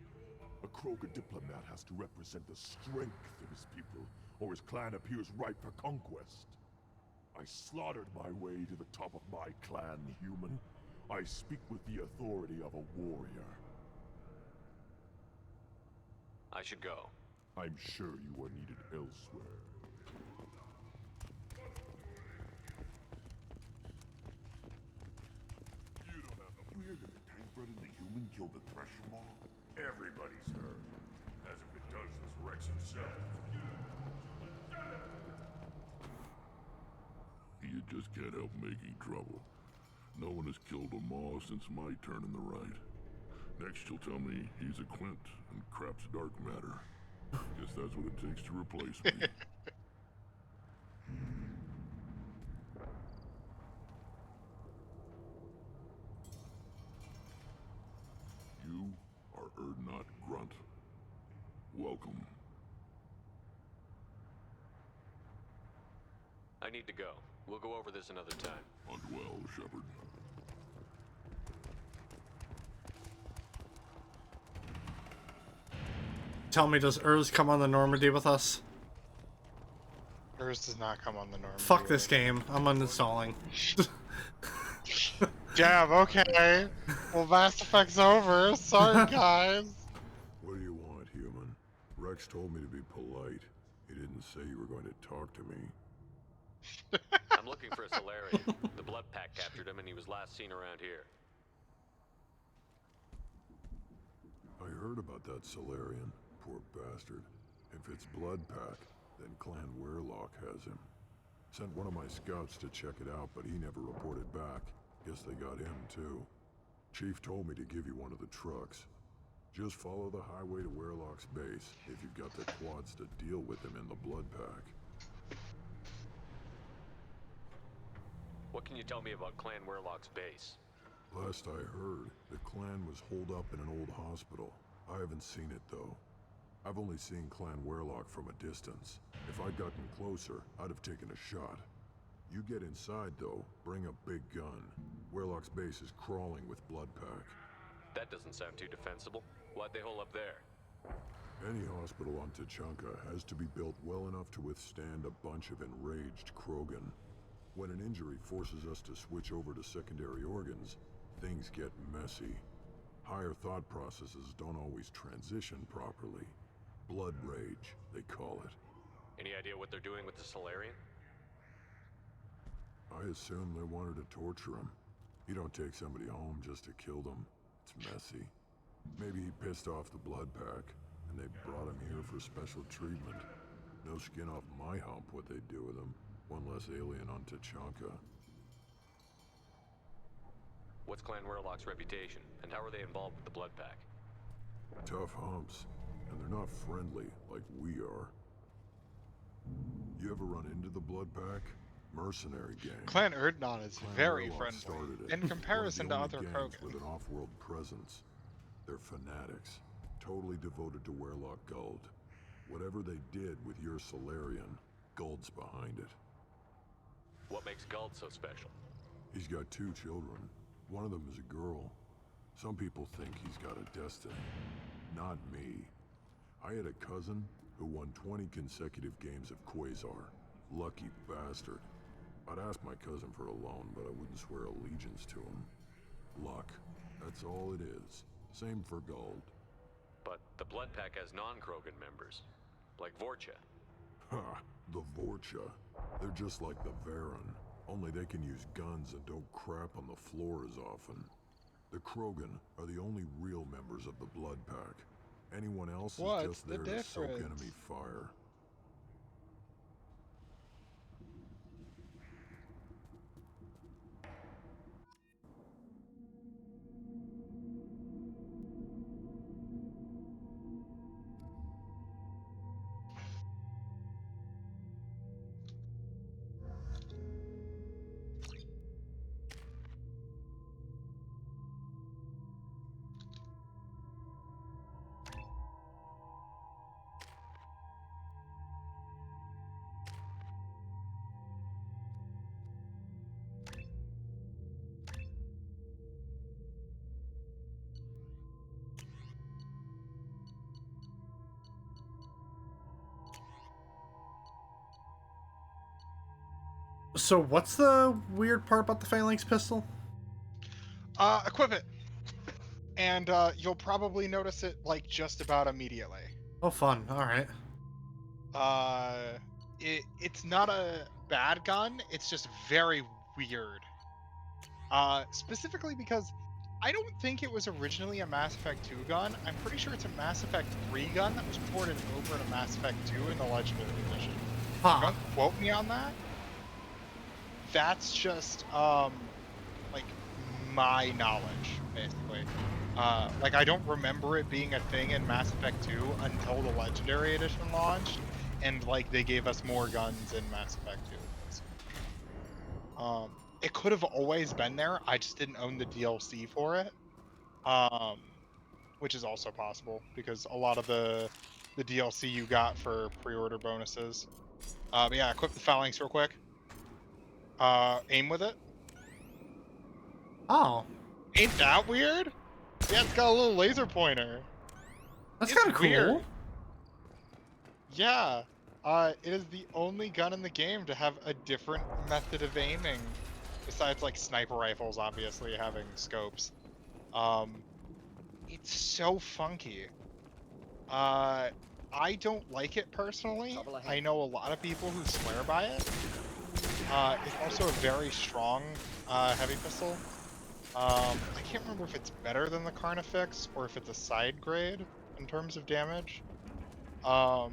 A Krogan diplomat has to represent the strength of his people, or his clan appears ripe for conquest. I slaughtered my way to the top of my clan, human. I speak with the authority of a warrior. I should go. I'm sure you are needed elsewhere. You don't have the fear that the tank bred and the human killed the Thresher Maw? Everybody's heard. As if it does this Rex himself. You just can't help making trouble. No one has killed a Maw since my turn in the right. Next you'll tell me he's a Quint and crap's dark matter. Guess that's what it takes to replace me. You are Erdnot Grunt. Welcome. I need to go. We'll go over this another time. Hunt well, Shepard. Tell me, does Urs come on the Normandy with us? Urs does not come on the Normandy. Fuck this game. I'm uninstalling. Damn, okay. Well, Mass Effect's over. Sorry, guys. What do you want, human? Rex told me to be polite. He didn't say you were going to talk to me. I'm looking for a Solarian. The Blood Pack captured him and he was last seen around here. I heard about that Solarian. Poor bastard. If it's Blood Pack, then Clan Werelock has him. Sent one of my scouts to check it out, but he never reported back. Guess they got him too. Chief told me to give you one of the trucks. Just follow the highway to Werelock's base if you've got the quads to deal with him in the Blood Pack. What can you tell me about Clan Werelock's base? Last I heard, the clan was holed up in an old hospital. I haven't seen it though. I've only seen Clan Werelock from a distance. If I'd gotten closer, I'd have taken a shot. You get inside though, bring a big gun. Werelock's base is crawling with Blood Pack. That doesn't sound too defensible. Why'd they hole up there? Any hospital on Tuchanka has to be built well enough to withstand a bunch of enraged Krogan. When an injury forces us to switch over to secondary organs, things get messy. Higher thought processes don't always transition properly. Blood rage, they call it. Any idea what they're doing with the Solarian? I assume they wanted to torture him. You don't take somebody home just to kill them. It's messy. Maybe he pissed off the Blood Pack, and they brought him here for special treatment. No skin off my hump what they'd do with him. One less alien on Tuchanka. What's Clan Werelock's reputation, and how are they involved with the Blood Pack? Tough humps, and they're not friendly like we are. You ever run into the Blood Pack? Mercenary gang. Clan Erdnon is Clan very Warlock friendly started it. in comparison to One of the other only gangs Krogan. with an off-world presence. They're fanatics, totally devoted to Werlock Guld. Whatever they did with your Solarian, Guld's behind it. What makes Guld so special? He's got 2 children. One of them is a girl. Some people think he's got a destiny. Not me. I had a cousin who won 20 consecutive games of Quasar. Lucky bastard. I'd ask my cousin for a loan, but I wouldn't swear allegiance to him. Luck. That's all it is. Same for Guld. But the Blood Pack has non-Krogan members, like Vorcha. Ha! The Vorcha. They're just like the Varen, only they can use guns and don't crap on the floor as often. The Krogan are the only real members of the Blood Pack. Anyone else is just there to soak enemy fire. So what's the weird part about the Phalanx pistol? Equip it. And you'll probably notice it like just about immediately. Oh, fun. All right. It's not a bad gun. It's just very weird. Specifically because I don't think it was originally a Mass Effect 2 gun. I'm pretty sure it's a Mass Effect 3 gun that was ported over to Mass Effect 2 in the Legendary Edition. Huh. Don't quote me on that. That's just like my knowledge, basically. Like I don't remember it being a thing in Mass Effect 2 until the Legendary Edition launched, and like they gave us more guns in Mass Effect 2. It could have always been there. I just didn't own the DLC for it, which is also possible because a lot of the DLC you got for pre-order bonuses. But yeah, equip the Phalanx real quick. Aim with it. Oh. Ain't that weird? Yeah, it's got a little laser pointer. That's kind of cool. Weird. Yeah. It is the only gun in the game to have a different method of aiming. Besides, like, sniper rifles, obviously, having scopes. It's so funky. I don't like it personally. I know a lot of people who swear by it. It's also a very strong heavy pistol. I can't remember if it's better than the Carnifex or if it's a side grade in terms of damage. But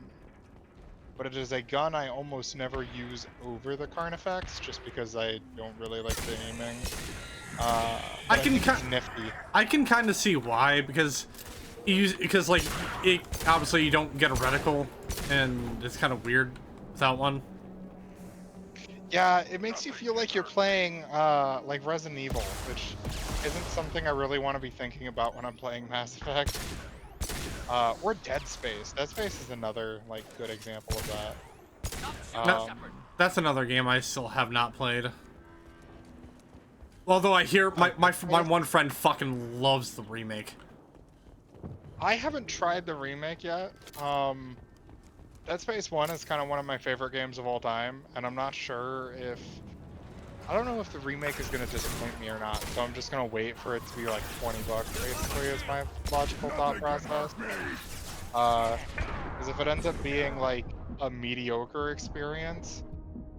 it is a gun I almost never use over the Carnifex just because I don't really like the aiming. I can kind of see why, because like obviously you don't get a reticle and it's kind of weird without one. Yeah, it makes you feel like you're playing like Resident Evil, which isn't something I really want to be thinking about when I'm playing Mass Effect. Or Dead Space. Dead Space is another like good example of that. That's another game I still have not played. Although I hear my one friend fucking loves the remake. I haven't tried the remake yet. Dead Space 1 is kind of one of my favorite games of all time, and I'm not sure if... I don't know if the remake is going to disappoint me or not, so I'm just going to wait for it to be like $20, basically, is my logical thought process. Because if it ends up being like a mediocre experience,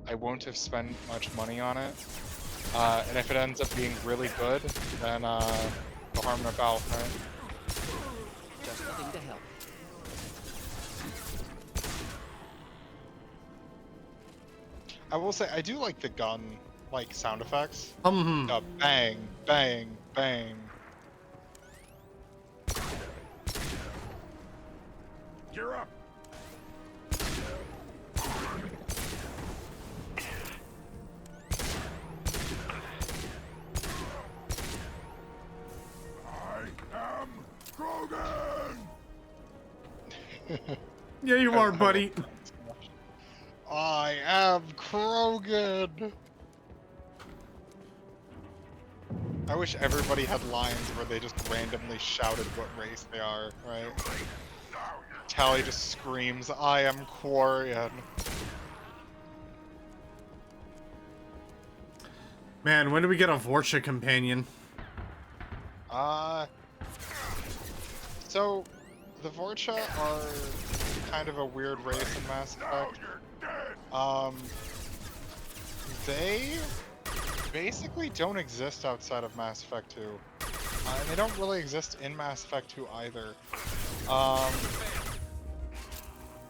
I won't have spent much money on it. And if it ends up being really good, then no harm, no foul, right? Just nothing to help. I will say, I do like the gun, like, sound effects. Mm-hmm. Bang, bang, bang. Gear up! Yeah, you are, buddy. I am Krogan. I wish everybody had lines where they just randomly shouted what race they are, right? Tally just screams, I am Quarian. Man, when do we get a Vorcha companion? So the Vorcha are kind of a weird race in Mass Effect. They basically don't exist outside of Mass Effect 2. And they don't really exist in Mass Effect 2 either.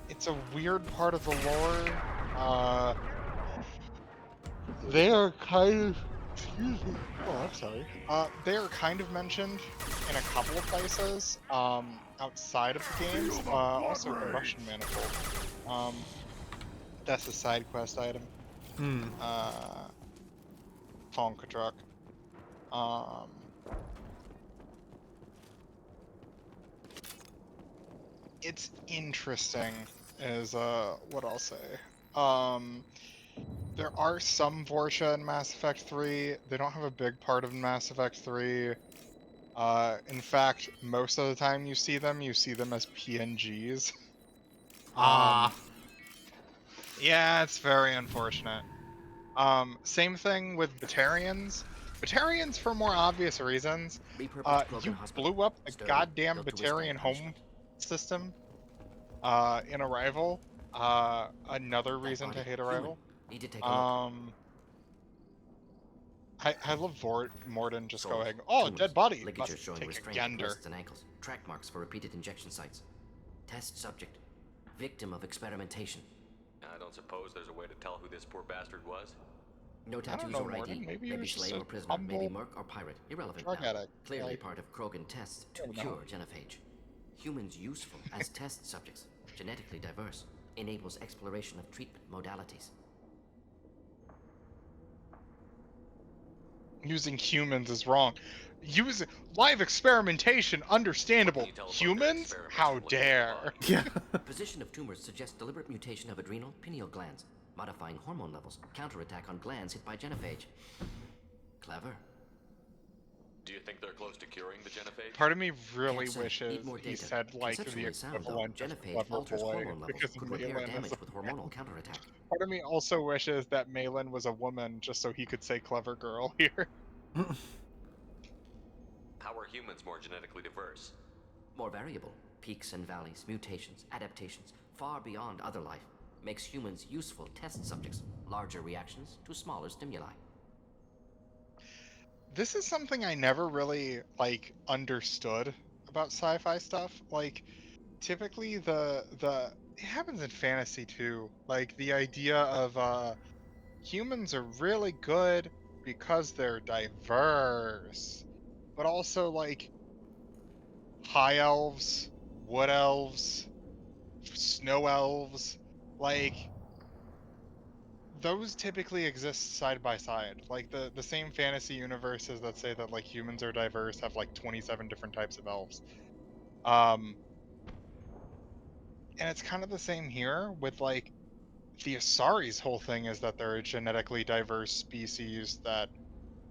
It's a weird part of the lore. They are kind of... Excuse me. Oh, I'm sorry. They are kind of mentioned in a couple of places outside of the games. Also, Combustion Manifold. That's a side quest item. Tonka truck. It's interesting, is what I'll say. There are some Vorcha in Mass Effect 3. They don't have a big part of Mass Effect 3. In fact, most of the time you see them as PNGs. Yeah, it's very unfortunate. Same thing with Batarians. Batarians, for more obvious reasons. You blew up the goddamn Batarian home system in Arrival. Another reason to hate Arrival. Need to take a look. I love Morden just Souls, going, oh, tumors, dead body. ligatures Must showing take a restraint of gander. wrists and ankles, track marks for repeated injection sites. Test subject, victim of experimentation. I don't suppose there's a way to tell who this poor bastard was? No I don't tattoos know, or ID. Morden. Maybe he was just slave a or prisoner, humble maybe merc or pirate. Irrelevant drug now. addict. Clearly Like, part of Krogan tests to don't know. cure genophage. Humans useful as test subjects, genetically diverse, enables exploration of treatment modalities. Using humans is wrong. Using live experimentation, understandable. Humans? How dare? Yeah. Position of tumors suggests deliberate mutation of adrenal pineal glands, modifying hormone levels, counterattack on glands hit by genophage. Clever. Do you think they're close to curing the genophage? Part of me really Can't say. wishes Need more he data. said like the Conceptually sound, equivalent though, of genophage Clever alters Boy, hormone levels, because could repair Malin is damage a with hormonal counterattack. Part of me also wishes that Malin was a woman just so he could say clever girl here. How are humans more genetically diverse? More variable. Peaks and valleys, mutations, adaptations, far beyond other life. Makes humans useful test subjects. Larger reactions to smaller stimuli. This is something I never really, like, understood about sci-fi stuff. Like, typically it happens in fantasy too. Like, the idea of, humans are really good because they're diverse. But also, like, high elves, wood elves, snow elves, like, those typically exist side by side. Like the same fantasy universes that say that like humans are diverse have like 27 different types of elves. Um and it's kind of the same here with like the Asari's whole thing is that they're a genetically diverse species that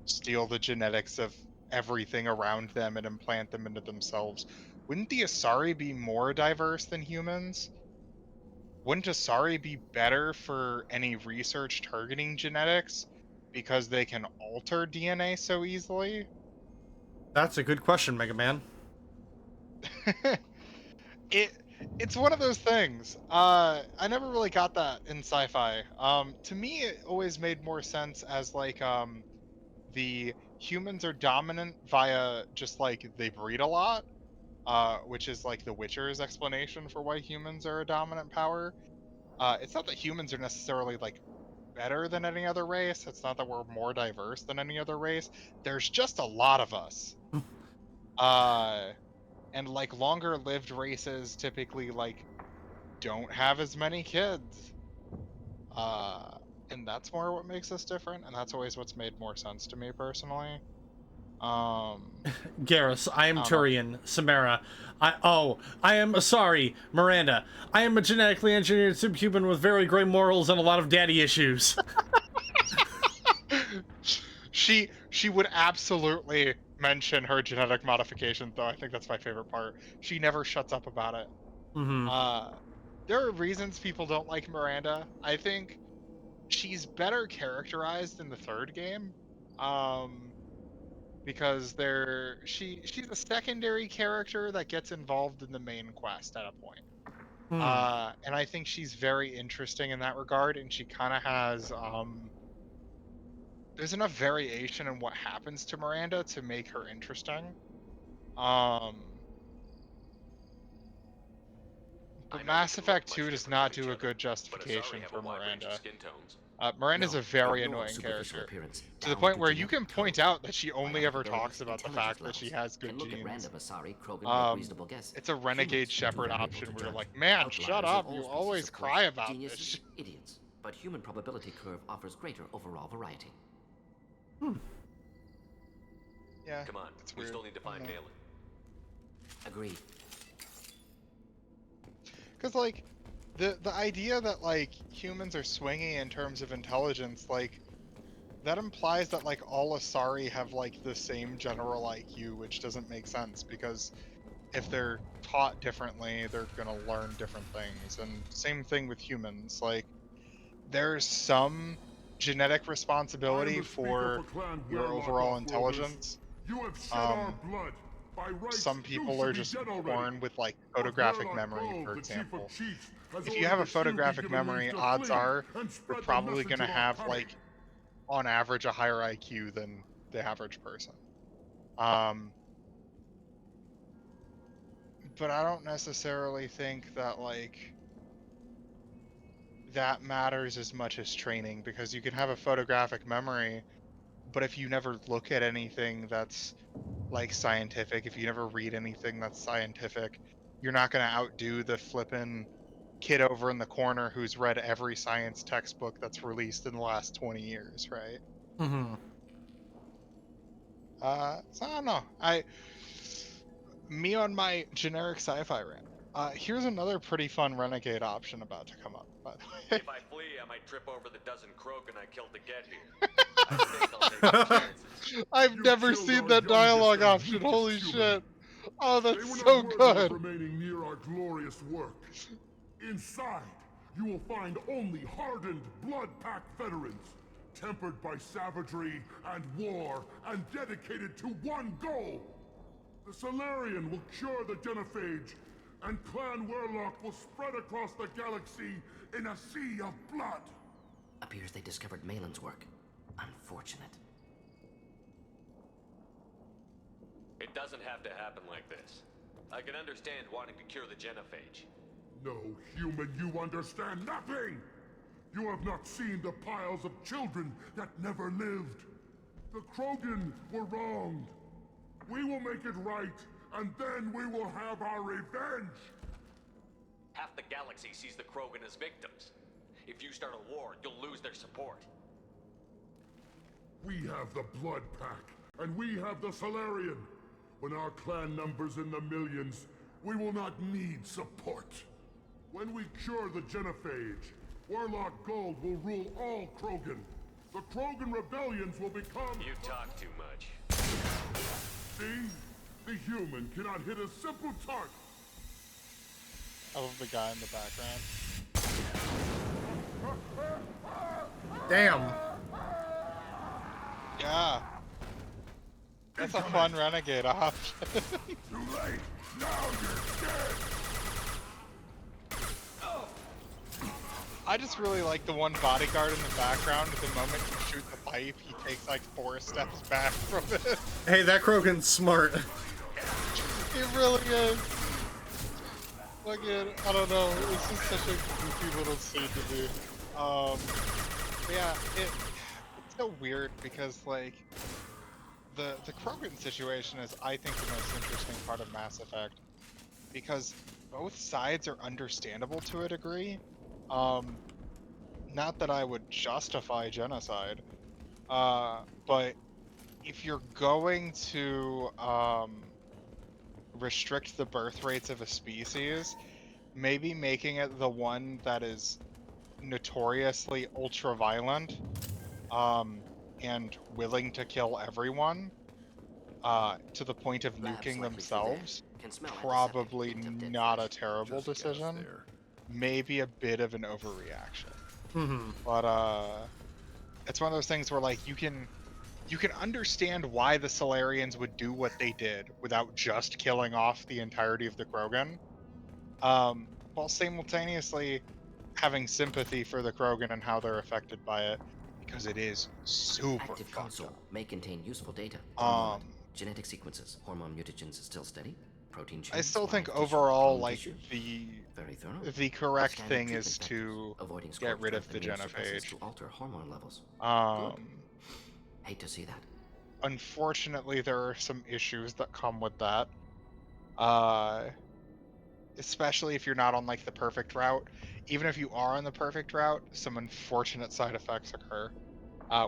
steal the genetics of everything around them and implant them into themselves. Wouldn't the Asari be more diverse than humans? Wouldn't Asari be better for any research targeting genetics because they can alter DNA so easily? That's a good question, Mega Man. It's one of those things. I never really got that in sci-fi. To me, it always made more sense as like the humans are dominant via just like they breed a lot, which is like the Witcher's explanation for why humans are a dominant power. It's not that humans are necessarily like better than any other race. It's not that we're more diverse than any other race. There's just a lot of us. And like longer lived races typically like don't have as many kids. And that's more what makes us different, and that's always what's made more sense to me personally. Garrus, I am I don't know. Turian. Samara. I am sorry, Miranda. I am a genetically engineered subhuman with very gray morals and a lot of daddy issues. She would absolutely mention her genetic modification, though. I think that's my favorite part. She never shuts up about it. Mm-hmm. There are reasons people don't like Miranda. I think she's better characterized in the third game. Because she's a secondary character that gets involved in the main quest at a point. And I think she's very interesting in that regard, and she kind of has there's enough variation in what happens to Miranda to make her interesting. But Mass Effect 2 does not do a good justification for Miranda. Miranda's No, a very ignore annoying superficial character. appearance To the down point to where you genetic can point code. out that she only ever Biological talks about the intelligence fact that she levels. has good Can look at genes. random Asari, Krogan make reasonable guess. It's a renegade Humans shepherd are able option to where you're judge. like, man, Outliers shut in up, all you species, always of course. cry about Geniuses, this. idiots. But human probability curve offers greater overall variety. Yeah. Come on, we still need to find Malin. Agreed. Because, like, the idea that, like, humans are swingy in terms of intelligence, like, that implies that, like, all Asari have, like, the same general IQ, which doesn't make sense, because if they're taught differently, they're gonna learn different things. And same thing with humans. Like, there's some genetic responsibility for your overall intelligence. You have shed our blood. By rights, Some people you are should be just dead already. born with, like, But photographic Warlock memory, Grove, for the chief of example. chiefs, has If you have a ordered that you be photographic given memory, leave to odds flee are and you're spread the probably message gonna of our have, coming. like, on average, a higher IQ than the average person. But I don't necessarily think that, like, that matters as much as training, because you can have a photographic memory, but if you never look at anything that's, like, scientific, if you never read anything that's scientific, you're not gonna outdo the flippin' kid over in the corner who's read every science textbook that's released in the last 20 years, right? Mm-hmm. So I don't know. Me on my generic sci-fi rant. Here's another pretty fun renegade option about to come up, by the way. If I flee, I might trip over the dozen Krogan I killed to get here. I think I'll take my chances. I've never seen that dialogue option. Holy shit. Oh, that's so good. Remaining near our glorious work. Inside, you will find only hardened, blood-packed veterans, tempered by savagery and war, and dedicated to one goal. The Solarian will cure the genophage, and Clan Warlock will spread across the galaxy in a sea of blood. Appears they discovered Malin's work. Unfortunate. It doesn't have to happen like this. I can understand wanting to cure the genophage. No, human, you understand nothing! You have not seen the piles of children that never lived. The Krogan were wronged. We will make it right, and then we will have our revenge! Half the galaxy sees the Krogan as victims. If you start a war, you'll lose their support. We have the Blood Pack, and we have the Solarian. When our clan numbers in the millions, we will not need support. When we cure the genophage, Warlock Gold will rule all Krogan. The Krogan rebellions will become... You talk too much. See? The human cannot hit a simple target. I love the guy in the background. Damn. Yeah. That's a fun renegade option. Too late. Now you're dead. I just really like the one bodyguard in the background. At the moment you shoot the pipe, he takes like 4 steps back from it. Hey, that Krogan's smart. He really is. Fucking, I don't know. It's just such a goofy little scene to me. Yeah, it's so weird because like the Krogan situation is, I think, the most interesting part of Mass Effect, because both sides are understandable to a degree. Not that I would justify genocide, but if you're going to restrict the birth rates of a species, maybe making it the one that is notoriously ultra violent, and willing to kill everyone, to the point of Labs nuking likely through there. themselves, Can smell probably antiseptic, hint of dead not a flesh. terrible Just get us decision. there. Maybe a bit of an overreaction. Mm-hmm. But it's one of those things where like you can understand why the Solarians would do what they did without just killing off the entirety of the Krogan, while simultaneously having sympathy for the Krogan and how they're affected by it, because it is super Active fucked console up. may contain useful data. One moment. Genetic sequences. Hormone mutagens still steady. Protein chains. I still think live tissue, overall, clone like tissue. Very thorough. the correct Standard thing is treatment to vectors, avoiding get rid of scorched the earth immune suppressants genophage. to alter hormone levels. Um, Hate to see that. Unfortunately, there are some issues that come with that. Especially if you're not on like the perfect route. Even if you are on the perfect route, some unfortunate side effects occur.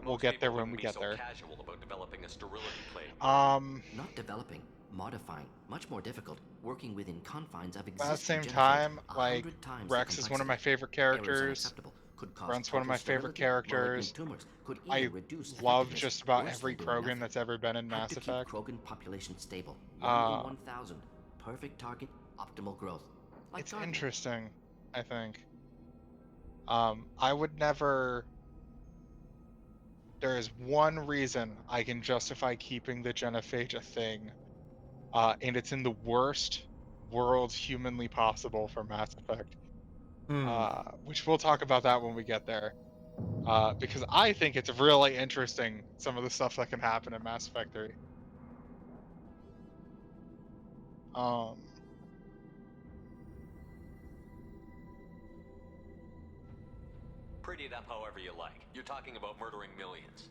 We'll get there when we get there. Casual about developing a sterility plague. Not developing, modifying, much more difficult. Working within confines of At existing the same genophage, time, 100 like times Rex the is one of complexity. my favorite Errors characters. unacceptable. Could cause Grunt's one of my total favorite sterility, characters. malignant tumors, could I even reduce love effectiveness. just about Worse every than doing Krogan nothing. that's ever been in Have Mass to keep Effect. Krogan population stable. 1 in 1,000. Perfect target, optimal growth. Like It's gardening. interesting, I think. I would never. There is one reason I can justify keeping the genophage a thing, and it's in the worst worlds humanly possible for Mass Effect. Which we'll talk about that when we get there. Because I think it's really interesting, some of the stuff that can happen in Mass Effect 3. Pretty it up however you like. You're talking about murdering millions.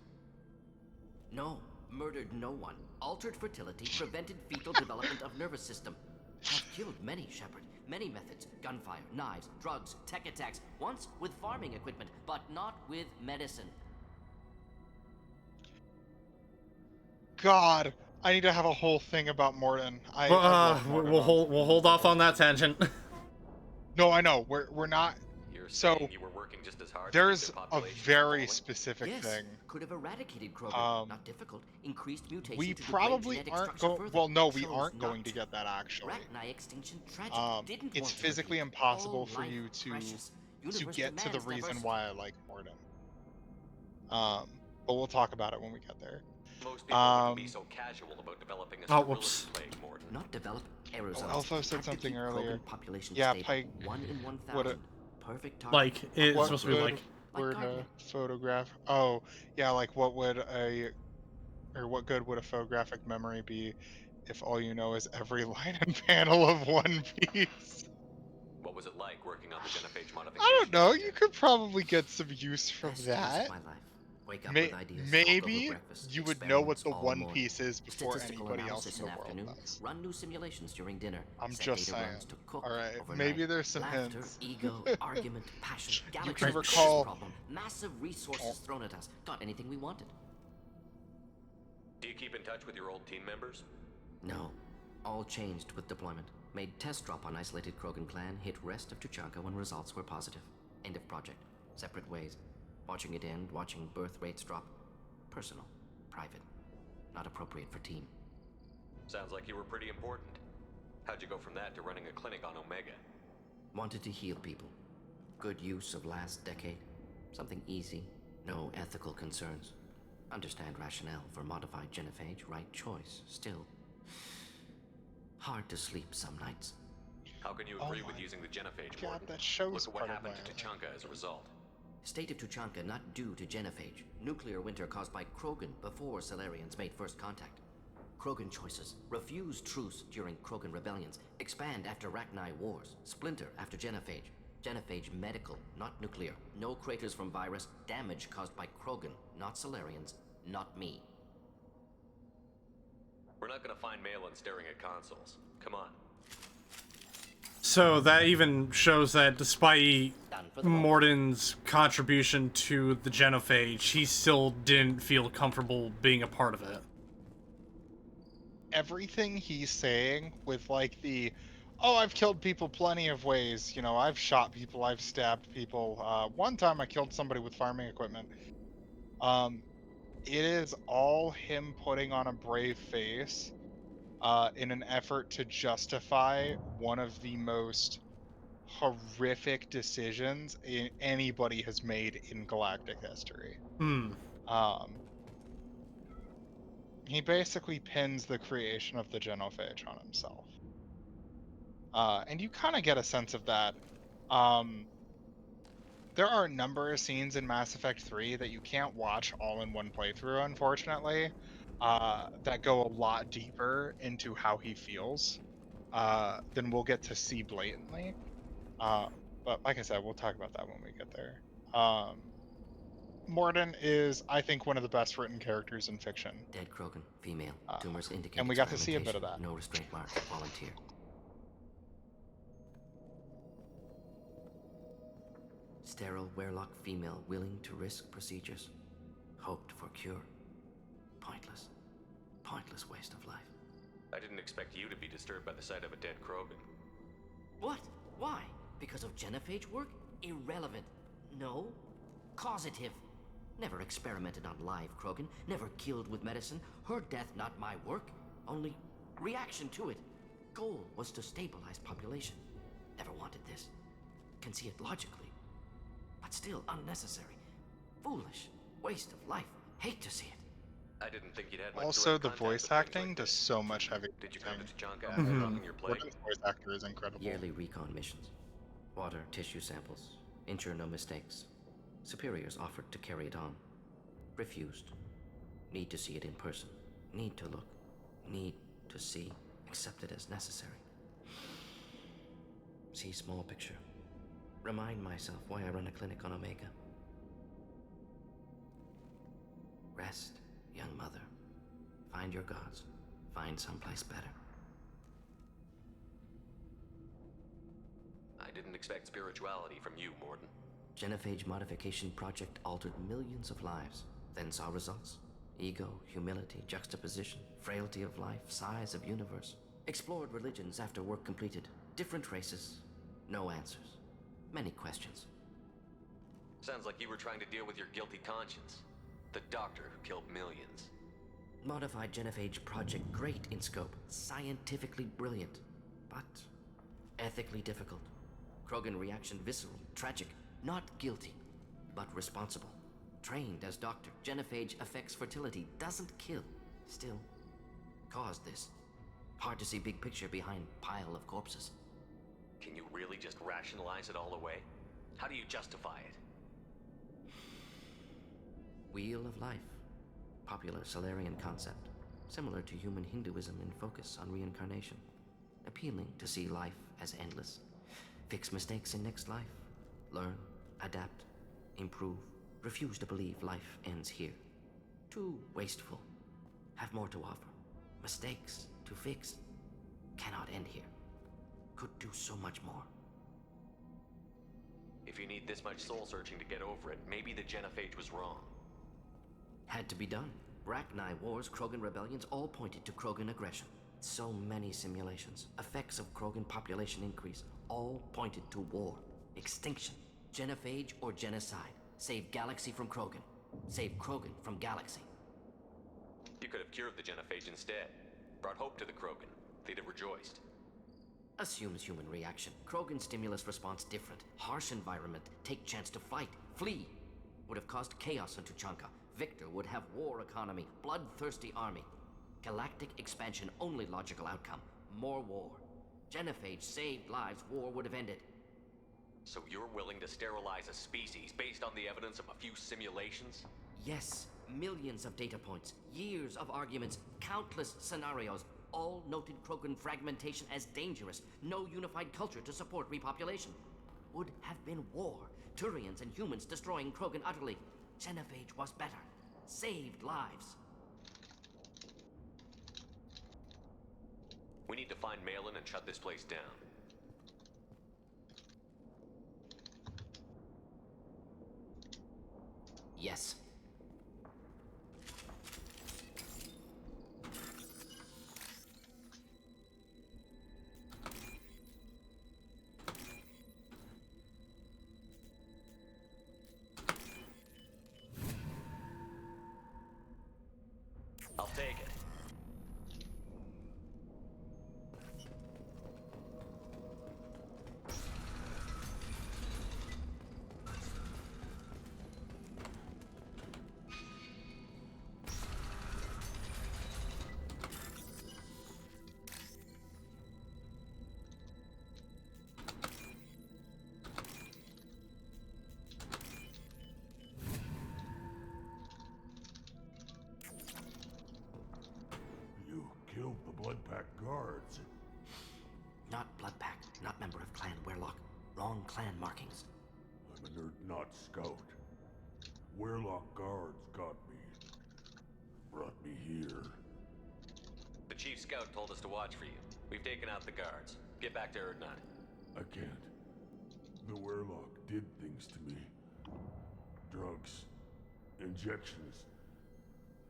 No, murdered no one. Altered fertility, prevented fetal development of nervous system. Have killed many, Shepard. Many methods. Gunfire, knives, drugs, tech attacks. Once with farming equipment, but not with medicine. God, I need to have a whole thing about Mordin. I Well, love Mordin. we'll hold off on that tangent. No, I know. We're not. So You were working just as hard there's a very specific Yes, thing. could have eradicated Krogan. Not difficult. Increased mutation We to probably degrade genetic aren't structure going. further. Well, no, we Chose aren't not going to get that actually. Rachni extinction tragic. Didn't It's want to physically repeat. impossible All for life you to precious. Universe get to the demands reason diversity. why I like Mordin. But we'll talk about it when we get there. Most people wouldn't be so casual about developing a sterility plague, Morden. Not develop errors. Elfo said something earlier. Population Yeah, stable. Pike. 1 in 1,000. What a, Perfect target. Like, it's what supposed to be like... would a photograph? Oh, yeah, like what would what good would a photographic memory be if all you know is every line and panel of One Piece? What was it like working on the genophage modification? I don't know. You could probably get some use from Best years of that. my life. Wake up with ideas, Maybe you would know what the One Piece is before Statistical anybody else analysis in in the world afternoon. does. Run new simulations during dinner. I'm set just data saying. runs to cook All right, overnight. maybe there's some Laughter, hints. ego, argument, passion, You galaxy can recall. problem, massive resources thrown at us. Got anything we wanted? Do you keep in touch with your old team members? No. All changed with deployment. Made test drop on isolated Krogan clan, hit rest of Tuchanka when results were positive. End of project. Separate ways. Watching it end, watching birth rates drop. Personal. Private. Not appropriate for team. Sounds like you were pretty important. How'd you go from that to running a clinic on Omega? Wanted to heal people. Good use of last decade. Something easy. No ethical concerns. Understand rationale for modified genophage. Right choice. Still. Hard to sleep some nights. How can you agree with using the genophage, God, Morden? that shows Look at what part of happened my to Tuchanka as a result. State of Tuchanka not due to genophage. Nuclear winter caused by Krogan before Solarians made first contact. Krogan choices. Refuse truce during Krogan rebellions. Expand after Rachni wars. Splinter after genophage. Genophage medical, not nuclear. No craters from virus. Damage caused by Krogan, not Solarians, not me. We're not gonna find Malin staring at consoles. Come on. So that even shows that despite Mordin's contribution to the genophage, he still didn't feel comfortable being a part of it. everything he's saying with like oh, I've killed people plenty of ways. You know, I've shot people, I've stabbed people. One time I killed somebody with farming equipment. It is all him putting on a brave face in an effort to justify one of the most horrific decisions anybody has made in galactic history. He basically pins the creation of the genophage on himself. And you kind of get a sense of that. There are a number of scenes in Mass Effect 3 that you can't watch all in one playthrough, unfortunately, that go a lot deeper into how he feels than we'll get to see blatantly. But like I said, we'll talk about that when we get there. Mordin is, I think, one of the best written characters in fiction. Dead Krogan, female. Tumors indicate and we got to see a bit of that. No restraint mark. Volunteer. Sterile Werelock female willing to risk procedures. Hoped for cure. Pointless. Pointless waste of life. I didn't expect you to be disturbed by the sight of a dead Krogan. What? Why? Because of genophage work? Irrelevant. No. Causative. Never experimented on live Krogan. Never killed with medicine. Her death not my work. Only reaction to it. Goal was to stabilize population. Never wanted this. Can see it logically. But still unnecessary. Foolish. Waste of life. Hate to see it. I didn't think you'd had much Also, direct the contact voice with things acting like does this. so much heavy. Did you come to Tachanka Yeah, after talking your plague? Mordin's voice actor is incredible. Yearly recon missions. Water, tissue samples. Ensure no mistakes. Superiors offered to carry it on. Refused. Need to see it in person. Need to look. Need to see. Accept it as necessary. See small picture. Remind myself why I run a clinic on Omega. Rest, young mother. Find your gods. Find someplace better. I didn't expect spirituality from you, Mordin. Genophage modification project altered millions of lives, then saw results. Ego, humility, juxtaposition, frailty of life, size of universe. Explored religions after work completed. Different races. No answers. Many questions. Sounds like you were trying to deal with your guilty conscience. The doctor who killed millions. Modified genophage project great in scope. Scientifically brilliant. But ethically difficult. Krogan reaction visceral, tragic. Not guilty, but responsible. Trained as doctor. Genophage affects fertility. Doesn't kill. Still, caused this. Hard to see big picture behind pile of corpses. Can you really just rationalize it all away? How do you justify it? Wheel of life. Popular Solarian concept. Similar to human Hinduism in focus on reincarnation. Appealing to see life as endless. Fix mistakes in next life. Learn, adapt, improve. Refuse to believe life ends here. Too wasteful. Have more to offer. Mistakes to fix. Cannot end here. Could do so much more. If you need this much soul searching to get over it, maybe the genophage was wrong. Had to be done. Rachni wars, Krogan rebellions, all pointed to Krogan aggression. So many simulations. Effects of Krogan population increase. All pointed to war. Extinction. Genophage or genocide. Save galaxy from Krogan. Save Krogan from galaxy. You could have cured the genophage instead. Brought hope to the Krogan. They'd have rejoiced. Assumes human reaction. Krogan stimulus response different. Harsh environment. Take chance to fight. Flee. Would have caused chaos on Tachanka. Victor would have war economy. Bloodthirsty army. Galactic expansion only logical outcome. More war. Genophage saved lives. War would have ended. So you're willing to sterilize a species based on the evidence of a few simulations? Yes. Millions of data points. Years of arguments. Countless scenarios. All noted Krogan fragmentation as dangerous. No unified culture to support repopulation. Would have been war. Turians and humans destroying Krogan utterly. Genophage was better. Saved lives. We need to find Malin and shut this place down. Yes. take it. You killed the Blood Pack guards. Not Blood Pack, not member of Clan Werelock. Wrong clan markings. I'm an not scout. Werelock guards got me. Brought me here. The chief scout told us to watch for you. We've taken out the guards. Get back to Erdnot. I can't. The Werelock did things to me. Drugs. Injections.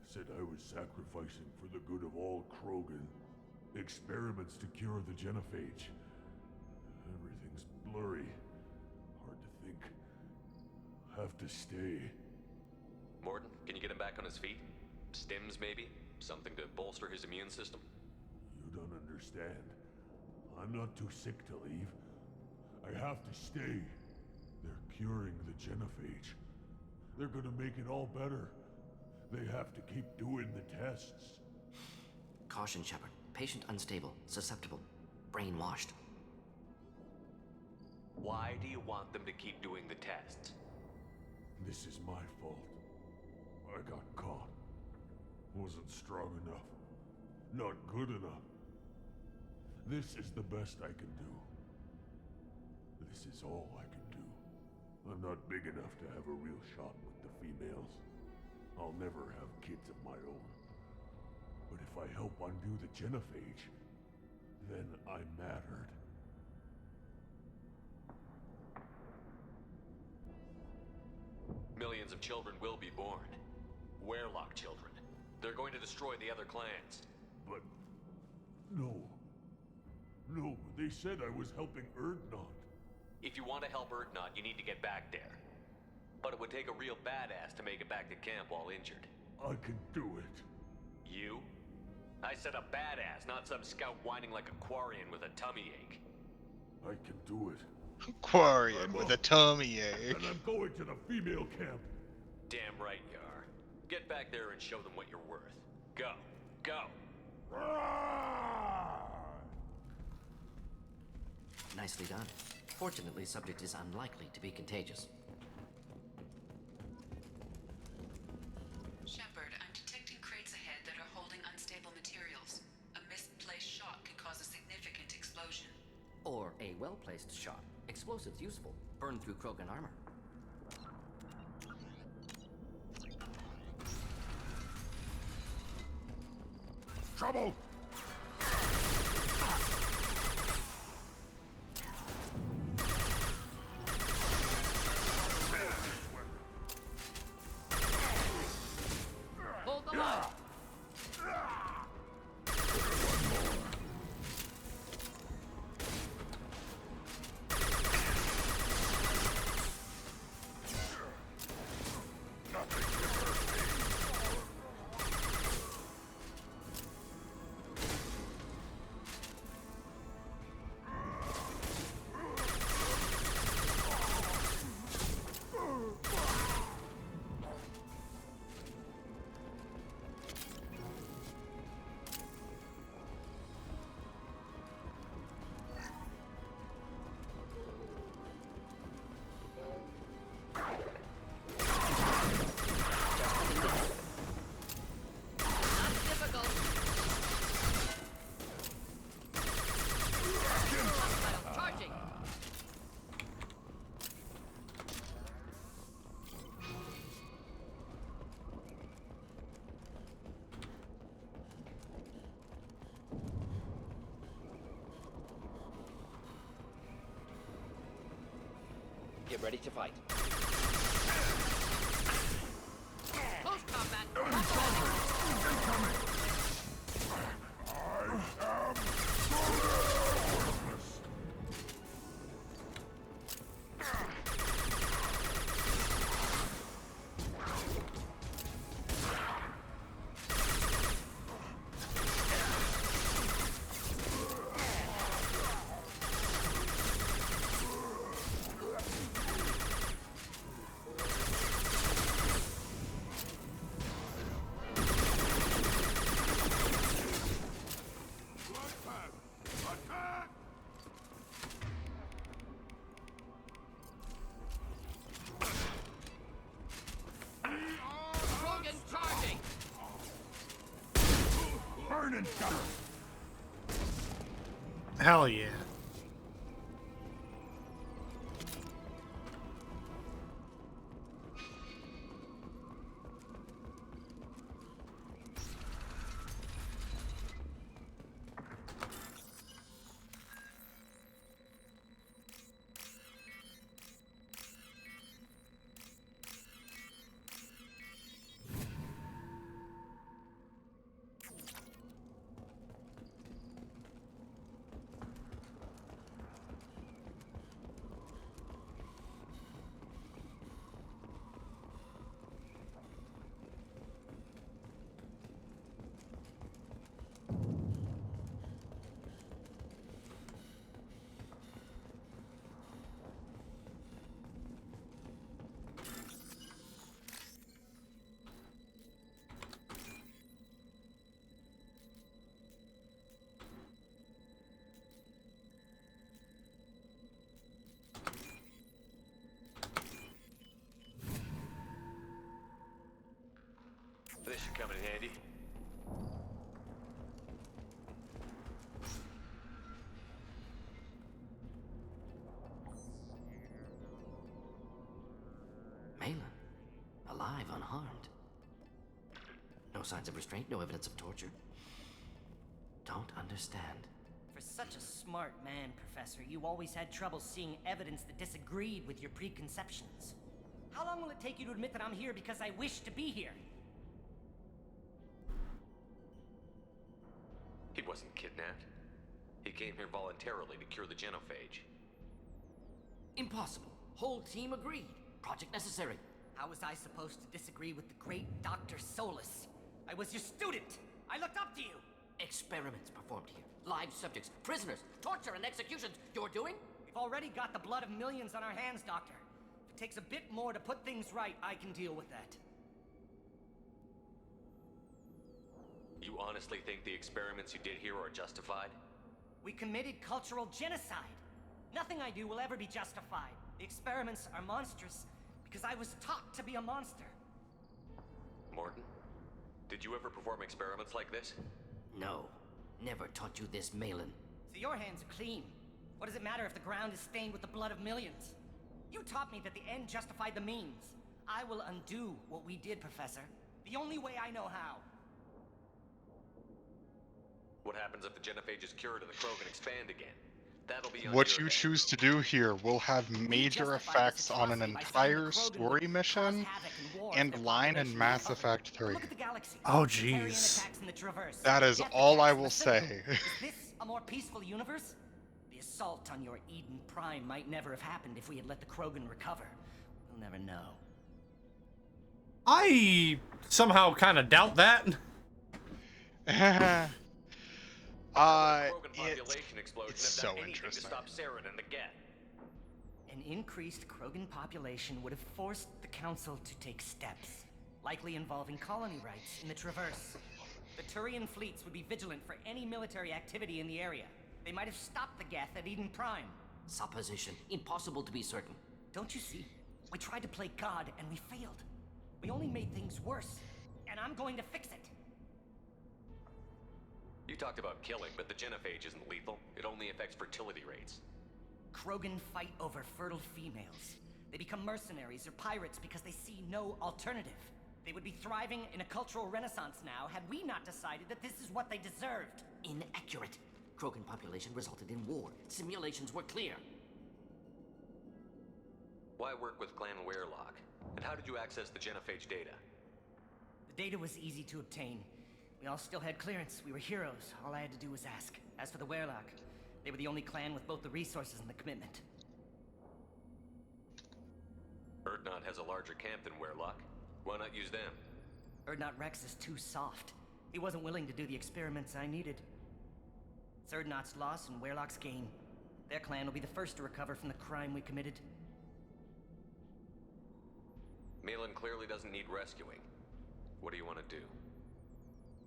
Said I was sacrificing for the good of all Krogan. Experiments to cure the genophage. Everything's blurry. Hard to think. Have to stay. Morton, can you get him back on his feet? Stims, maybe? Something to bolster his immune system? You don't understand. I'm not too sick to leave. I have to stay. They're curing the genophage. They're gonna make it all better. They have to keep doing the tests. Caution, Shepard. Patient unstable, susceptible, brainwashed. Why do you want them to keep doing the tests? This is my fault. I got caught. Wasn't strong enough. Not good enough. This is the best I can do. This is all I can do. I'm not big enough to have a real shot with the females. I'll never have kids of my own. But if I help undo the genophage, then I mattered. Millions of children will be born. Werelock children. They're going to destroy the other clans. But... no. No, they said I was helping Erdnot. If you want to help Erdnot, you need to get back there. But it would take a real badass to make it back to camp while injured. I can do it. You? I said a badass, not some scout whining like a Quarian with a tummy ache. I can do it. Quarian with a tummy ache. And I'm going to the female camp. Damn right you are. Get back there and show them what you're worth. Go. Go. Nicely done. Fortunately, subject is unlikely to be contagious. Shepard, I'm detecting crates ahead that are holding unstable materials. A misplaced shot could cause a significant explosion. Or a well-placed shot. Explosives useful. Burn through Krogan armor. Trouble! Hold the line! Get ready to fight. Close combat! Cannon shot! Hell yeah. This should come in handy. Malin, alive, unharmed. No signs of restraint, no evidence of torture. Don't understand. For such a smart man, Professor, you always had trouble seeing evidence that disagreed with your preconceptions. How long will it take you to admit that I'm here because I wish to be here? He wasn't kidnapped. He came here voluntarily to cure the genophage. Impossible. Whole team agreed. Project necessary. How was I supposed to disagree with the great Dr. Solus? I was your student! I looked up to you! Experiments performed here. Live subjects, prisoners, torture and executions. You're doing? We've already got the blood of millions on our hands, Doctor. If it takes a bit more to put things right, I can deal with that. You honestly think the experiments you did here are justified? We committed cultural genocide. Nothing I do will ever be justified. The experiments are monstrous because I was taught to be a monster. Morton, did you ever perform experiments like this? No. Never taught you this, Malin. So your hands are clean. What does it matter if the ground is stained with the blood of millions? You taught me that the end justified the means. I will undo what we did, Professor. The only way I know how. What happens if the genophage is cured and the Krogan expand again? That'll be on What your you head. choose to do here will have major effects on an entire story mission and line in Mass Effect 3. Oh, jeez. That is all I will say. Is this a more peaceful universe? The assault on your Eden Prime might never have happened if we had let the Krogan recover. We'll never know. I somehow kind of doubt that. It's so interesting. To stop Saren and the Geth. An increased Krogan population would have forced the Council to take steps, likely involving colony rights in the Traverse. The Turian fleets would be vigilant for any military activity in the area. They might have stopped the Geth at Eden Prime. Supposition. Impossible to be certain. Don't you see? We tried to play God and we failed. We only made things worse, and I'm going to fix it. You talked about killing, but the genophage isn't lethal. It only affects fertility rates. Krogan fight over fertile females. They become mercenaries or pirates because they see no alternative. They would be thriving in a cultural renaissance now had we not decided that this is what they deserved. Inaccurate. Krogan population resulted in war. Simulations were clear. Why work with Clan Weirlock? And how did you access the genophage data? The data was easy to obtain. We all still had clearance. We were heroes. All I had to do was ask. As for the Weirlock, they were the only clan with both the resources and the commitment. Erdnot has a larger camp than Weirlock. Why not use them? Erdnot Rex is too soft. He wasn't willing to do the experiments I needed. It's Erdnot's loss and Weirlock's gain. Their clan will be the first to recover from the crime we committed. Malin clearly doesn't need rescuing. What do you want to do?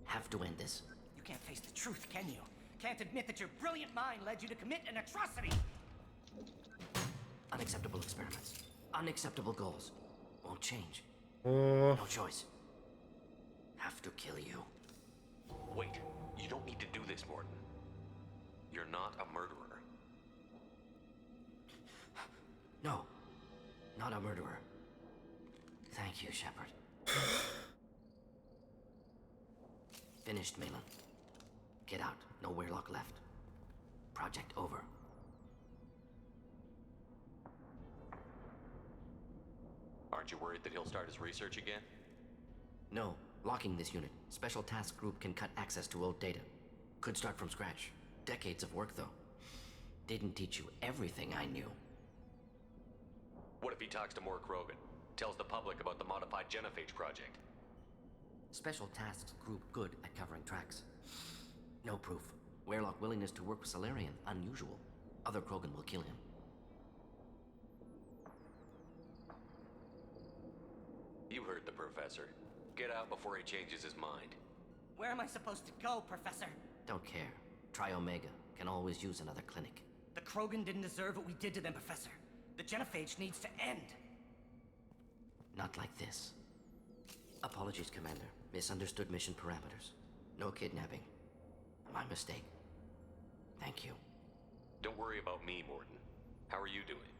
Have to end this. You can't face the truth, can you? Can't admit that your brilliant mind led you to commit an atrocity! Unacceptable experiments. Unacceptable goals. Won't change. No choice. Have to kill you. Wait, you don't You're not a murderer. No, not a murderer. Thank you, Shepard. Finished, Malin. Get out. No Weirlock left. Project over. Aren't you worried that he'll start his research again? No. Locking this unit. Special Task Group can cut access to old data. Could start from scratch. Decades of work, though. Didn't teach you everything I knew. What if he talks to more Krogan? Tells the public about the modified Genophage project? Special Tasks Group good at covering tracks. No proof. Weirlock willingness to work with Salarian, unusual. Other Krogan will kill him. You heard the professor. Get out before he changes his mind. Where am I supposed to go, Professor? Don't care. Try Omega. Can always use another clinic. The Krogan didn't deserve what we did to them, Professor. The Genophage needs to end. Not like this. Apologies, Commander. Misunderstood mission parameters. No kidnapping. My mistake. Thank you. Don't worry about me, Mordin. How are you doing?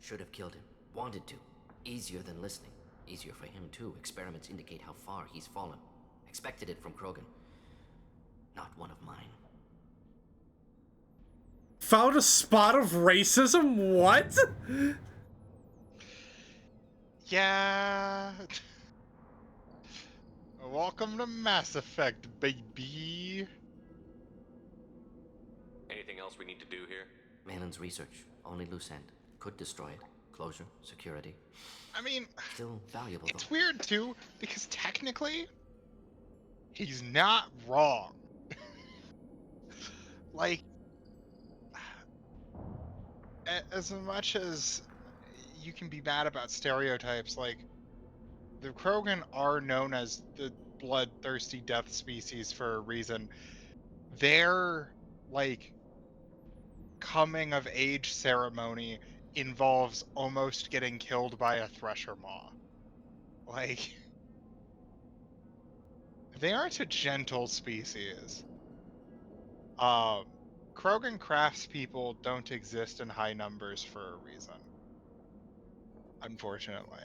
Should have killed him. Wanted to. Easier than listening. Easier for him, too. Experiments indicate how far he's fallen. Expected it from Krogan. Not one of mine. Found a spot of racism? What? Yeah. Welcome to Mass Effect, baby. Anything else we need to do here? Malin's research. Only loose end. Could destroy it. Closure. Security. I mean, still valuable, it's though. weird, too, because technically, he's not wrong. Like, as much as you can be mad about stereotypes, like, the Krogan are known as the bloodthirsty death species for a reason. Their, like, coming of age ceremony involves almost getting killed by a thresher maw. Like, they aren't a gentle species. Krogan craftspeople don't exist in high numbers for a reason. Unfortunately.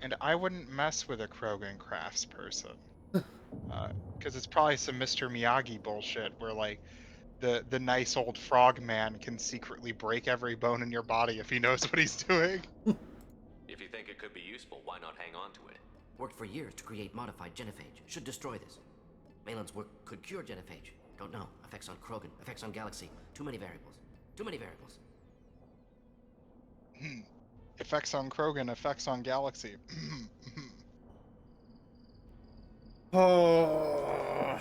And I wouldn't mess with a Krogan craftsperson. Because it's probably some Mr. Miyagi bullshit where, like, the nice old frog man can secretly break every bone in your body if he knows what he's doing. If you think it could be useful, why not hang on to it? Worked for years to create modified Genophage. Should destroy this. Malin's work could cure Genophage. Don't know. Effects on Krogan. Effects on Galaxy. Too many variables. Too many variables. Effects on Krogan, effects on Galaxy. Oh.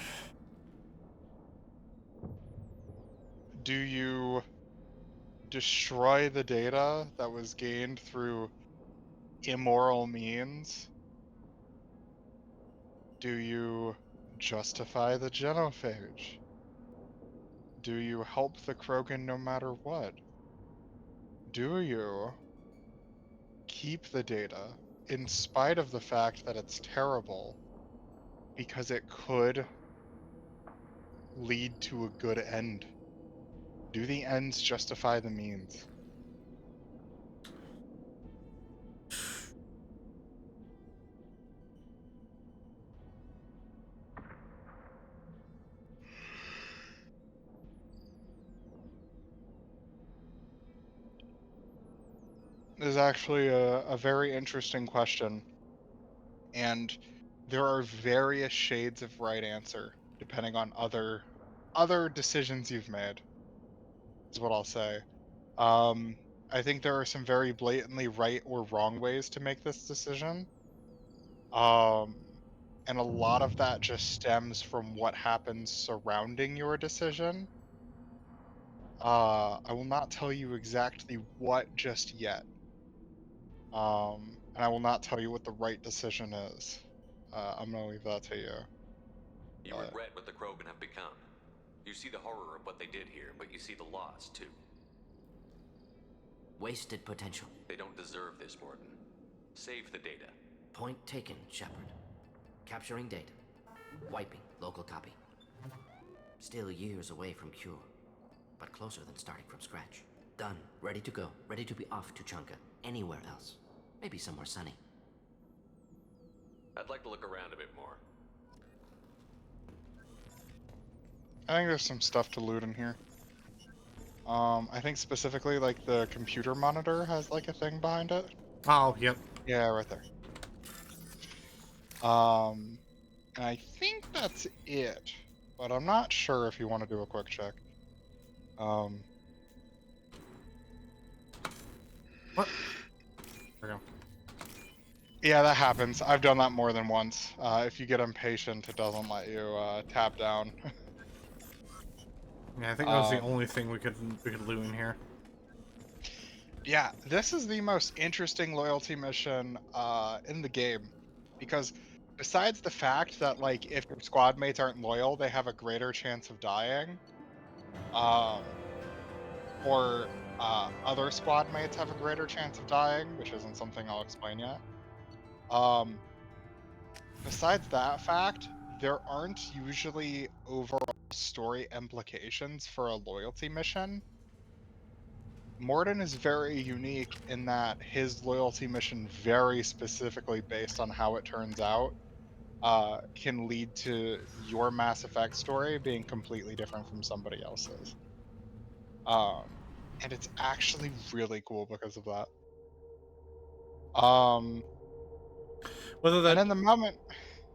Do you destroy the data that was gained through immoral means? Do you justify the Genophage? Do you help the Krogan no matter what? Do you keep the data in spite of the fact that it's terrible because it could lead to a good end? Do the ends justify the means? Is actually a very interesting question, and there are various shades of right answer depending on other decisions you've made, is what I'll say. I think there are some very blatantly right or wrong ways to make this decision, and a lot of that just stems from what happens surrounding your decision. I will not tell you exactly what just yet. And I will not tell you what the right decision is. I'm gonna leave that to you. You regret what the Krogan have become. You see the horror of what they did here, but you see the loss, too. Wasted potential. They don't deserve this, Mordin. Save the data. Point taken, Shepard. Capturing data. wiping local copy. Still years away from cure, but closer than starting from scratch. Done, ready to go, ready to be off to Chunka, anywhere else. Maybe somewhere sunny. I'd like to look around a bit more. I think there's some stuff to loot in here. I think specifically like the computer monitor has like a thing behind it. Oh, yep. Yeah, right there. And I think that's it, but I'm not sure if you want to do a quick check. What? There we go. Yeah, that happens. I've done that more than once. If you get impatient, it doesn't let you tab down. Yeah, I think that was the only thing we could loot in here. Yeah, this is the most interesting loyalty mission in the game, because besides the fact that like if your squad mates aren't loyal, they have a greater chance of dying, or other squad mates have a greater chance of dying, which isn't something I'll explain yet. Besides that fact, there aren't usually overall story implications for a loyalty mission. Morden is very unique in that his loyalty mission, very specifically based on how it turns out, can lead to your Mass Effect story being completely different from somebody else's. And it's actually really cool because of that. Whether that and in the moment...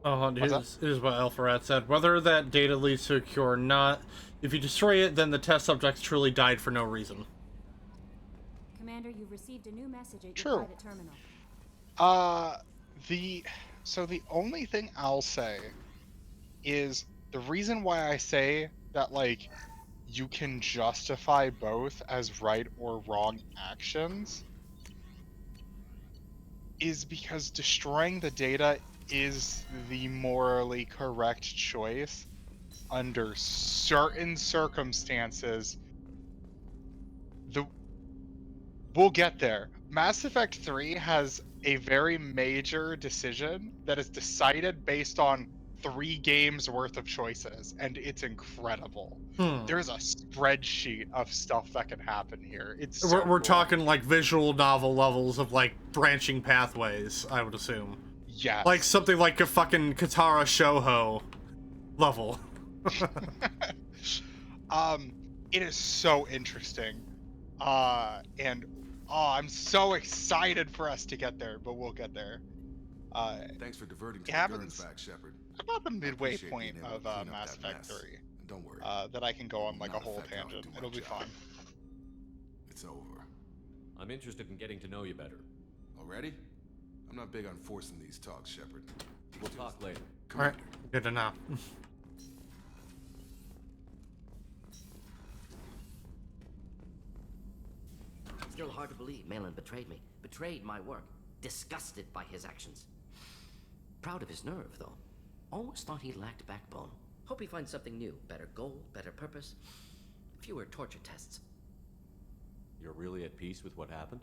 here's what Alpharat said. Whether that data leads to a cure or not, if you destroy it, then the test subjects truly died for no reason. Commander, you've received a new message at True. your private terminal. So the only thing I'll say is the reason why I say that, like, you can justify both as right or wrong actions is because destroying the data is the morally correct choice under certain circumstances. We'll get there. Mass Effect 3 has a very major decision that is decided based on 3 games worth of choices, and it's incredible. There's a spreadsheet of stuff that can happen here. It's so We're cool. talking like visual novel levels of like branching pathways, I would assume. Yes. Like something like a fucking Katara Shoho level. It is so interesting. And I'm so excited for us to get there, but we'll get there. Thanks for diverting to it the happens Gurns back, Shepard. about the midway appreciate point being able of to clean up Mass that Effect mess. 3. And don't worry, That I can go on will like a not whole affect how I tangent. do my It'll be job. fine. It's over. I'm interested in getting to know you better. Already? I'm not big on forcing these talks, Shepard. We'll talk later. Alright, good to know. Still hard to believe Malin betrayed me. Betrayed my work. Disgusted by his actions. Proud of his nerve, though. Almost thought he lacked backbone. Hope he finds something new. Better goal, better purpose. Fewer torture tests. You're really at peace with what happened?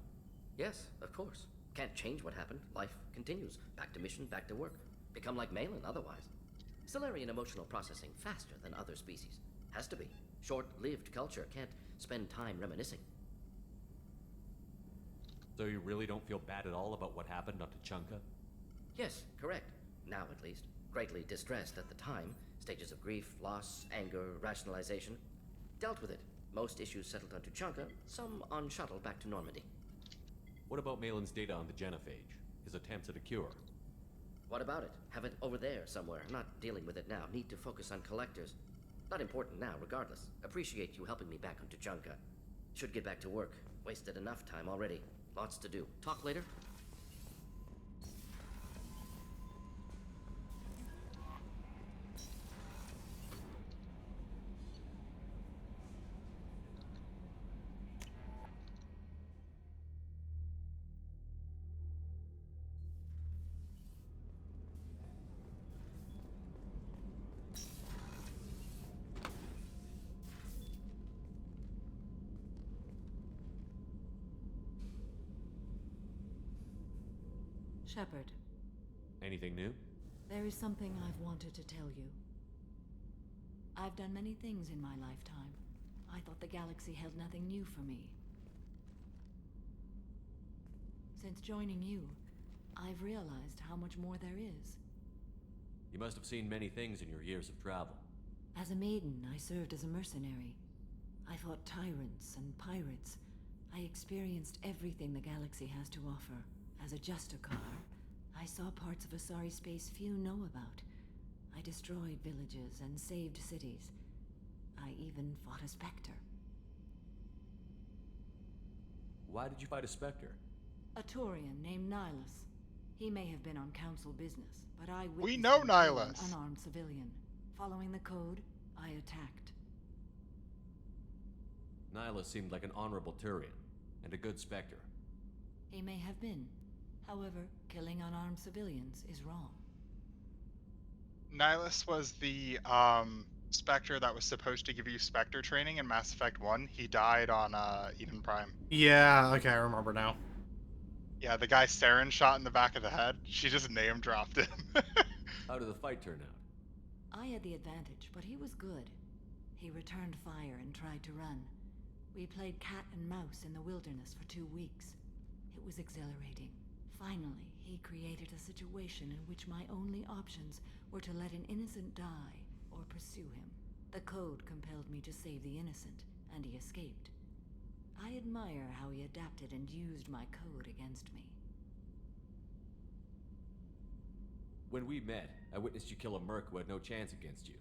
Yes, of course. Can't change what happened. Life continues. Back to mission, back to work. Become like Malin otherwise. Salarian emotional processing faster than other species. Has to be. Short-lived culture can't spend time reminiscing. So you really don't feel bad at all about what happened on Tuchanka? Yes, correct. Now at least. Greatly distressed at the time. Stages of grief, loss, anger, rationalization. Dealt with it. Most issues settled on Tuchanka, some on shuttle back to Normandy. What about Malin's data on the genophage? His attempts at a cure? What about it? Have it over there somewhere. Not dealing with it now. Need to focus on collectors. Not important now, regardless. Appreciate you helping me back on Tuchanka. Should get back to work. Wasted enough time already. Lots to do. Talk later? Shepard. Anything new? There is something I've wanted to tell you. I've done many things in my lifetime. I thought the galaxy held nothing new for me. Since joining you, I've realized how much more there is. You must have seen many things in your years of travel. As a maiden, I served as a mercenary. I fought tyrants and pirates. I experienced everything the galaxy has to offer. As a Justicar, I saw parts of Asari space few know about. I destroyed villages and saved cities. I even fought a Spectre. Why did you fight a Spectre? A Turian named Nihilus. He may have been on council business, but I witnessed We know him kill an Nihilus. unarmed civilian. Following the code, I attacked. Nihilus seemed like an honorable Turian, and a good Spectre. He may have been. However, killing unarmed civilians is wrong. Nihilus was the Spectre that was supposed to give you Spectre training in Mass Effect 1. He died on Eden Prime. Yeah, okay, I remember now. Yeah, the guy Saren shot in the back of the head. She just name dropped him. How did the fight turn out? I had the advantage, but he was good. He returned fire and tried to run. We played cat and mouse in the wilderness for 2 weeks. It was exhilarating. Finally, he created a situation in which my only options were to let an innocent die or pursue him. The code compelled me to save the innocent, and he escaped. I admire how he adapted and used my code against me. When we met, I witnessed you kill a merc who had no chance against you.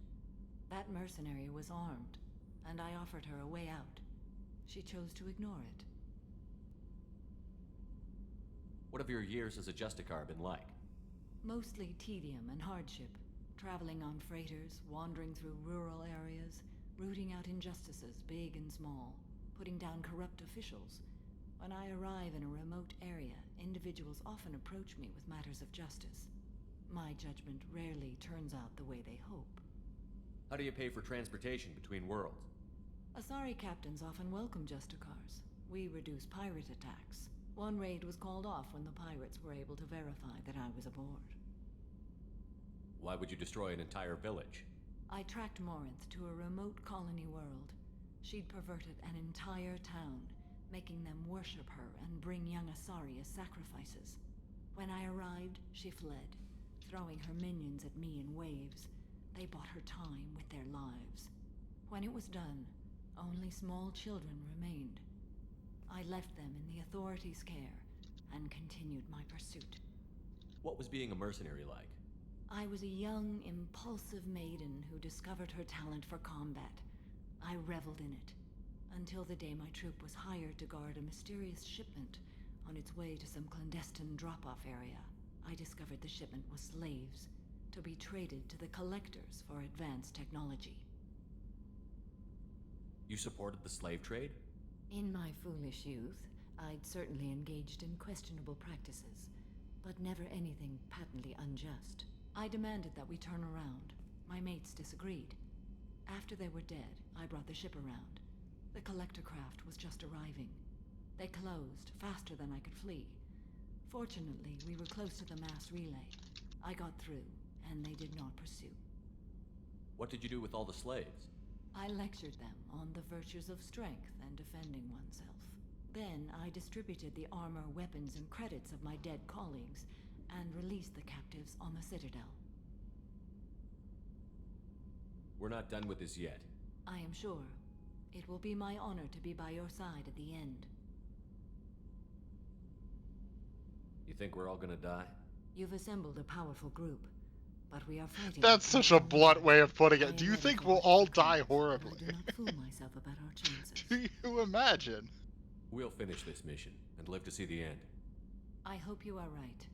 That mercenary was armed, and I offered her a way out. She chose to ignore it. What have your years as a Justicar been like? Mostly tedium and hardship. Traveling on freighters, wandering through rural areas, rooting out injustices, big and small, putting down corrupt officials. When I arrive in a remote area, individuals often approach me with matters of justice. My judgment rarely turns out the way they hope. How do you pay for transportation between worlds? Asari captains often welcome Justicars. We reduce pirate attacks. One raid was called off when the pirates were able to verify that I was aboard. Why would you destroy an entire village? I tracked Morinth to a remote colony world. She'd perverted an entire town, making them worship her and bring young Asari as sacrifices. When I arrived, she fled, throwing her minions at me in waves. They bought her time with their lives. When it was done, only small children remained. I left them in the authorities' care and continued my pursuit. What was being a mercenary like? I was a young, impulsive maiden who discovered her talent for combat. I reveled in it, until the day my troop was hired to guard a mysterious shipment on its way to some clandestine drop-off area. I discovered the shipment was slaves, to be traded to the collectors for advanced technology. You supported the slave trade? In my foolish youth, I'd certainly engaged in questionable practices, but never anything patently unjust. I demanded that we turn around. My mates disagreed. After they were dead, I brought the ship around. The collector craft was just arriving. They closed faster than I could flee. Fortunately, we were close to the mass relay. I got through, and they did not pursue. What did you do with all the slaves? I lectured them on the virtues of strength and defending oneself. Then I distributed the armor, weapons, and credits of my dead colleagues, and released the captives on the Citadel. We're not done with this yet. I am sure. It will be my honor to be by your side at the end. You think we're all gonna die? You've assembled a powerful group, but we are fighting. That's such a blunt way of putting it. Do you think we'll all die horribly? I do not fool myself about our chances. Do you imagine? We'll finish this mission and live to see the end. I hope you are right.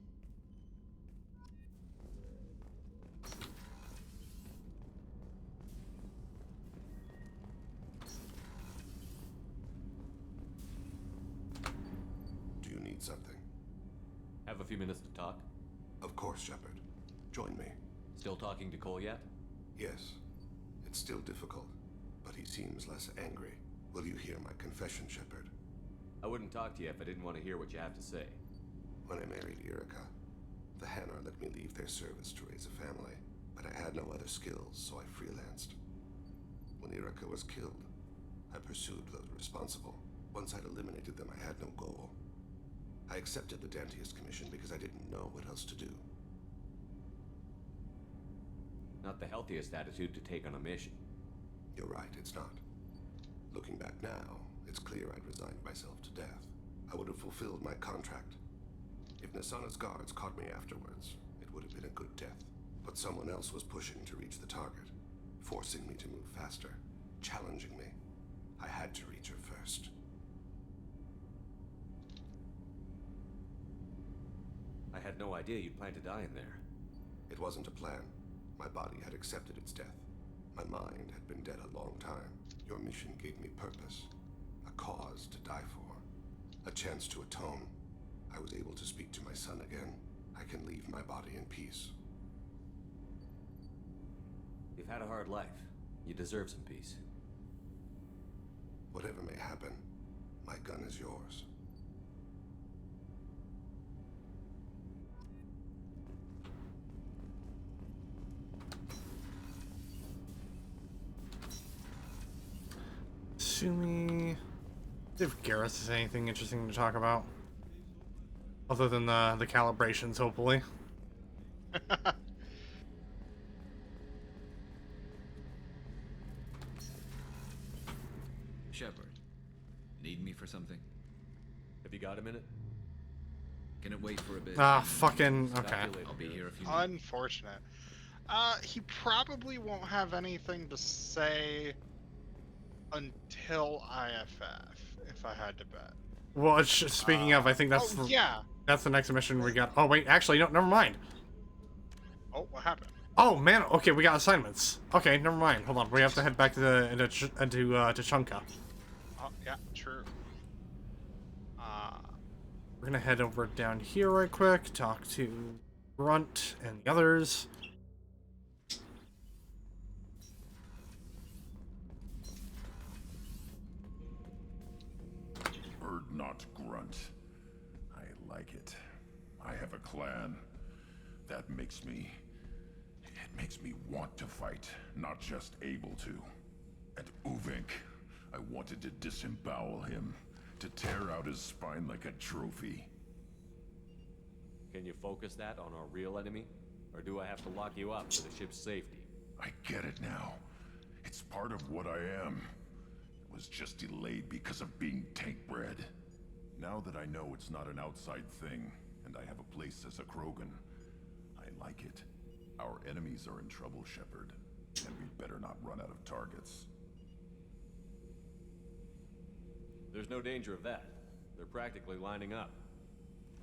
Do you need something? Have a few minutes to talk? Of course, Shepard. Join me. Still talking to Cole yet? Yes. It's still difficult, but he seems less angry. Will you hear my confession, Shepard? I wouldn't talk to you if I didn't want to hear what you have to say. When I married Erica, The Hanar let me leave their service to raise a family, but I had no other skills, so I freelanced. When Irika was killed, I pursued those responsible. Once I'd eliminated them, I had no goal. I accepted the Dantius commission because I didn't know what else to do. Not the healthiest attitude to take on a mission. You're right, it's not. Looking back now, it's clear I'd resigned myself to death. I would have fulfilled my contract. If Nasana's guards caught me afterwards, it would have been a good death. But someone else was pushing to reach the target, forcing me to move faster, challenging me. I had to reach her first. I had no idea you'd plan to die in there. It wasn't a plan. My body had accepted its death. My mind had been dead a long time. Your mission gave me purpose, a cause to die for, a chance to atone. I was able to speak to my son again. I can leave my body in peace. You've had a hard life. You deserve some peace. Whatever may happen, my gun is yours. Sumi. If Gareth has anything interesting to talk about, other than the calibrations, hopefully. Shepard, need me for something? Have you got a minute? Can it wait for a bit? Ah, fucking okay. I'll be here if you. Unfortunate. He probably won't have anything to say until IFF, if I had to bet. Well, speaking of, I think that's that's the next mission we got. Oh wait, actually, no, never mind. Oh, what happened? Oh man, okay, we got assignments. Okay, never mind. Hold on, we have to head back to the to Chunka. Oh yeah, true. We're gonna head over down here right quick, talk to Grunt and the others. Bird not grunt. I like it. I have a clan. That makes me... It makes me want to fight, not just able to. And Uvink, I wanted to disembowel him, to tear out his spine like a trophy. Can you focus that on our real enemy? Or do I have to lock you up for the ship's safety? I get it now. It's part of what I am. It was just delayed because of being tank bred. Now that I know it's not an outside thing, and I have a place as a Krogan, I like it. Our enemies are in trouble, Shepard, and we better not run out of targets. There's no danger of that. They're practically lining up.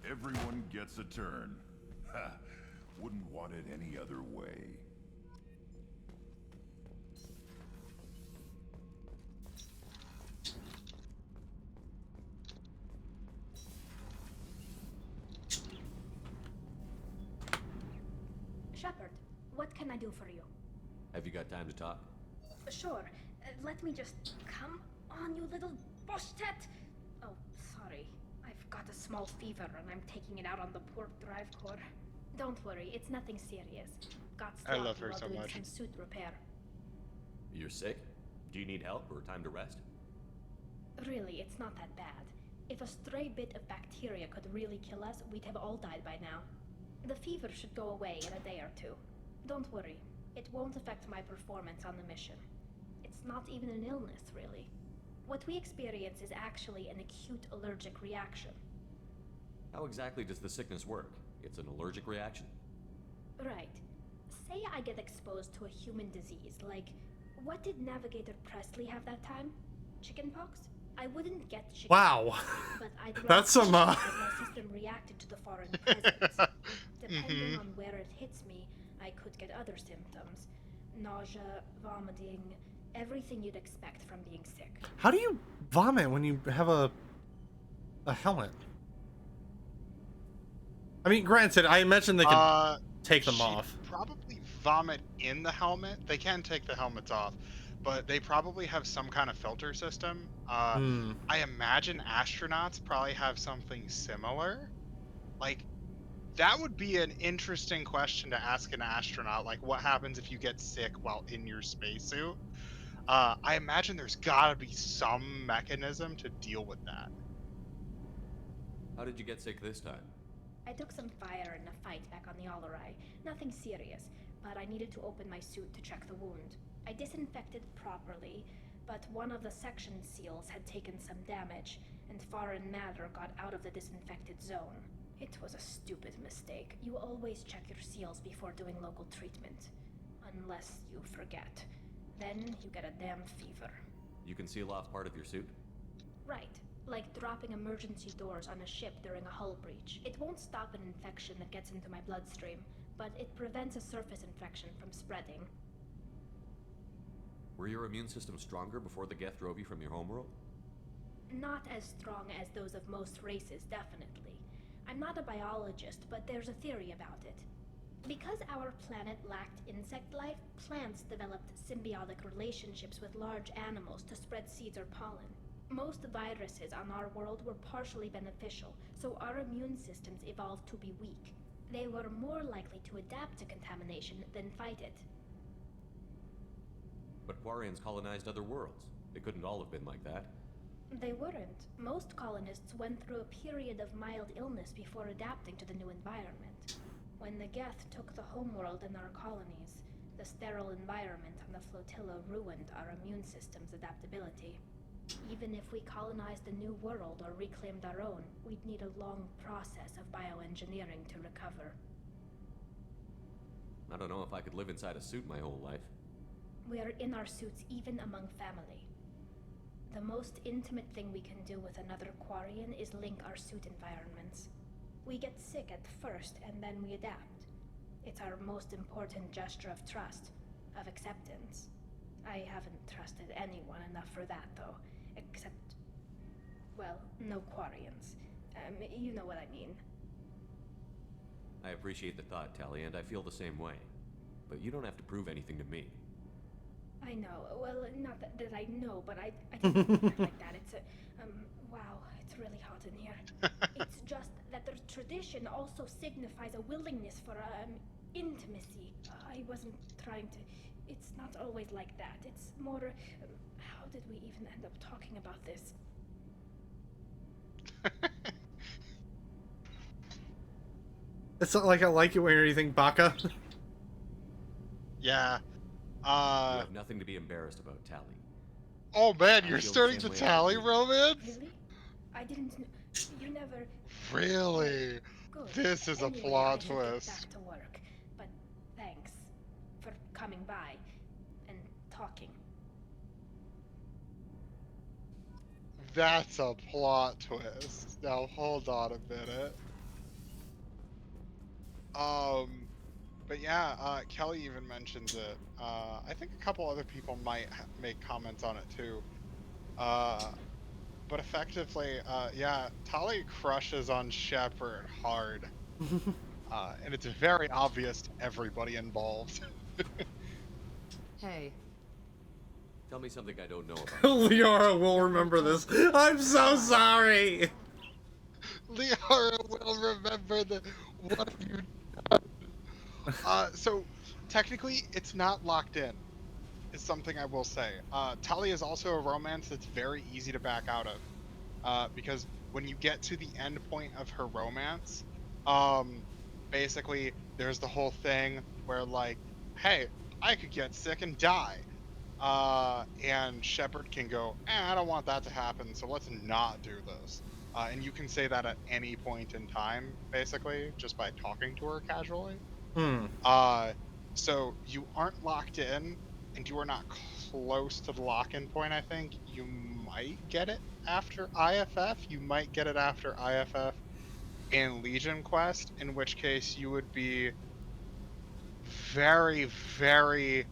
Everyone gets a turn. Ha! Wouldn't want it any other way. Shepard, what can I do for you? Have you got time to talk? Sure. Let me just... Come on, you little boshtet! Oh, sorry. I've got a small fever and I'm taking it out on the port drive core. Don't worry, it's nothing serious. Got I love her while so doing much. some suit repair. You're sick? Do you need help or time to rest? Really, it's not that bad. If a stray bit of bacteria could really kill us, we'd have all died by now. The fever should go away in a day or two. Don't worry, it won't affect my performance on the mission. It's not even an illness, really. What we experience is actually an acute allergic reaction. How exactly does the sickness work? It's an allergic reaction? Right. Say I get exposed to a human disease, like, what did Navigator Presley have that time? Chickenpox? I wouldn't get chickenpox. Wow. But I'd That's some, my system reacted to the foreign presence. Depending on where it hits me, I could get other symptoms. Nausea, vomiting, everything you'd expect from being sick. How do you vomit when you have a helmet? I mean, granted, I imagine they can take them off. Probably vomit in the helmet. They can take the helmets off, but they probably have some kind of filter system. I imagine astronauts probably have something similar. Like, That would be an interesting question to ask an astronaut. Like, what happens if you get sick while in your spacesuit? I imagine there's gotta be some mechanism to deal with that. How did you get sick this time? I took some fire in a fight back on the Allerai. Nothing serious, but I needed to open my suit to check the wound. I disinfected properly, but one of the section seals had taken some damage, and foreign matter got out of the disinfected zone. It was a stupid mistake. You always check your seals before doing local treatment. Unless you forget. Then you get a damn fever. You can seal off part of your suit? Right. Like dropping emergency doors on a ship during a hull breach. It won't stop an infection that gets into my bloodstream, but it prevents a surface infection from spreading. Were your immune system stronger before the Geth drove you from your homeworld? Not as strong as those of most races, definitely. I'm not a biologist, but there's a theory about it. Because our planet lacked insect life, plants developed symbiotic relationships with large animals to spread seeds or pollen. Most viruses on our world were partially beneficial, so our immune systems evolved to be weak. They were more likely to adapt to contamination than fight it. But Quarians colonized other worlds. They couldn't all have been like that. They weren't. Most colonists went through a period of mild illness before adapting to the new environment. When the Geth took the homeworld and our colonies, the sterile environment on the flotilla ruined our immune system's adaptability. Even if we colonized a new world or reclaimed our own, we'd need a long process of bioengineering to recover. I don't know if I could live inside a suit my whole life. We are in our suits even among family. The most intimate thing we can do with another Quarian is link our suit environments. We get sick at first, and then we adapt. It's our most important gesture of trust, of acceptance. I haven't trusted anyone enough for that, though. Except, well, no Quarians. You know what I mean. I appreciate the thought, Tally, and I feel the same way. But you don't have to prove anything to me. I know. Well, not that I know, but I didn't mean it like that. It's wow, it's really hot in here. It's just that the tradition also signifies a willingness for, intimacy. I wasn't trying to... It's not always like that. It's more... how did we even end up talking about this? It's not like I like it when you're anything, Baka. Yeah. You have nothing to be embarrassed about, Tally. Oh man, you're starting to tally romance? Really? I didn't know. You never... Really? Good. This is a Anyway, plot I should get twist. back to work. But thanks for coming by and talking. That's a plot twist. Now hold on a minute. But yeah, Kelly even mentions it. I think a couple other people might make comments on it too. But effectively, yeah, Tali crushes on Shepard hard. And it's very obvious to everybody involved. Hey. Tell me something I don't know about. Liara will remember this. I'm so sorry. Liara will remember the... What have you done? So, technically, it's not locked in. Is something I will say. Tali is also a romance that's very easy to back out of. Because when you get to the end point of her romance, basically, there's the whole thing where, like, hey, I could get sick and die. And Shepard can go, I don't want that to happen, so let's not do this. And you can say that at any point in time, basically, just by talking to her casually. So you aren't locked in, and you are not close to the lock-in point, I think. You might get it after IFF. You might get it after IFF and Legion Quest, in which case you would be very, very,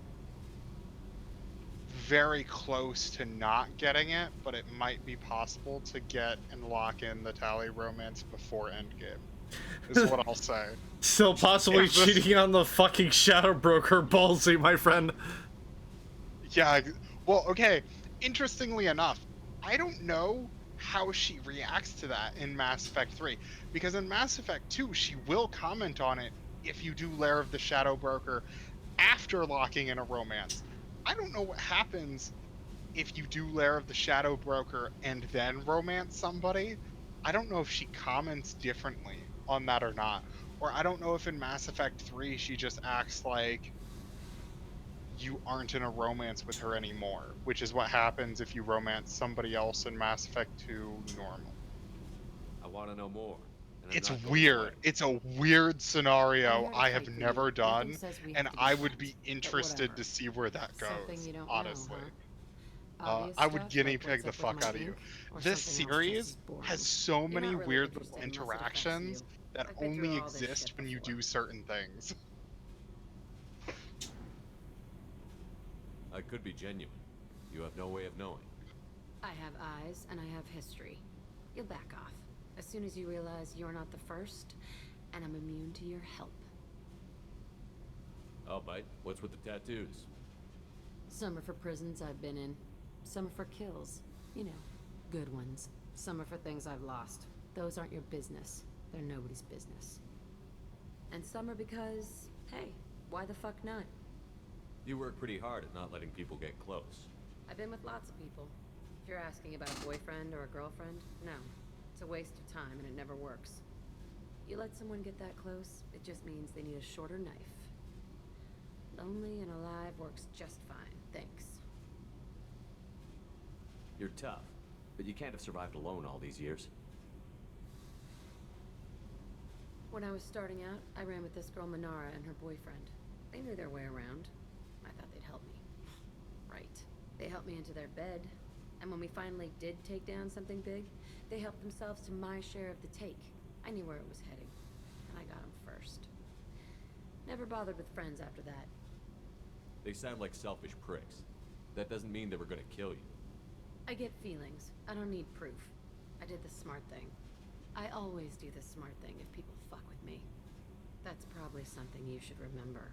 very close to not getting it, but it might be possible to get and lock in the Tali romance before Endgame, is what I'll say. Still possibly cheating on the fucking Shadow Broker, ballsy, my friend. Yeah, well, okay, interestingly enough, I don't know how she reacts to that in Mass Effect 3. Because in Mass Effect 2, she will comment on it if you do Lair of the Shadow Broker after locking in a romance. I don't know what happens if you do Lair of the Shadow Broker and then romance somebody. I don't know if she comments differently on that or not. Or I don't know if in Mass Effect 3 she just acts like you aren't in a romance with her anymore, which is what happens if you romance somebody else in Mass Effect 2 normal. I want to know more. And I'm It's not going weird. away. It's a weird I'm scenario here to I fight have for you. never Nothing done, says we have and to be I would friends, be but interested whatever. to see where that goes, Something you don't honestly. know, huh? Obvious I would stuff, guinea like what's pig the up with fuck my out of you. ink, or This something else just series as boring? has so You're many not really weird little interested unless it affects interactions you. that I've been through only all this exist shit when you before. do certain things. I could be genuine. You have no way of knowing. I have eyes and I have history. You'll back off as soon as you realize you're not the first, and I'm immune to your help. I'll bite. What's with the tattoos? Some are for prisons I've been in. Some are for kills. You know, good ones. Some are for things I've lost. Those aren't your business. They're nobody's business. And some are because, hey, why the fuck not? You work pretty hard at not letting people get close. I've been with lots of people. If you're asking about a boyfriend or a girlfriend, no. It's a waste of time and it never works. You let someone get that close, it just means they need a shorter knife. Lonely and alive works just fine, thanks. You're tough, but you can't have survived alone all these years. When I was starting out, I ran with this girl Manara and her boyfriend. They knew their way around. I thought they'd help me. Right. They helped me into their bed. And when we finally did take down something big, they helped themselves to my share of the take. I knew where it was heading, and I got them first. Never bothered with friends after that. They sound like selfish pricks. That doesn't mean they were gonna kill you. I get feelings. I don't need proof. I did the smart thing. I always do the smart thing if people fuck with me. That's probably something you should remember.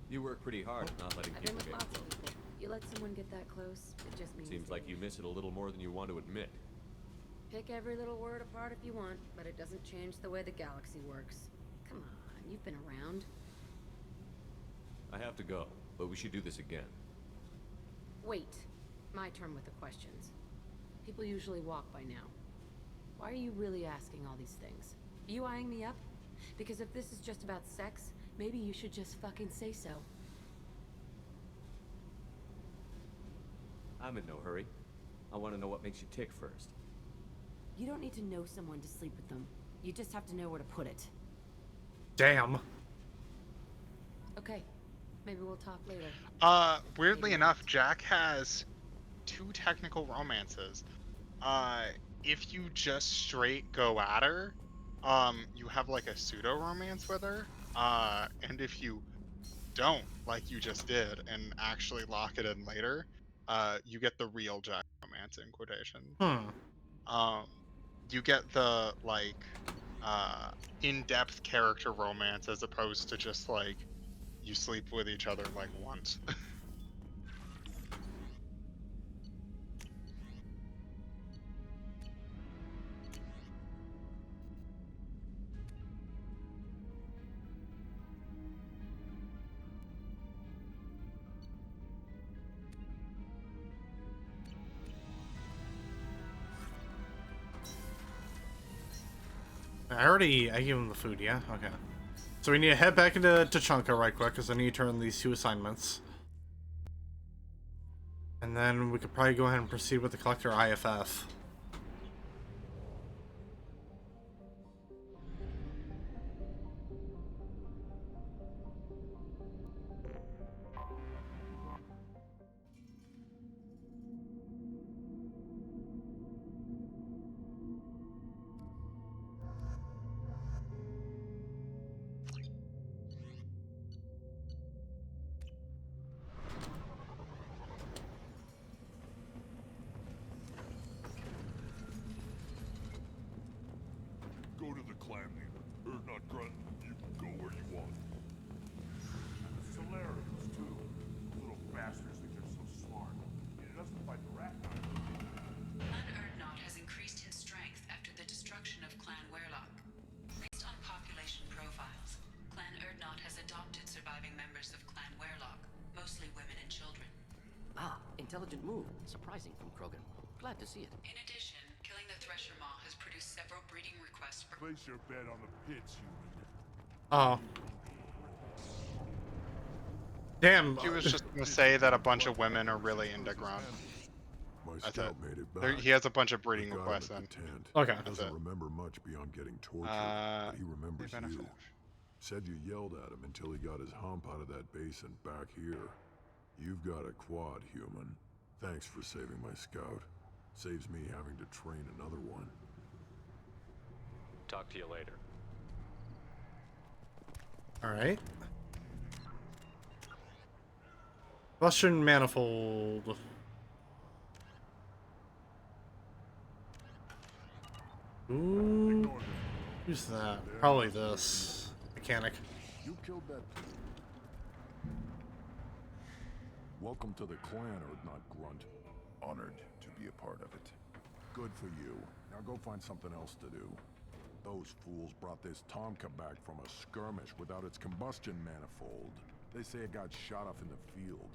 You work pretty hard at not letting I've been people with get lots of close. people. You let someone get that close, it just means... Seems like you miss it a little more than you want to admit. Pick every little word apart if you want, but it doesn't change the way the galaxy works. Come on, you've been around. I have to go, but we should do this again. Wait. My turn with the questions. People usually walk by now. Why are you really asking all these things? Are you eyeing me up? Because if this is just about sex, maybe you should just fucking say so. I'm in no hurry. I want to know what makes you tick first. You don't need to know someone to sleep with them. You just have to know where to put it. Damn. Okay. Maybe we'll talk later. Weirdly enough, Jack has 2 technical romances. If you just straight go at her, you have like a pseudo romance with her. And if you don't, like you just did, and actually lock it in later, you get the real Jack romance in quotation. You get the like in-depth character romance as opposed to just like you sleep with each other like once. I gave him the food, yeah? Okay. So we need to head back into Tachanka right quick, because I need to turn these 2 assignments. And then we could probably go ahead and proceed with the Collector IFF. Ah, intelligent move. Surprising from Krogan. Glad to see it. In addition, killing the Thresher Maw has produced several breeding requests for... Place your bet on the pits, human. Oh. Damn. He was just gonna say that a bunch of women are really into Grunt. My That's scout it. made it There, back. he has a bunch of breeding We got him requests at in. the tent. Okay. He That's doesn't it. remember much beyond getting tortured, but he remembers you. Said you yelled at him until he got his hump out of that basin back here. You've got a quad, human. Thanks for saving my scout. Saves me having to train another one. Talk to you later. All right. Combustion manifold. Ooh. Who's that? Probably this mechanic. You killed that. Welcome to the clan, Urdnot Grunt. Honored to be a part of it. Good for you. Now go find something else to do. Those fools brought this Tomka back from a skirmish without its combustion manifold. They say it got shot off in the field.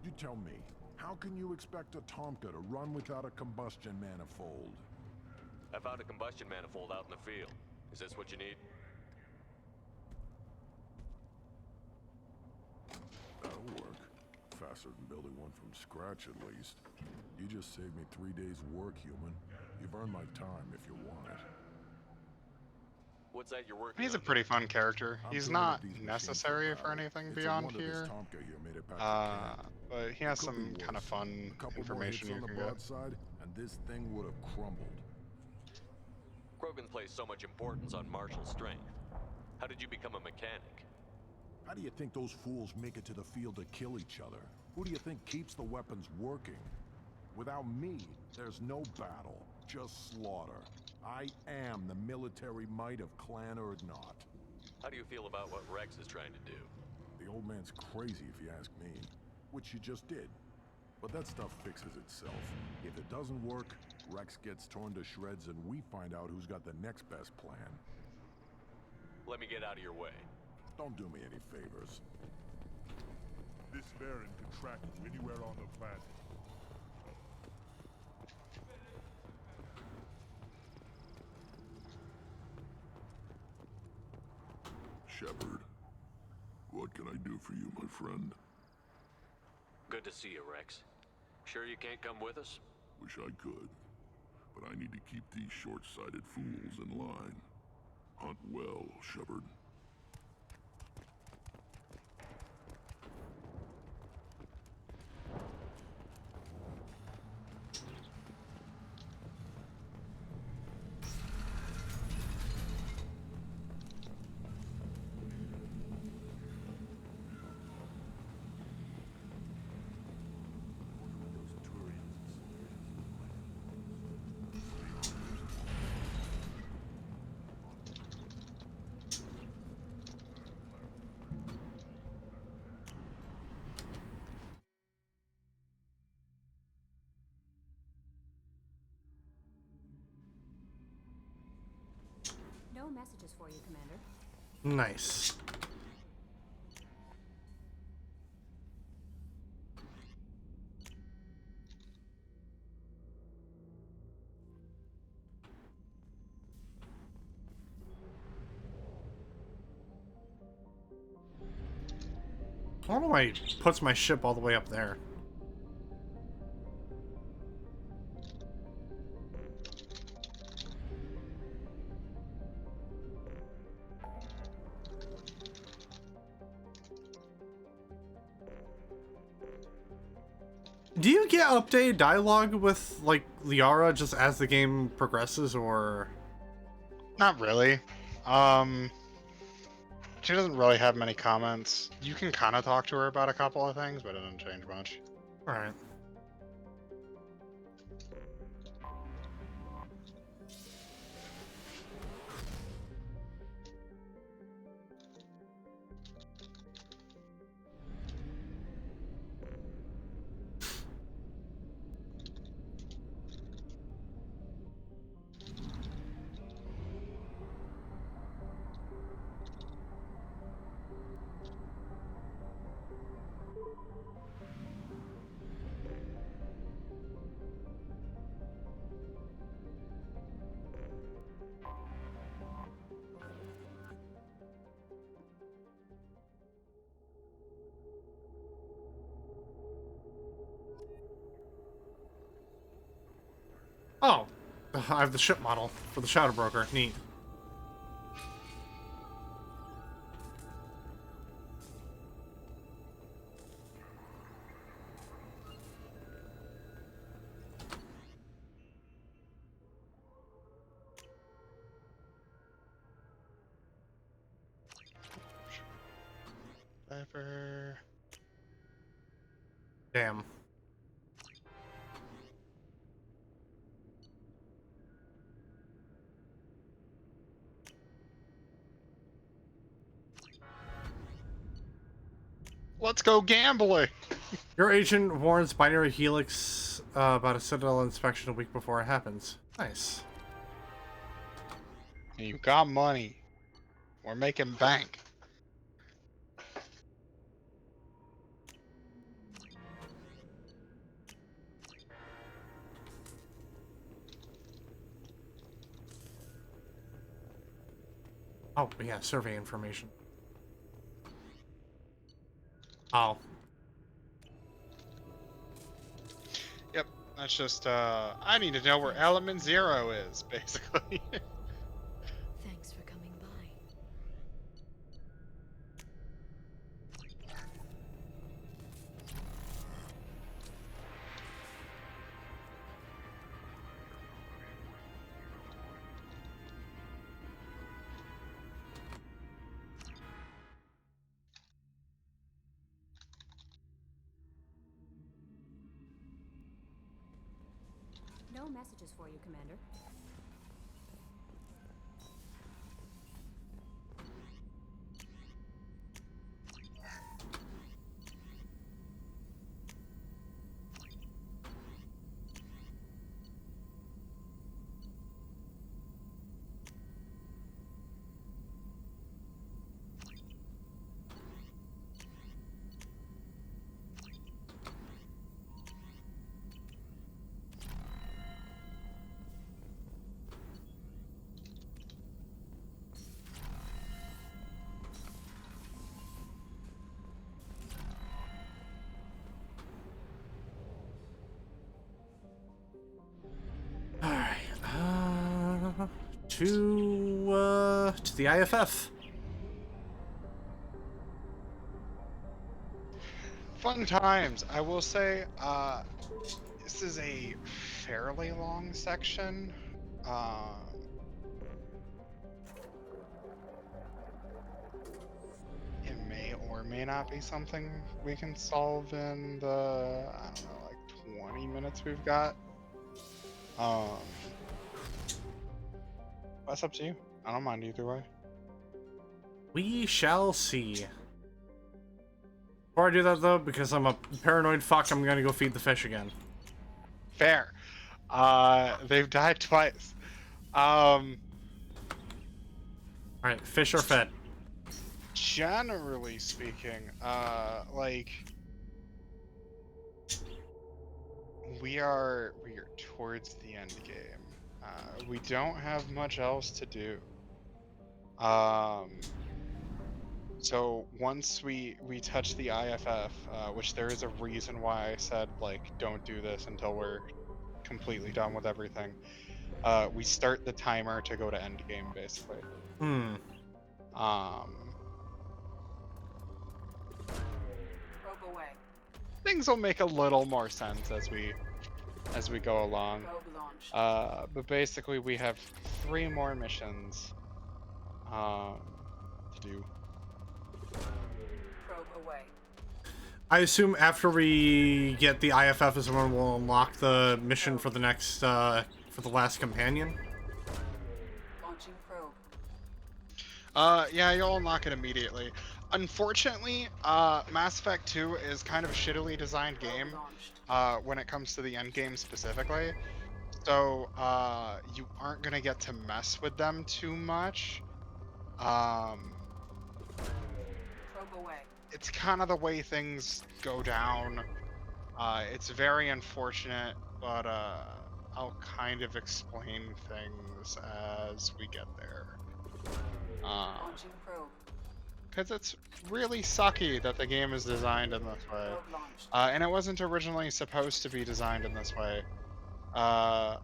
You tell me, how can you expect a Tomka to run without a combustion manifold? I found a combustion manifold out in the field. Is this what you need? That'll work. Faster than building one from scratch, at least. You just saved me 3 days' work, human. You've earned my time if you want it. What's that you're working He's a on? pretty fun character. I'm He's building up not these machines necessary for battle. anything It's a beyond wonder this here. Tomka here made it back to camp. But he has It could be some kind of worse. fun A couple more information hits you on can the get. broadside, and this thing would have crumbled. Krogan place so much importance on martial strength. How did you become a mechanic? How do you think those fools make it to the field to kill each other? Who do you think keeps the weapons working? Without me, there's no battle, just slaughter. I am the military might of Clan Urdnot. How do you feel about what Rex is trying to do? The old man's crazy if you ask me, which you just did. But that stuff fixes itself. If it doesn't work, Rex gets torn to shreds and we find out who's got the next best plan. Let me get out of your way. Don't do me any favors. This Baron can track you anywhere on the planet. Shepard, what can I do for you, my friend? Good to see you, Rex. Sure you can't come with us? Wish I could, but I need to keep these short-sighted fools in line. Hunt well, Shepard. No messages for you, Commander. Nice. I don't know why it puts my ship all the way up there. Do you get updated dialogue with, like, Liara just as the game progresses, or...? Not really. She doesn't really have many comments. You can kind of talk to her about a couple of things, but it doesn't change much. Alright. I have the ship model for the Shadow Broker. Neat. Ever. Damn. Let's go gambling. Your agent warns Binary Helix about a Citadel inspection a week before it happens. Nice. You got money. We're making bank. Oh, yeah, survey information. Oh. Yep, that's just, I need to know where element 0 is, basically. Thanks for coming by. No messages for you, Commander. Alright. To the IFF. Fun times. I will say, this is a fairly long section. It may or may not be something we can solve in the, I don't know, like 20 minutes we've got. That's up to you. I don't mind either way. We shall see. Before I do that, though, because I'm a paranoid fuck, I'm gonna go feed the fish again. Fair. They've died twice. Alright, fish are fed. Generally speaking, like, we are towards the end game. We don't have much else to do. So once we touch the IFF, which there is a reason why I said, like, don't do this until we're completely done with everything. We start the timer to go to endgame, basically. Hmm. Probe away. Things will make a little more sense as we go along. Probe launched. But basically, we have 3 more missions to do. Probe away. I assume after we get the IFF is when we'll unlock the mission for the next, for the last companion. Launching probe. Yeah, you'll unlock it immediately. Unfortunately, Mass Effect 2 is kind of a shittily designed game when it comes to the end game specifically. So, you aren't gonna get to mess with them too much. Probe away. It's kind of the way things go down. It's very unfortunate, but I'll kind of explain things as we get there. Launching probe. Because it's really sucky that the game is designed in this way. And it wasn't originally supposed to be designed in this way. But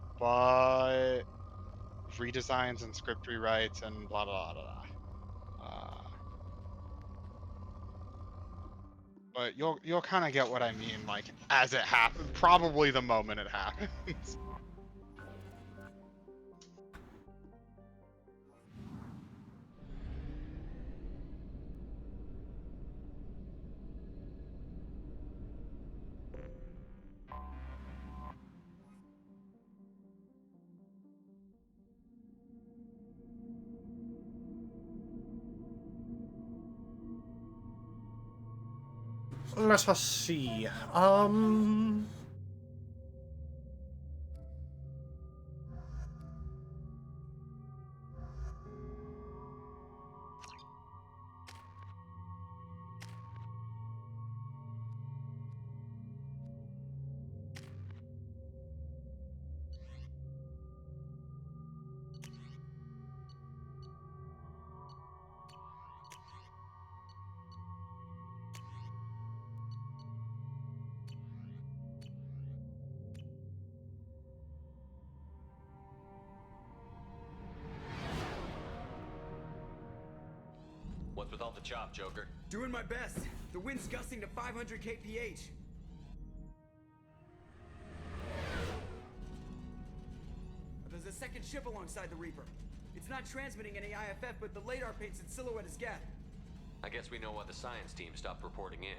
redesigns and script rewrites and blah blah blah blah. But you'll kind of get what I mean, like as it happens, probably the moment it happens. Let us see. What's with all the chop, Joker? Doing my best. The wind's gusting to 500 kph. There's a second ship alongside the Reaper. It's not transmitting any IFF, but the radar paints its silhouette as Geth. I guess we know why the science team stopped reporting in.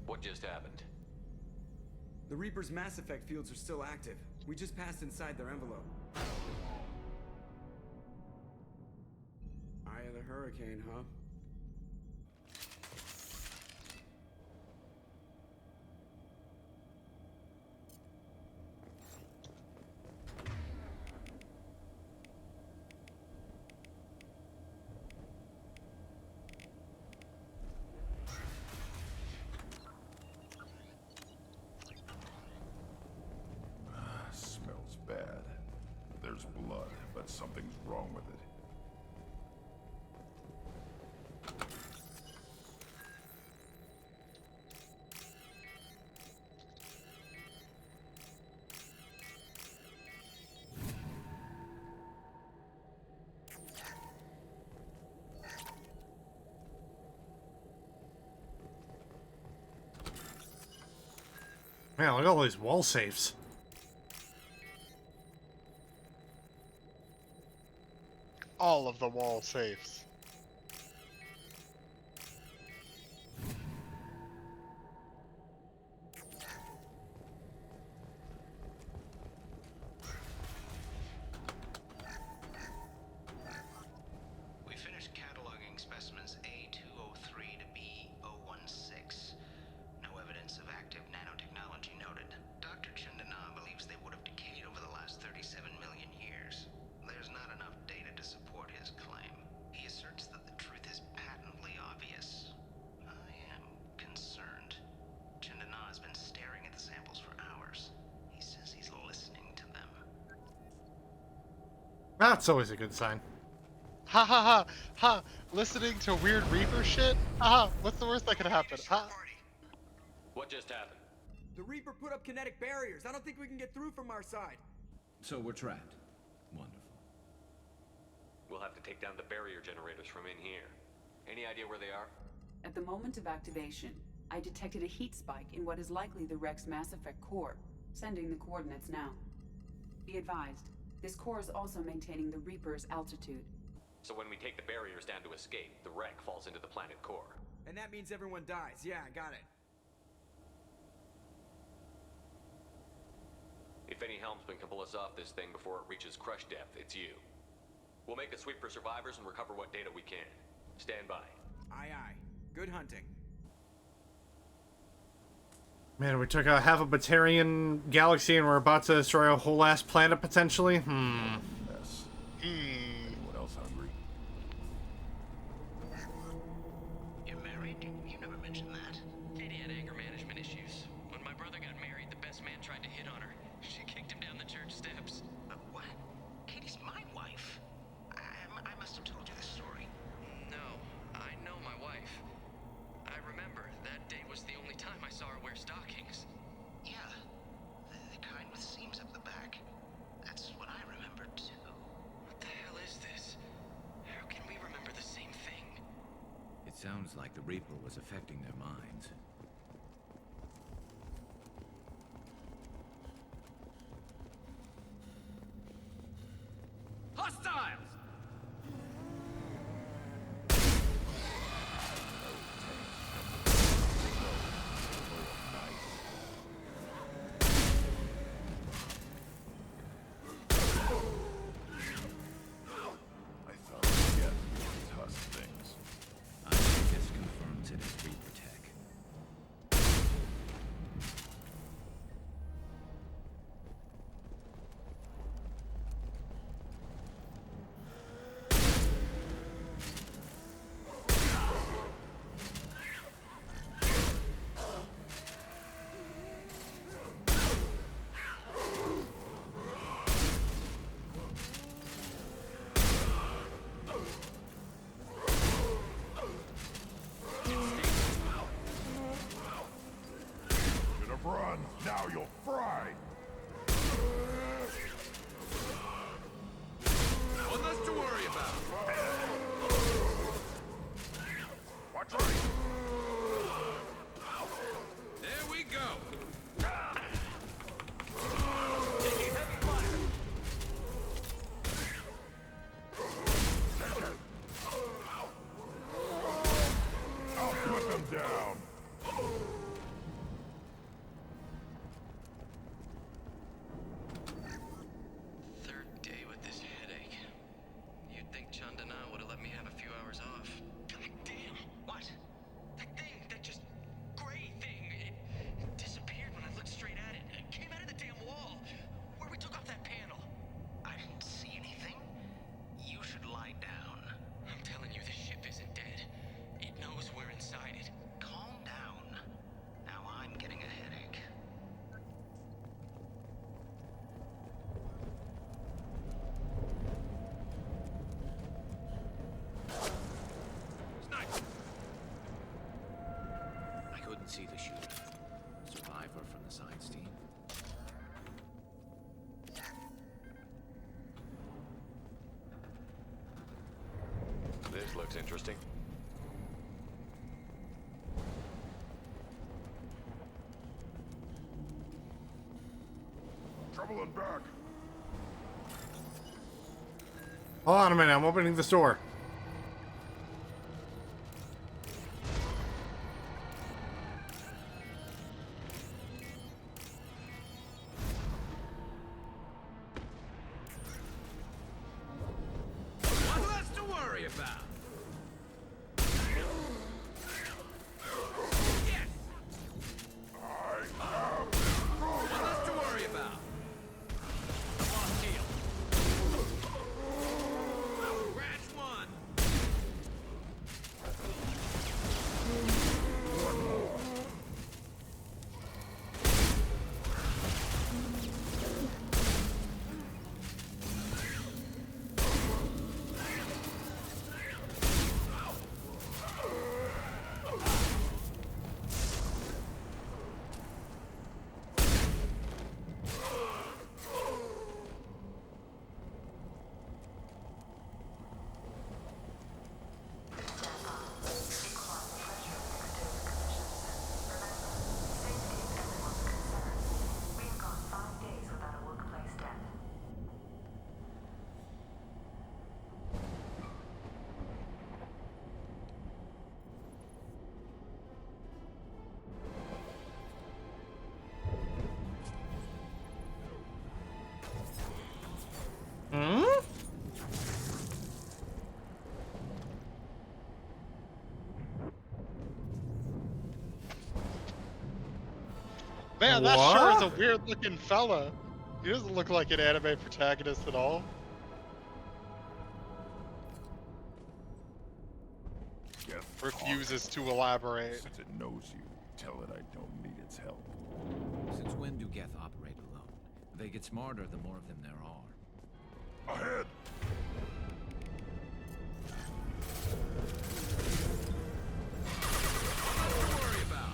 What just happened? The Reaper's mass effect fields are still active. We just passed inside their envelope. Eye of the hurricane, huh? Smells bad. There's blood, but something's wrong with it. Man, look at all these wall safes. All of the wall safes. We finished cataloging specimens A203 to B016. No evidence of active nanotechnology noted. Dr. Chandana believes they would have decayed over the last 37 million years. There's not enough data to support his claim. He asserts that the truth is patently obvious. I am concerned. Chandana has been staring at the samples for hours. He says he's listening to them. That's always a good sign. Ha ha ha ha! Listening to weird Reaper shit? Ha! What's the worst that could happen? Ha! What just happened? The Reaper put up kinetic barriers. I don't think we can get through from our side. So we're trapped. Wonderful. We'll have to take down the barrier generators from in here. Any idea where they are? At the moment of activation, I detected a heat spike in what is likely the Rex Mass Effect core, sending the coordinates now. Be advised, this core is also maintaining the Reaper's altitude. So when we take the barriers down to escape, the wreck falls into the planet core. And that means everyone dies. Yeah, I got it. If any helmsman can pull us off this thing before it reaches crush depth, it's you. We'll make a sweep for survivors and recover what data we can. Stand by. Aye, aye. Good hunting. Man, we took out half a Batarian galaxy and we're about to destroy a whole ass planet potentially? Yes. Anyone else hungry? You're married? You never mentioned that. Katie had anger management issues. When my brother got married, the best man tried to hit on her. She kicked him down the church steps. What? Katie's my wife. I must have told you this story. No, I know my wife. I remember. like the Reaper was affecting their minds. Hostiles! I thought Geth would tusk things. I think this confirms it is Reaper tech. Should have run. Now you'll fry. One less to worry about. Watch right. There we go. I'll put them down. Third day with this headache. You'd think Chandana would have let me have a few hours off. God damn! What? That thing, that just gray thing, it disappeared when I looked straight at it. It came out of the damn wall, where we took off that panel. I didn't see anything. You should lie down. I'm telling you, this ship isn't dead. It knows we're inside it. Calm down. Now I'm getting a headache. I couldn't see the shooter. Survivor from the science team. This looks interesting. Trouble in back. Hold on a minute, I'm opening this door. One less to worry about. Yes! One less to worry about. Lost heel. Scratch one. Man, that sure is a weird looking fella. He doesn't look like an anime protagonist at all. Geth Refuses to elaborate. Since it knows you, tell it I don't need its help. Since when do Geth operate alone? They get smarter the more of them there are. Ahead! Don't worry about.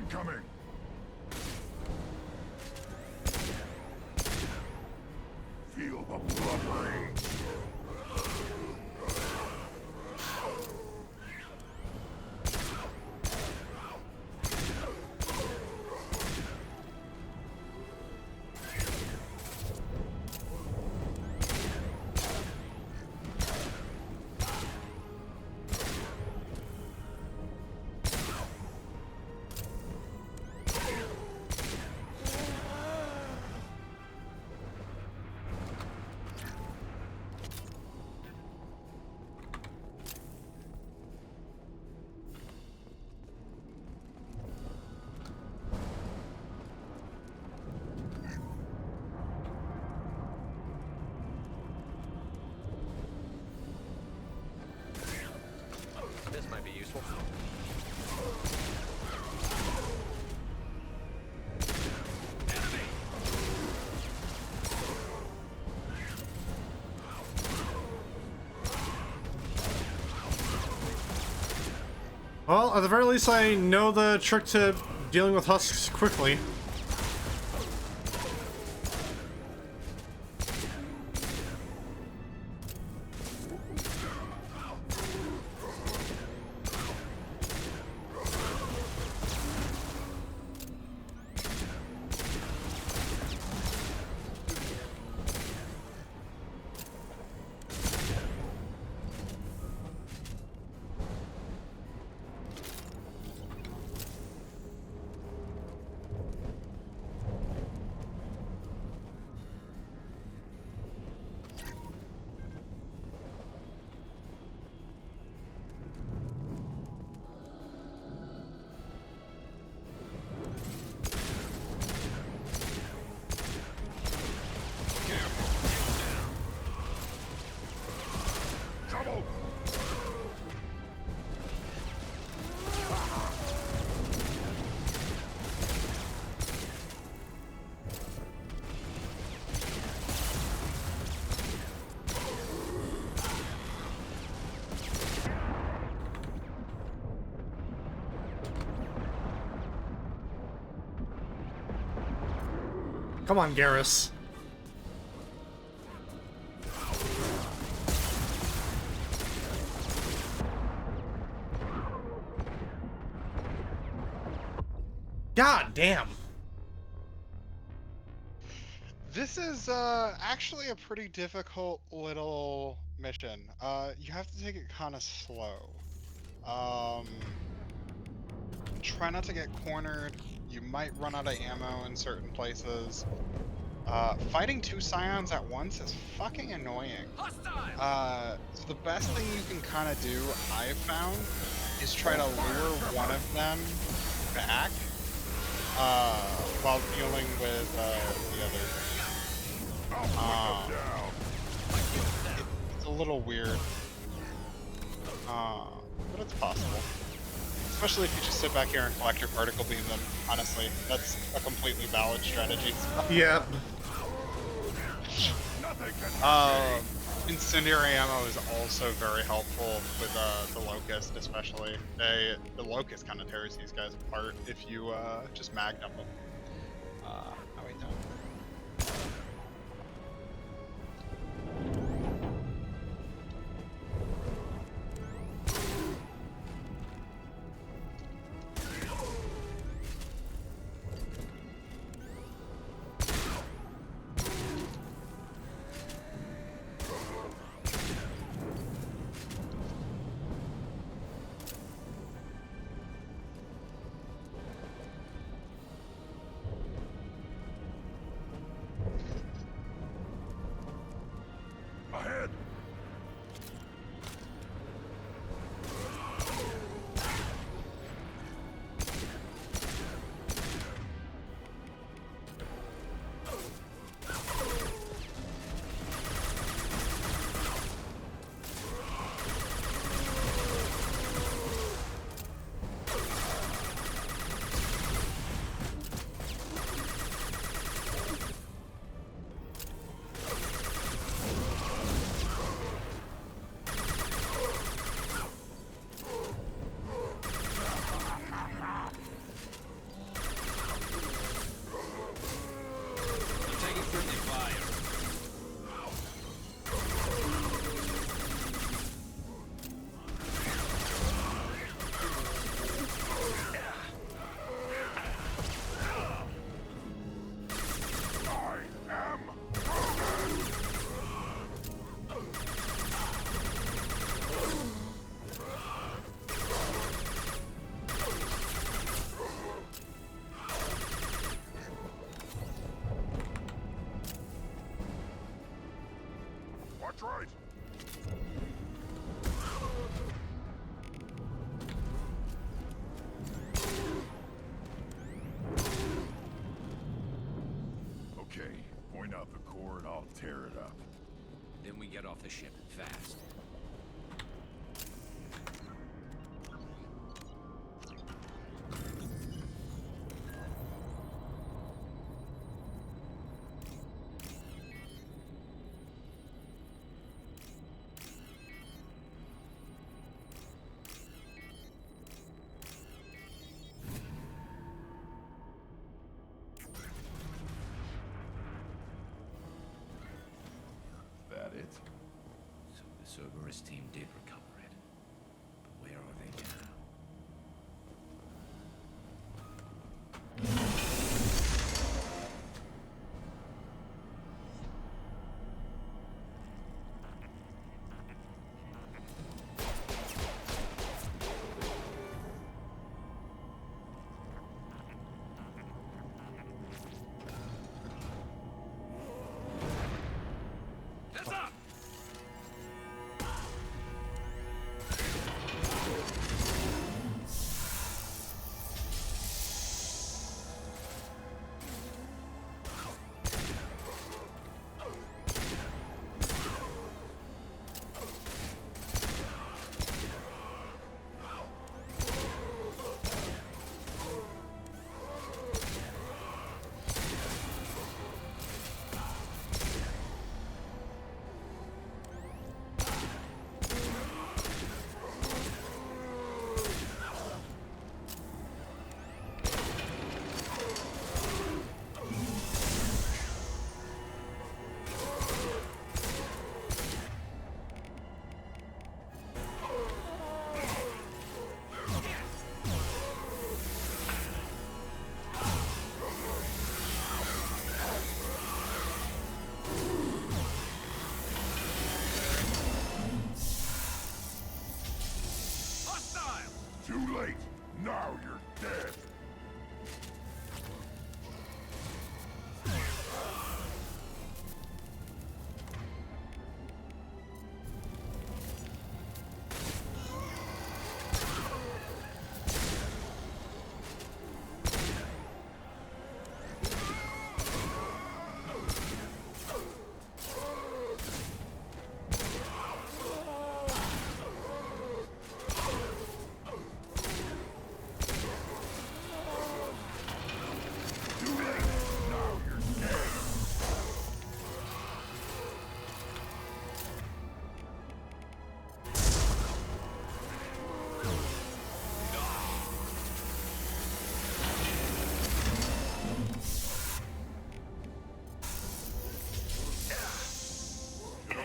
Incoming! Feel the blood rage! This might be useful. Well, at the very least, I know the trick to dealing with husks quickly. Come on, Garrus. God damn. This is actually a pretty difficult little mission. You have to take it kind of slow. Try not to get cornered. You might run out of ammo in certain places. Fighting two scions at once is fucking annoying. So the best thing you can kind of do, I've found, is try to lure one of them back while dealing with the other. It's a little weird, but it's possible. Especially if you just sit back here and collect your particle beam them, honestly. That's a completely valid strategy. Yep. Incendiary ammo is also very helpful with the Locust, especially. The Locust kind of tears these guys apart if you just mag dump them. How we doing? That's right. Okay, point out the core and I'll tear it up. Then we get off the ship fast. That it? So the Cerberus team did recover it. But where are they now? Heads up! Hostile! Too late. Now you're dead.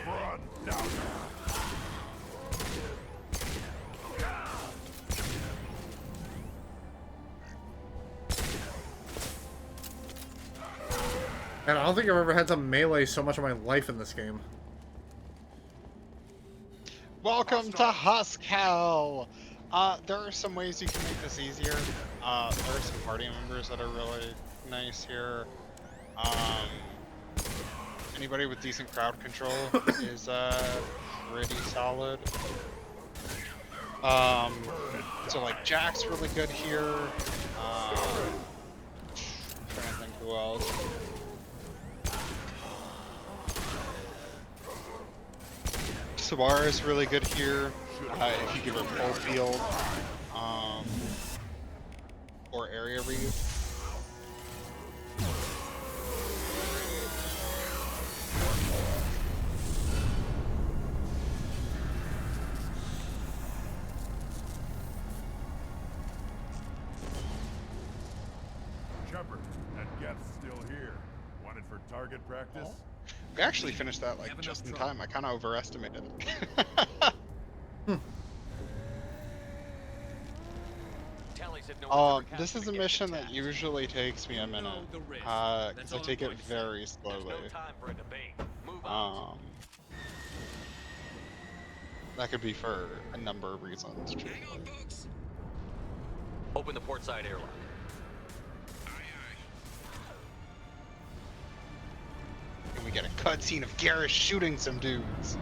Run now. And I don't think I've ever had to melee so much of my life in this game. Welcome to Husk Hell! There are some ways you can make this easier. There are some party members that are really nice here. Anybody with decent crowd control is pretty solid. So like Jack's really good here. Trying to think who else. Sabar is really good here. If you give her full field, or area read. Shepard, that Geth's still here. Wanted for target practice? We actually finished that like just in time. I kind of overestimated it. This is a mission that usually takes me a minute, because I take it very slowly. That could be for a number of reasons. Open the port side airlock. And we get a cutscene of Garrus shooting some dudes.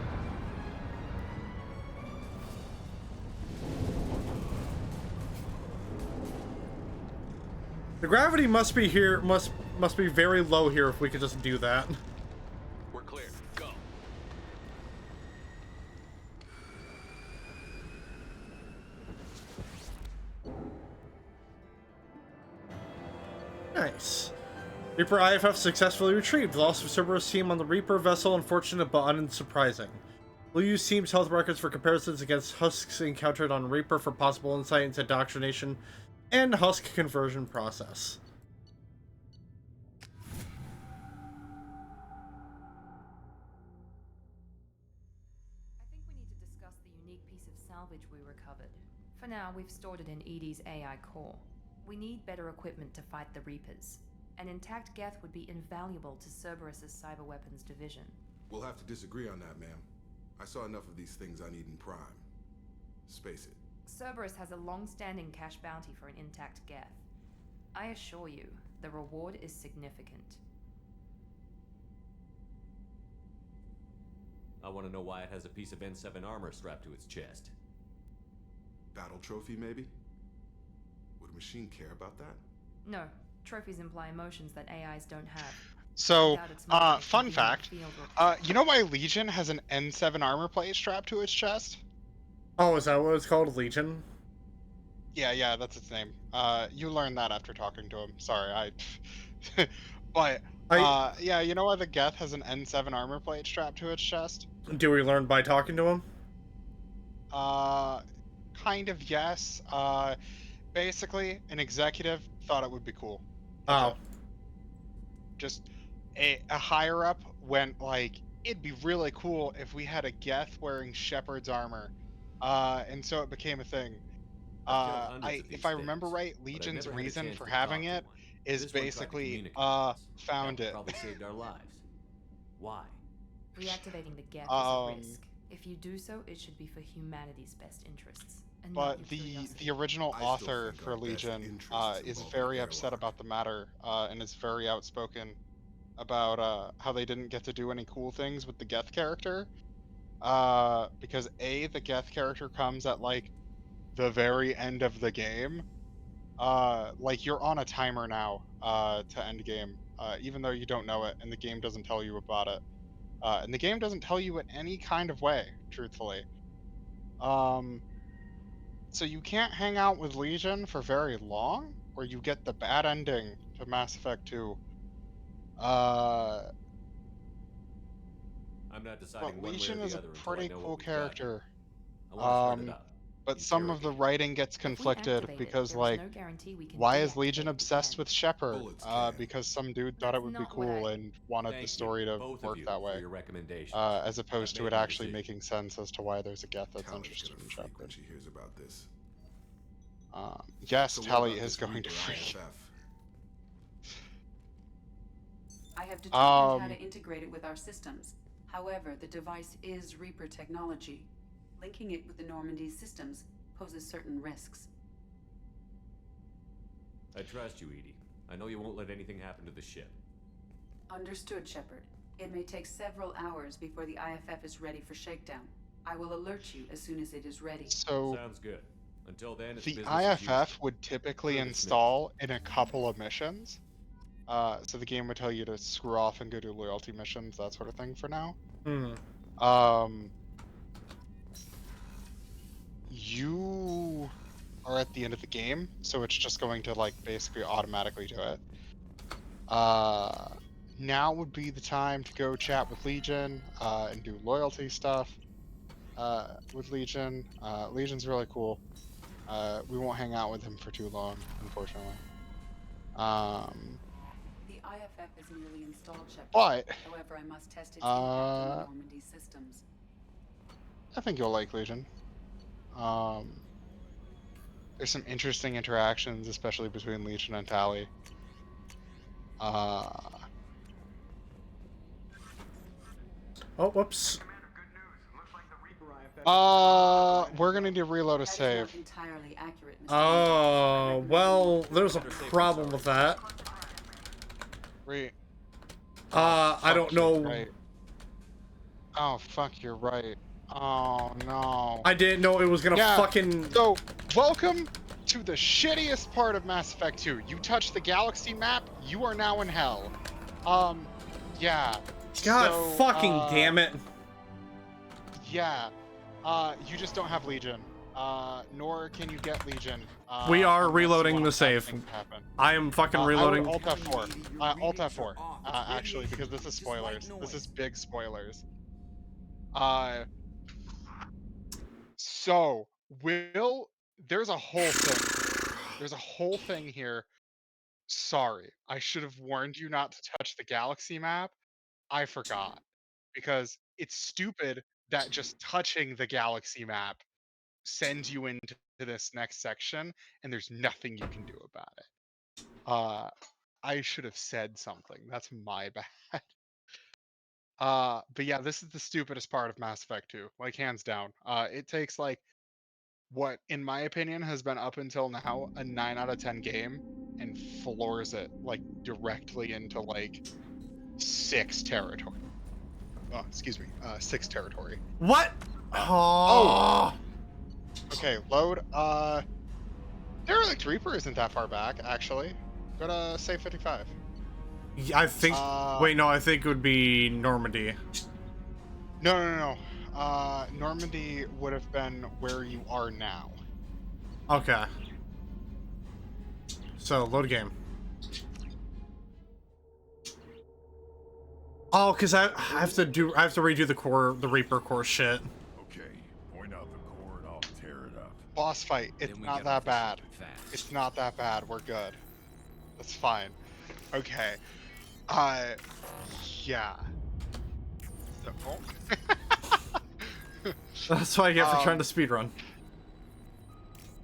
The gravity must be here, must be very low here if we could just do that. We're clear. Go. Nice. Reaper IFF successfully retrieved. The loss of Cerberus team on the Reaper vessel unfortunate but unsurprising. We'll use team's health records for comparisons against husks encountered on Reaper for possible insight into indoctrination and husk conversion process. I think we need to discuss the unique piece of salvage we recovered. For now, we've stored it in Edie's AI core. We need better equipment to fight the Reapers. An intact Geth would be invaluable to Cerberus's cyber weapons division. We'll have to disagree on that, ma'am. I saw enough of these things I need in Prime. Space it. Cerberus has a long-standing cash bounty for an intact Geth. I assure you, the reward is significant. I want to know why it has a piece of N7 armor strapped to its chest. Battle trophy, maybe? Would a machine care about that? No, trophies imply emotions that AIs don't have. So, fun fact, you know why Legion has an N7 armor plate strapped to its chest? Oh, is that what it's called, Legion? Yeah, that's its name. You learned that after talking to him. Sorry, but, yeah, you know why the Geth has an N7 armor plate strapped to its chest? Do we learn by talking to him? Kind of, yes. Basically, an executive thought it would be cool. Oh. Just a higher up went like, it'd be really cool if we had a Geth wearing Shepard's armor. And so it became a thing. If I remember right, Legion's reason for having it is basically, found it. Probably saved our lives. Why? Reactivating the Geth is a risk. If you do so, it should be for humanity's best interests. But the original author for Legion is very upset about the matter and is very outspoken about how they didn't get to do any cool things with the Geth character. Because the Geth character comes at like the very end of the game. Like you're on a timer now to end game, even though you don't know it and the game doesn't tell you about it. And the game doesn't tell you in any kind of way, truthfully. So you can't hang out with Legion for very long, or you get the bad ending to Mass Effect 2. I'm not deciding But one Legion way or is the a other until I pretty know cool what we've got character. here. I want to start it up. But some of the writing gets conflicted because, like, why is Legion obsessed with Shepard? Because some dude thought it would be cool and wanted the story to work that way. As opposed to it actually making sense as to why there's a Geth that's interested in Shepard. She hears about this. Yes, So what Tally about is this going to Reaper freak. IFF? I have determined how to integrate it with our systems. However, the device is Reaper technology. Linking it with the Normandy's systems poses certain risks. I trust you, Edie. I know you won't let anything happen to the ship. Understood, Shepard. It may take several hours before the IFF is ready for shakedown. I will alert you as soon as it is ready. So Sounds good. Until then, it's the business as usual. IFF would typically install in a couple of missions. So the game would tell you to screw off and go do loyalty missions, that sort of thing for now. You are at the end of the game, so it's just going to like basically automatically do it. Now would be the time to go chat with Legion and do loyalty stuff with Legion. Legion's really cool. We won't hang out with him for too long, unfortunately. The IFF is nearly installed, Shepard. But however, I must test its impact on the Normandy systems. I think you'll like Legion. There's some interesting interactions, especially between Legion and Tally. Oh, whoops. We're gonna need to reload a That is save. not entirely accurate, Mr. Oh, well, there's a problem with that. I don't know. Right. Oh, fuck, you're right. Oh, no. I didn't know it was gonna fucking... So, welcome to the shittiest part of Mass Effect 2. You touch the galaxy map, you are now in hell. Yeah. God so, fucking damn it. Yeah. You just don't have Legion. Nor can you get Legion. We are unless you reloading want the bad save. things to happen. I am fucking reloading. I would Alt F4. Alt F4. Actually, because this is spoilers. This is big spoilers. So, there's a whole thing. There's a whole thing here. Sorry, I should have warned you not to touch the galaxy map. I forgot. Because it's stupid that just touching the galaxy map sends you into this next section, and there's nothing you can do about it. I should have said something. That's my bad. But yeah, this is the stupidest part of Mass Effect 2, like hands down. It takes like what, in my opinion, has been up until now a 9 out of 10 game and floors it like directly into like 6 territory. Oh, excuse me, 6 territory. What? Oh. Okay, load. Derelict Reaper isn't that far back, actually. Go to save 55. I think. Wait, no, I think it would be Normandy. No. Normandy would have been where you are now. Okay. So load game. Oh, because I have to redo the Reaper core shit. Okay, point out the core and I'll tear it up. Boss fight. It's not that bad. It's not that bad. We're good. That's fine. Okay. Yeah. So, That's what I get for trying to speedrun.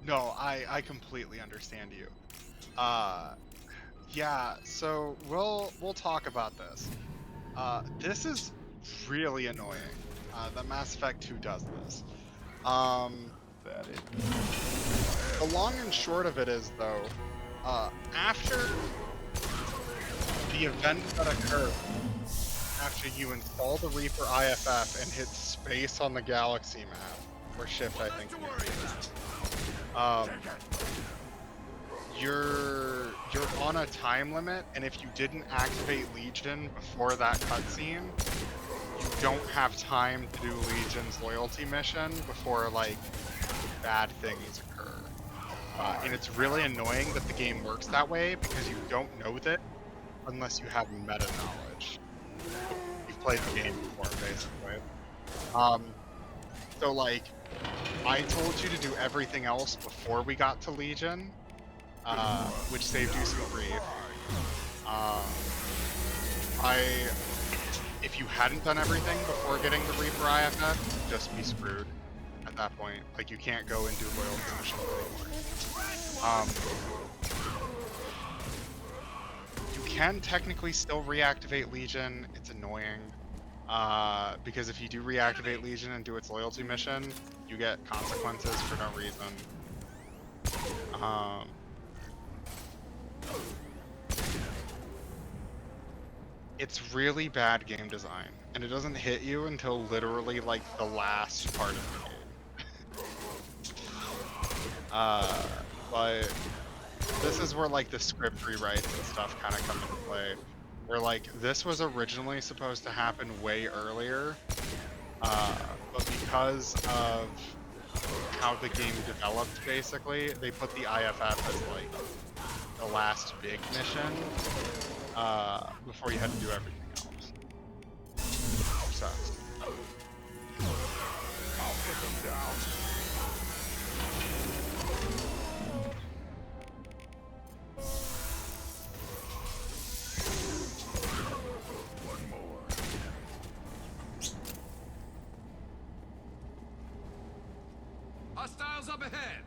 No, I completely understand you. Yeah, so we'll talk about this. This is really annoying that Mass Effect 2 does this. The long and short of it is, though, after the event that occurred, after you install the Reaper IFF and hit space on the galaxy map, or shift, I think. You're on a time limit, and if you didn't activate Legion before that cutscene, you don't have time to do Legion's loyalty mission before like bad things occur. And it's really annoying that the game works that way because you don't know that unless you have meta knowledge. You've played the game before, basically. So like, I told you to do everything else before we got to Legion, which saved you some grief. If you hadn't done everything before getting the Reaper IFF, you'd just be screwed at that point. Like, you can't go and do loyalty missions anymore. You can technically still reactivate Legion. It's annoying. Because if you do reactivate Legion and do its loyalty mission, you get consequences for no reason. It's really bad game design, and it doesn't hit you until literally like the last part of the game. But this is where like the script rewrites and stuff kind of come into play. Where like this was originally supposed to happen way earlier, but because of how the game developed, basically, they put the IFF as like the last big mission before you had to do everything else. Sucks. I'll put them down. Hostiles up ahead!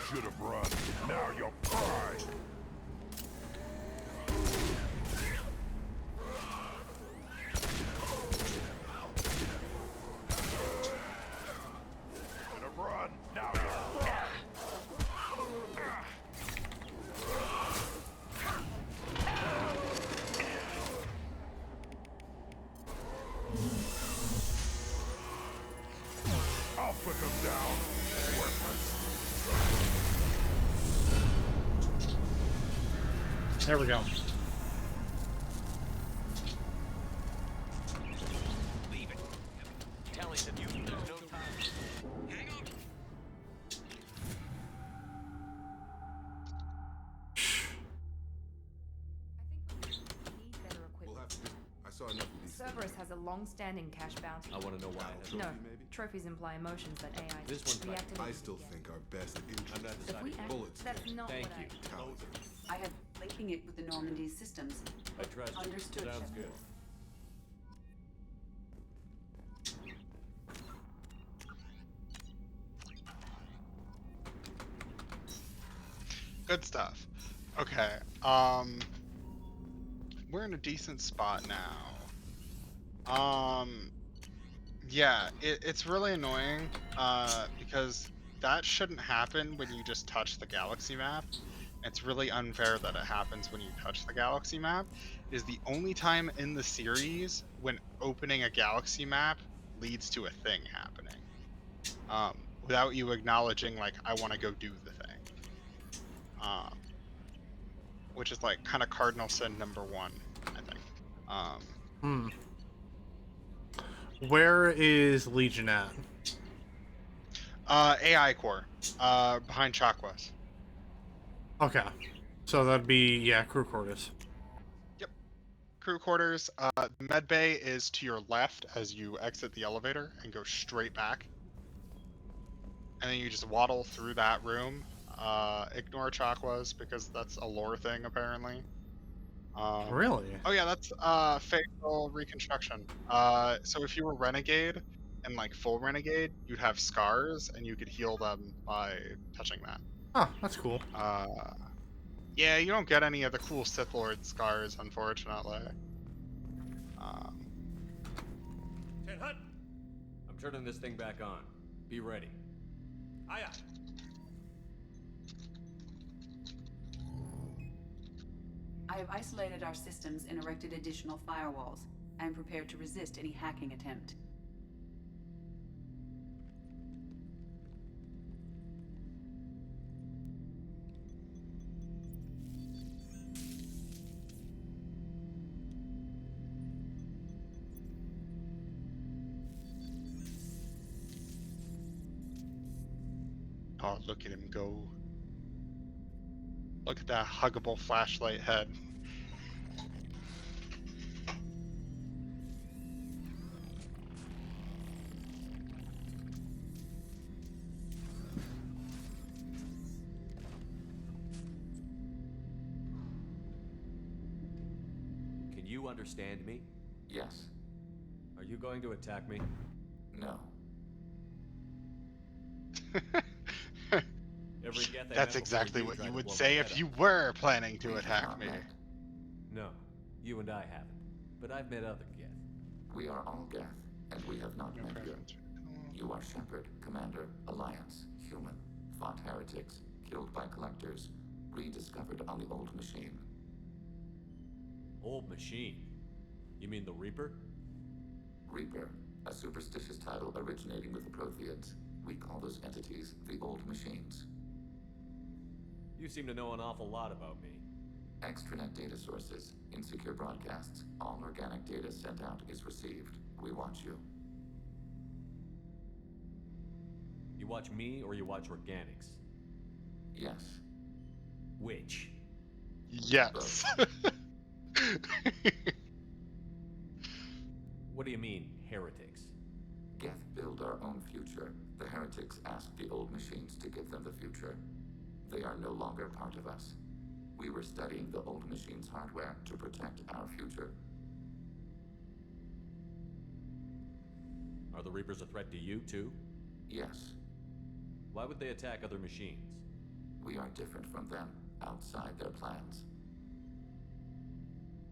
Should have run. Now you're fried. put them down. Worthless. There we go. Leave it. Telling them there's no time. Hang on. I saw enough of these. Cerberus has a long-standing cash bounty. I want to know why. No, trophies imply emotions that AI This one's right. reactivate. I still think our best interest I'm not If deciding. we act, bullets. that's not Thank what you. I have linking it with the Normandy's systems. I trust you. Understood, Sounds Shepard. good. Good stuff. Okay. We're in a decent spot now. Yeah, it's really annoying, because that shouldn't happen when you just touch the galaxy map. It's really unfair that it happens when you touch the galaxy map. It is the only time in the series when opening a galaxy map leads to a thing happening. Without you acknowledging, like, I want to go do the thing. Which is, like, kind of cardinal sin number one, I think. Where is Legion at? AI core, behind Chakwas. Okay. So that'd be, yeah, crew quarters. Yep. Crew quarters. The med bay is to your left as you exit the elevator and go straight back. And then you just waddle through that room. Ignore Chakwas because that's a lore thing, apparently. Really? Oh yeah, that's facial reconstruction. So if you were Renegade and like full Renegade, you'd have scars and you could heal them by touching that. Oh, that's cool. Yeah, you don't get any of the cool Sith Lord scars, unfortunately. I'm turning this thing back on. Be ready. Aye, aye. I have isolated our systems and erected additional firewalls. I am prepared to resist any hacking attempt. Oh, look at him go. Look at that huggable flashlight head. Can you understand me? Yes. Are you going to attack me? No. Every Geth I That's met exactly before what you tried to would blow say my if head you up. were planning to We attack have me. met. No, you and I haven't. But I've met other Geth. We are all Geth, and we have not met you. You are Shepard, Commander, Alliance, human, fought heretics, killed by collectors, rediscovered on the old machine. Old machine? You mean the Reaper? Reaper, a superstitious title originating with the Protheans. We call those entities the old machines. You seem to know an awful lot about me. Extranet data sources, insecure broadcasts, all organic data sent out is received. We watch you. You watch me or you watch organics? Yes. Which? Yes. What do you mean, heretics? Geth build our own future. The heretics asked the old machines to give them the future. They are no longer part of us. We were studying the old machines' hardware to protect our future. Are the Reapers a threat to you, too? Yes. Why would they attack other machines? We are different from them, outside their plans.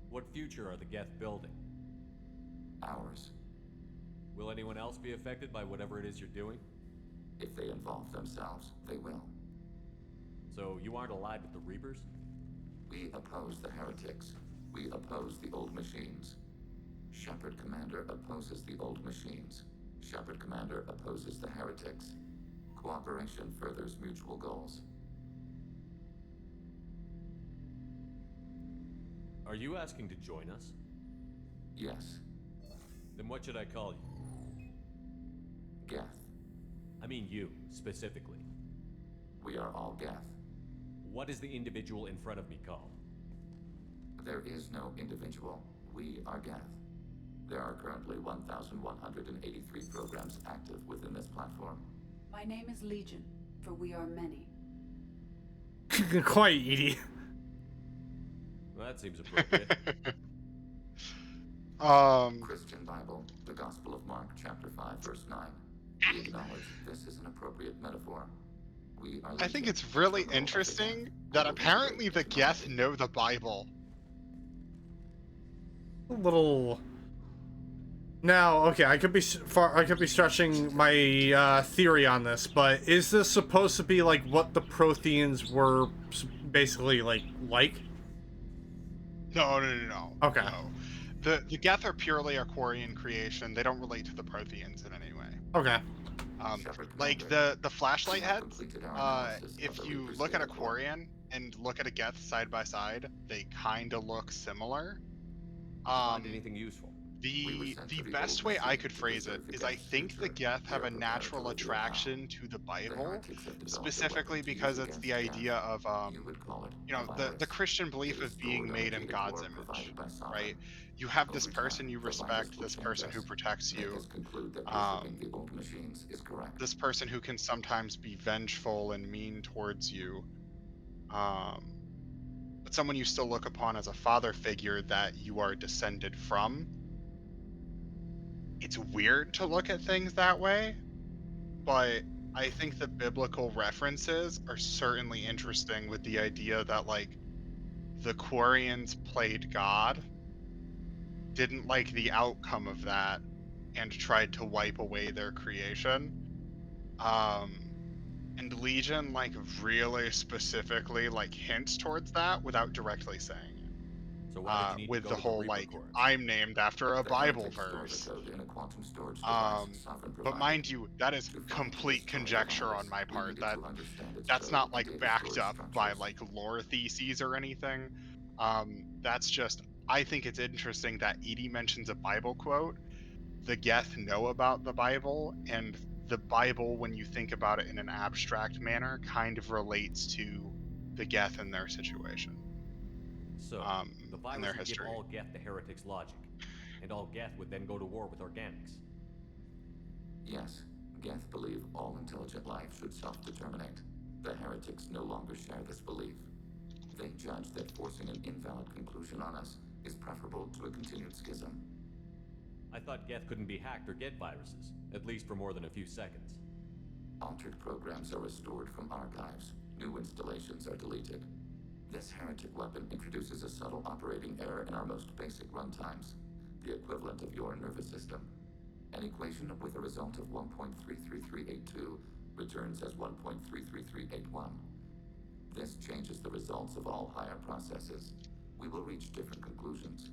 What future are the Geth building? Ours. Will anyone else be affected by whatever it is you're doing? If they involve themselves, they will. So you aren't allied with the Reapers? We oppose the heretics. We oppose the old machines. Shepard Commander opposes the old machines. Shepard Commander opposes the heretics. Cooperation furthers mutual goals. Are you asking to join us? Yes. Then what should I call you? Geth. I mean you, specifically. We are all Geth. What is the individual in front of me called? There is no individual. We are Geth. There are currently 1,183 programs active within this platform. My name is Legion, for we are many. Quite, Edie. Well, that seems appropriate. Christian Bible, the Gospel of Mark, chapter 5, verse 9. We acknowledge this is an appropriate metaphor. We are I think it's really interesting that apparently the Geth know the Bible. A little. Now, okay, I could be stretching my theory on this, but is this supposed to be like what the Protheans were basically like? No. Okay. No. The Geth are purely a Quarian creation. They don't relate to the Protheans in any way. Okay. Like the flashlight heads, if you look at a Quarian and look at a Geth side by side, they kind of look similar. Find anything useful? The best way I could phrase it is I think the Geth have a natural attraction to the Bible, specifically because it's the idea of, you know, the Christian belief of being made in God's image, right? You have this person you respect, this person who protects you, this person who can sometimes be vengeful and mean towards you, but someone you still look upon as a father figure that you are descended from. It's weird to look at things that way, but I think the biblical references are certainly interesting with the idea that, like, the Quarians played God, didn't like the outcome of that, and tried to wipe away their creation. And Legion, like, really specifically, like, hints towards that without directly saying it. So why did you need with to the go to whole, Reaper like, Courts? I'm named after a Bible verse. But mind you, that is complete conjecture on my part. That's not, like, backed up by, like, lore theses or anything. That's just, I think it's interesting that Edie mentions a Bible quote. The Geth know about the Bible, and the Bible, when you think about it in an abstract manner, kind of relates to the Geth and their situation. So, the in virus their would give history. all Geth the heretics' logic, and all Geth would then go to war with organics. Yes, Geth believe all intelligent life should self-determinate. The heretics no longer share this belief. They judge that forcing an invalid conclusion on us is preferable to a continued schism. I thought Geth couldn't be hacked or get viruses, at least for more than a few seconds. Altered programs are restored from archives. New installations are deleted. This heretic weapon introduces a subtle operating error in our most basic runtimes, the equivalent of your nervous system. An equation with a result of 1.33382 returns as 1.33381. This changes the results of all higher processes. We will reach different conclusions.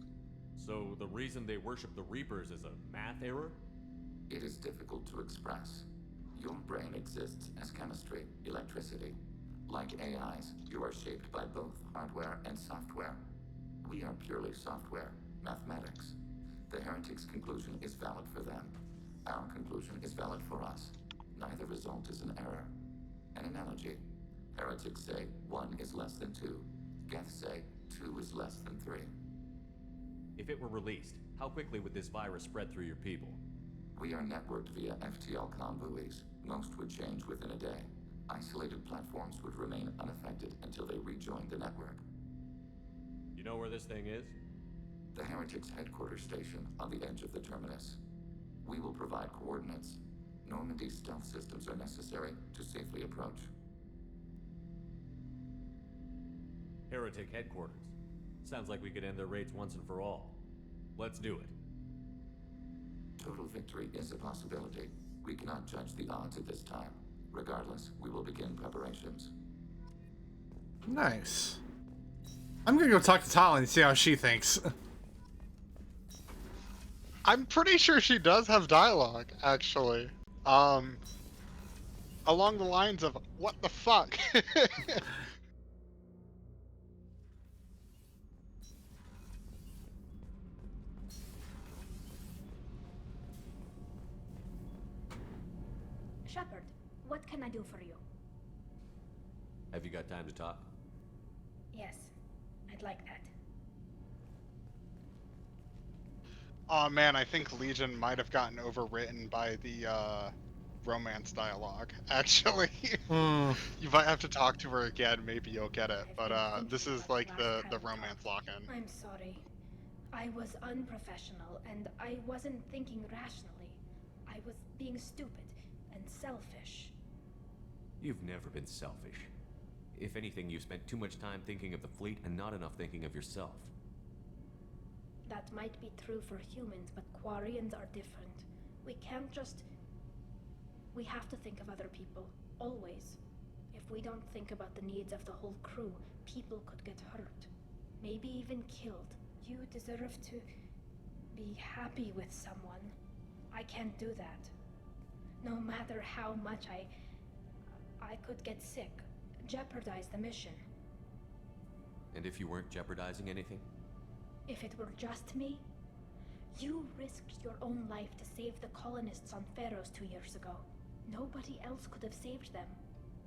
So the reason they worship the Reapers is a math error? It is difficult to express. Your brain exists as chemistry, electricity. Like AIs, you are shaped by both hardware and software. We are purely software, mathematics. The heretics' conclusion is valid for them. Our conclusion is valid for us. Neither result is an error. An analogy. Heretics say 1 is less than 2. Geth say 2 is less than 3. If it were released, how quickly would this virus spread through your people? We are networked via FTL-COM buoys. Most would change within a day. Isolated platforms would remain unaffected until they rejoined the network. You know where this thing is? The heretics' headquarters station on the edge of the terminus. We will provide coordinates. Normandy's stealth systems are necessary to safely approach. Heretic headquarters. Sounds like we could end their raids once and for all. Let's do it. Total victory is a possibility. We cannot judge the odds at this time. Regardless, we will begin preparations. Nice. I'm gonna go talk to Tali and see how she thinks. I'm pretty sure she does have dialogue, actually. Along the lines of, what the fuck? Shepard, what can I do for you? Have you got time to talk? Yes, I'd like that. Oh man, I think Legion might have gotten overwritten by the romance dialogue. Actually, you might have to talk to her again. Maybe you'll get it. But this is like the romance lock-in. I'm sorry. I was unprofessional, and I wasn't thinking rationally. I was being stupid and selfish. You've never been selfish. If anything, you spent too much time thinking of the fleet and not enough thinking of yourself. That might be true for humans, but Quarians are different. We can't just... We have to think of other people, always. If we don't think about the needs of the whole crew, people could get hurt. Maybe even killed. You deserve to be happy with someone. I can't do that. No matter how much I could get sick, jeopardize the mission. And if you weren't jeopardizing anything? If it were just me, you risked your own life to save the colonists on Pharaohs 2 years ago. Nobody else could have saved them.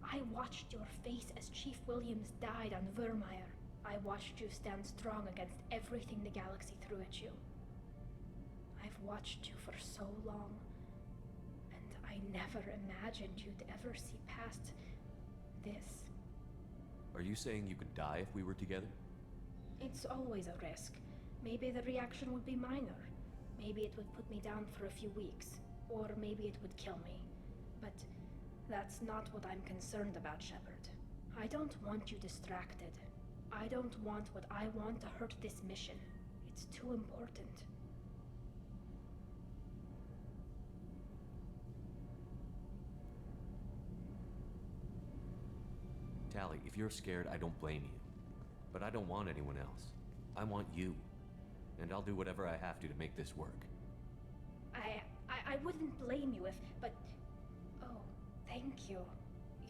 I watched your face as Chief Williams died on Vermeer. I watched you stand strong against everything the galaxy threw at you. I've watched you for so long, and I never imagined you'd ever see past this. Are you saying you could die if we were together? It's always a risk. Maybe the reaction would be minor. Maybe it would put me down for a few weeks, or maybe it would kill me. But that's not what I'm concerned about, Shepard. I don't want you distracted. I don't want what I want to hurt this mission. It's too important. Tally, if you're scared, I don't blame you. But I don't want anyone else. I want you. And I'll do whatever I have to make this work. I wouldn't blame you if, but... Oh, thank you.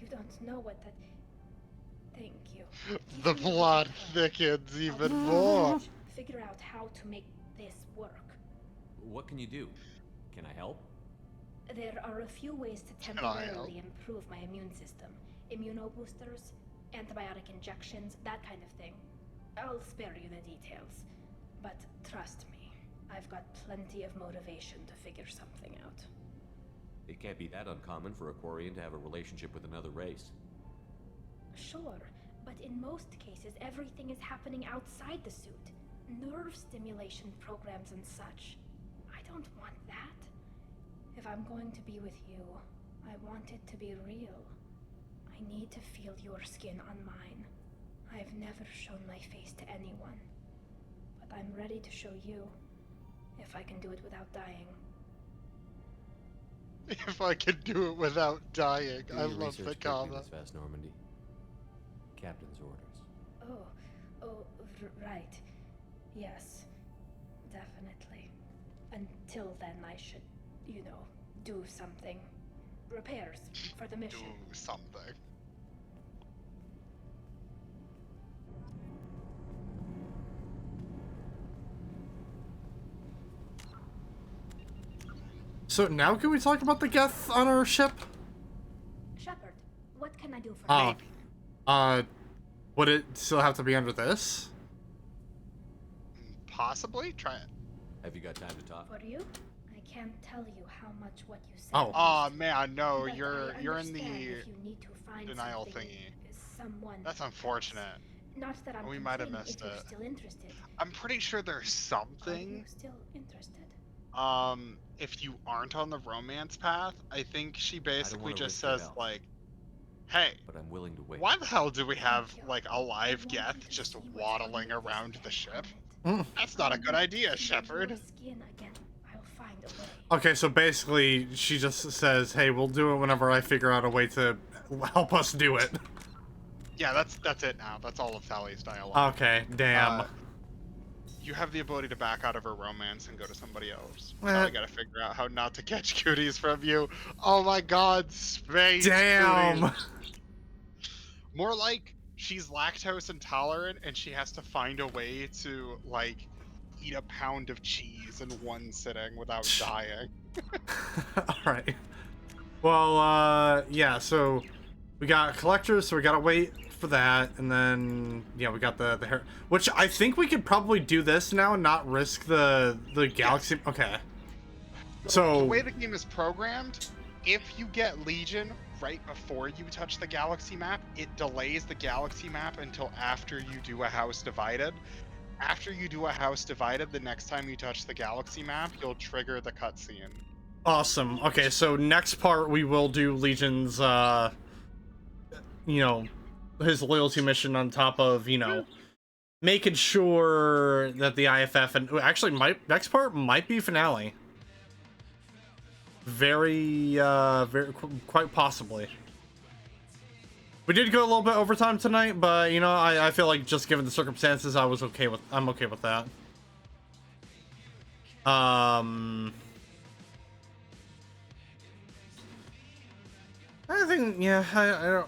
You don't know what that... Thank you. The plot thickens even more. Figure out how to make this work. What can you do? Can I help? There are a few ways to temporarily improve my immune system. Immunoboosters, antibiotic injections, that kind of thing. I'll spare you the details. But trust me, I've got plenty of motivation to figure something out. It can't be that uncommon for a Quarian to have a relationship with another race. Sure, but in most cases everything is happening outside the suit. Nerve stimulation programs and such. I don't want that. If I'm going to be with you, I want it to be real. I need to feel your skin on mine. I've never shown my face to anyone. But I'm ready to show you, if I can do it without dying. If I can do it without dying. Do I your love the research comma. quickly, Miss Vast Normandy. Captain's orders. Right. Yes, definitely. Until then, I should, do something. Repairs for the mission. Do something. So now can we talk about the Geth on our ship? Shepard, what can I do for you? Would it still have to be under this? Possibly? Try it. Have you got time to talk? For you? I can't tell you how much what you said. Oh. Oh man, no, But you're I in the understand if you need to find denial something, thingy. someone That's else. unfortunate. Not that I'm We might have complaining missed if you're it. still interested. I'm pretty sure there's Are you something. still interested? If you aren't on the romance path, I think she basically wanna just risk your says health. like, hey, But I'm willing to wait. why the hell do we have like a live Geth just waddling around the ship? That's not a good idea, Shepard. Skin again. I'll find a way. Okay, so basically she just says, hey, we'll do it whenever I figure out a way to help us do it. Yeah, that's it now. That's all of Tally's dialogue. Okay, damn. you have the ability to back out of a romance and go to somebody else. Now I gotta figure out how not to catch cooties from you. Oh my god, space Damn. cooties. More like she's lactose intolerant and she has to find a way to like eat a pound of cheese in one sitting without dying. All right. Well, yeah. So we got collectors, so we gotta wait for that, and then yeah, we got the hair, which I think we could probably do this now and not risk the galaxy. Yes. Okay. So the way the game is programmed, if you get Legion right before you touch the galaxy map, it delays the galaxy map until after you do a house divided. After you do a house divided, the next time you touch the galaxy map, you'll trigger the cutscene. Awesome. Okay, so next part we will do Legion's, you know, his loyalty mission on top of, you know, making sure that the IFF and actually next part might be finale. Very quite possibly. We did go a little bit overtime tonight, but you know, I feel like just given the circumstances, I'm okay with that. I think, yeah,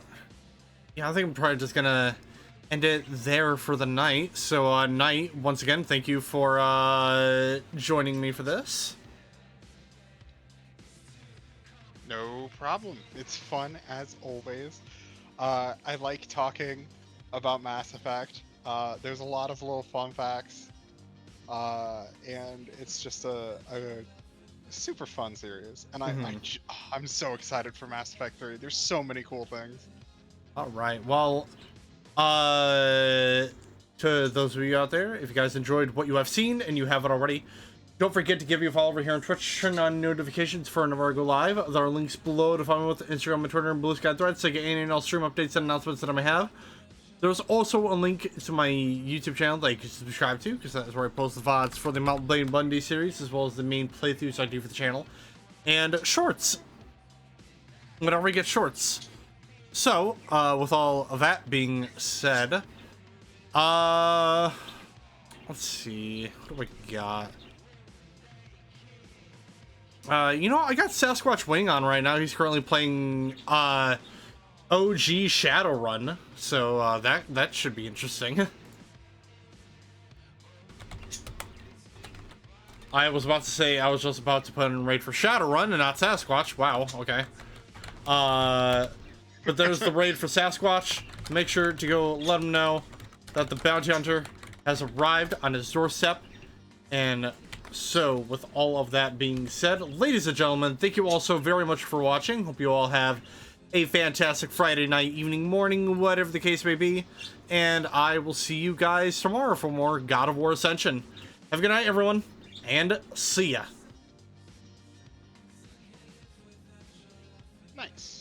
I think I'm probably just gonna end it there for the night. So, Nite, once again, thank you for joining me for this. No problem. It's fun as always. I like talking about Mass Effect. There's a lot of little fun facts, and it's just a super fun series. And I'm so excited for Mass Effect 3. There's so many cool things. All right. Well, to those of you out there, if you guys enjoyed what you have seen and you haven't already, don't forget to give me a follow over here on Twitch. Turn on notifications for whenever I go live. There are links below to follow me with Instagram and Twitter and Blue Sky Threads to get any and all stream updates and announcements that I may have. There's also a link to my YouTube channel that you can subscribe to, because that's where I post the VODs for the Mount Blade Bundy series, as well as the main playthroughs I do for the channel. And shorts. Whenever we get shorts. So, with all of that being said, let's see. What do we got? You know, I got Sasquatch Wing on right now. He's currently playing OG Shadowrun, so that should be interesting. I was about to say I was just about to put in raid for Shadowrun and not Sasquatch. Wow, okay. But there's the raid for Sasquatch. Make sure to go let him know that the bounty hunter has arrived on his doorstep. And so, with all of that being said, ladies and gentlemen, thank you all so very much for watching. Hope you all have a fantastic Friday night, evening, morning, whatever the case may be. And I will see you guys tomorrow for more God of War Ascension. Have a good night, everyone, and see ya. Nice.